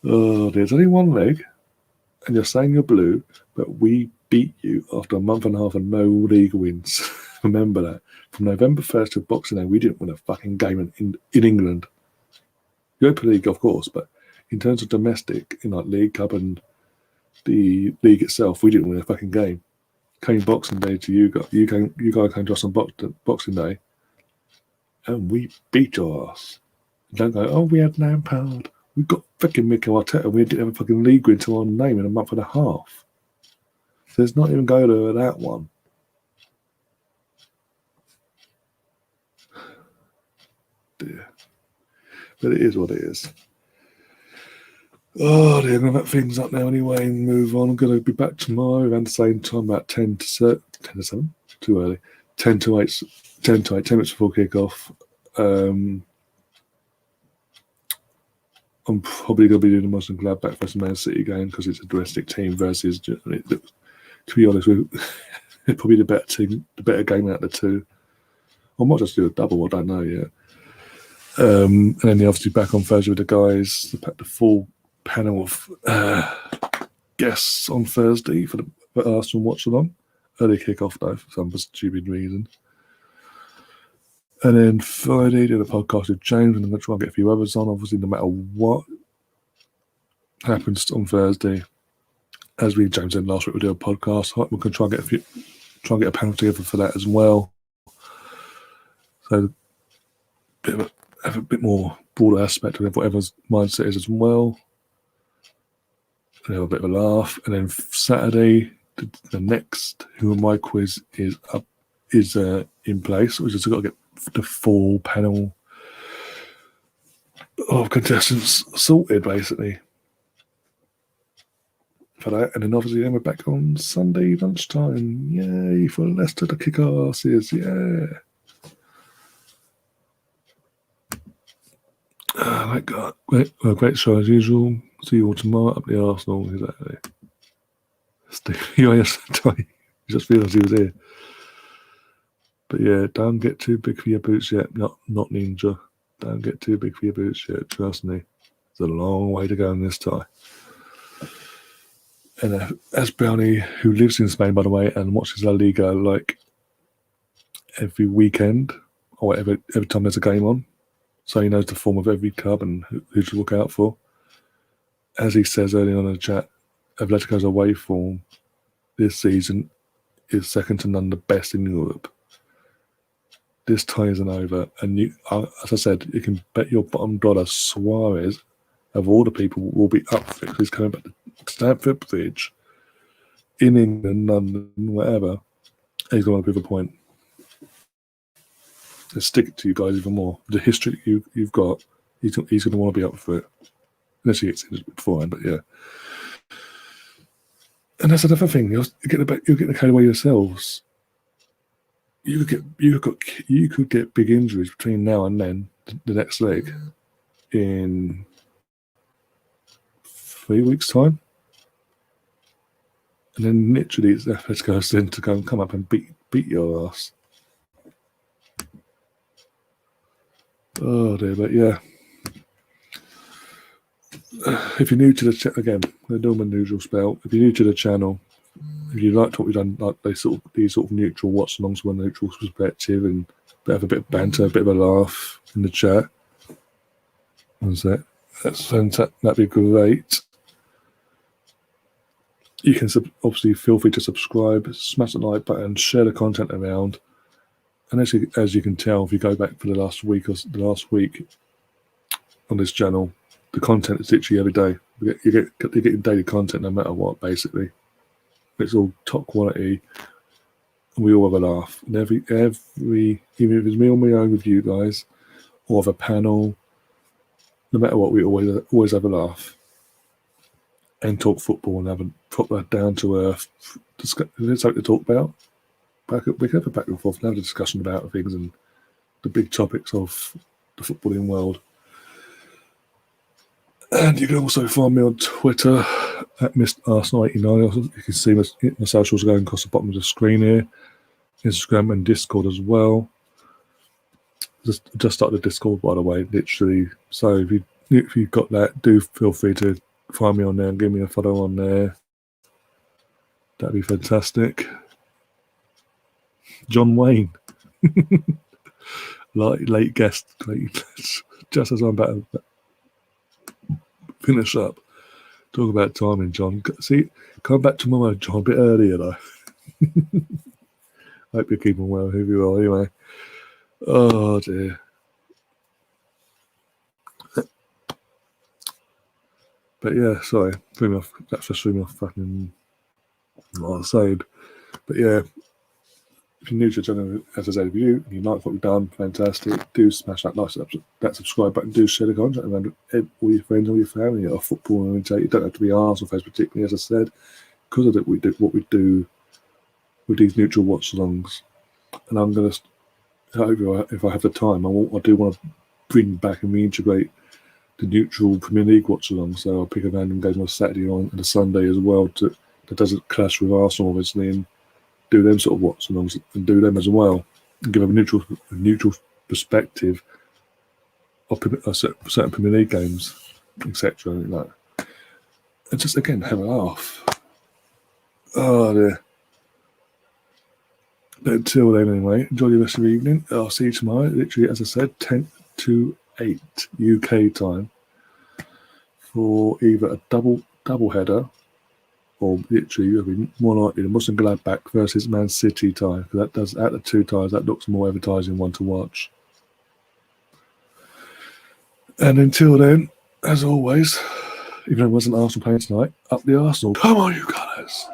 Speaker 1: Oh, there's only one leg, and you're saying you're blue, but we beat you after a month and a half of no league wins. Remember that. From November 1st to Boxing Day, we didn't win a fucking game in England. Europa League, of course, but in terms of domestic, in like League Cup and the league itself, we didn't win a fucking game. Came Boxing Day to you guys. You guys came to us on Boxing Day, and we beat your ass. Don't go, oh, we had Lampard. We got fucking Mikel Arteta. We didn't have a fucking league win to our name in a month and a half. So let's not even go to that one. Dear. But it is what it is. Oh, dear, I'm going to wrap things up now anyway and move on. I'm going to be back tomorrow around the same time, about 10 to 7. Too early. 10 to 8, 10 minutes before kickoff. I'm probably going to be doing the Muslim Gladbach versus Man City game because it's a domestic team versus, to be honest, it's probably the better game out of the two. I might just do a double. I don't know yet. And then obviously back on Thursday with the guys, the full panel of guests on Thursday for Arsenal Watchalong. Early kick-off though, for some stupid reason. And then Friday, did a podcast with James, and I'm going to try and get a few others on. Obviously, no matter what happens on Thursday, as James said last week, we'll do a podcast. We're going to try and get a panel together for that as well. So, have a bit more broader aspect of whatever's mindset is as well. And have a bit of a laugh. And then Saturday, the next Who Am I quiz is in place. We just got to get the full panel of contestants sorted, basically, for that. And then obviously we're back on Sunday lunchtime. Yay for Leicester to kick our asses. Yeah. My God. Great show as usual. See you all tomorrow up the Arsenal. Exactly. Steve, you just realised he was here. But yeah, don't get too big for your boots yet. Not Ninja. Don't get too big for your boots yet. Trust me. It's a long way to go in this tie. And as Brownie, who lives in Spain, by the way, and watches La Liga like every weekend or every time there's a game on, so he knows the form of every club and who to look out for. As he says earlier on in the chat, Atletico's away form this season is second to none the best in Europe. This tie isn't over, and as I said, you can bet your bottom dollar Suarez, of all the people, will be up for it. He's coming back to Stamford Bridge in England, London, whatever. He's going to prove a point. Let's stick it to you guys even more. The history you've got, he's going to want to be up for it. Unless he gets injured beforehand, but yeah. And that's another thing. You're getting carried away yourselves. You could get big injuries between now and then, the next leg, in 3 weeks' time. And then literally it's Atletico's then to go and come up and beat your ass. Oh dear, but yeah. If you're new to the channel, again, the normal usual spell. If you're new to the channel, if you liked what we've done, like these sort of neutral watch-alongs from a neutral perspective, and have a bit of banter, a bit of a laugh in the chat, that's fantastic. That'd be great. You can obviously feel free to subscribe, smash the like button, share the content around. And as you can tell, if you go back for the last week on this channel, the content is literally every day. You're getting daily content no matter what, basically. It's all top quality, and we all have a laugh. And every even if it's me on my own with you guys, or have a panel, no matter what, we always have a laugh and talk football and have a proper down to earth. There's something to talk about. We can have a back and forth and have a discussion about things and the big topics of the footballing world. And you can also find me on Twitter at MrArsenal89. You can see my socials going across the bottom of the screen here. Instagram and Discord as well. Just started a Discord, by the way, literally. So if you've got that, do feel free to find me on there and give me a follow on there. That'd be fantastic. John Wayne. late guest. Just as I'm about to finish up. Talk about timing, John. See, come back tomorrow, John, a bit earlier though. Hope you're keeping well, who you are, anyway. Oh dear. But yeah, sorry, that's just threw me off fucking what I was saying. But yeah, if you're new to the channel, as I said, if you like what we've done, fantastic. Do smash that that subscribe button. Do share the content around all your friends, all your family, or football oriented. You don't have to be Arsenal fans, particularly, as I said, because of that. We do what we do with these neutral watch-alongs, and I'm gonna. If I have the time, I do want to bring back and reintegrate the neutral Premier League watch-along. So I'll pick a random game on a Saturday and a Sunday as well that doesn't clash with Arsenal, obviously, and do them sort of watch-alongs and do them as well. and give a neutral perspective of certain Premier League games, etc. Like, and just again have a laugh. Oh dear. But until then, anyway, enjoy the rest of the evening. I'll see you tomorrow. Literally, as I said, 10 to 8 UK time for either a double header, or literally it'll be more likely the Muslim Gladbach versus Man City tie, because that does, out of the two ties, that looks more advertising one to watch. And until then, as always, even though it wasn't Arsenal playing tonight, up the Arsenal. Come on, you guys.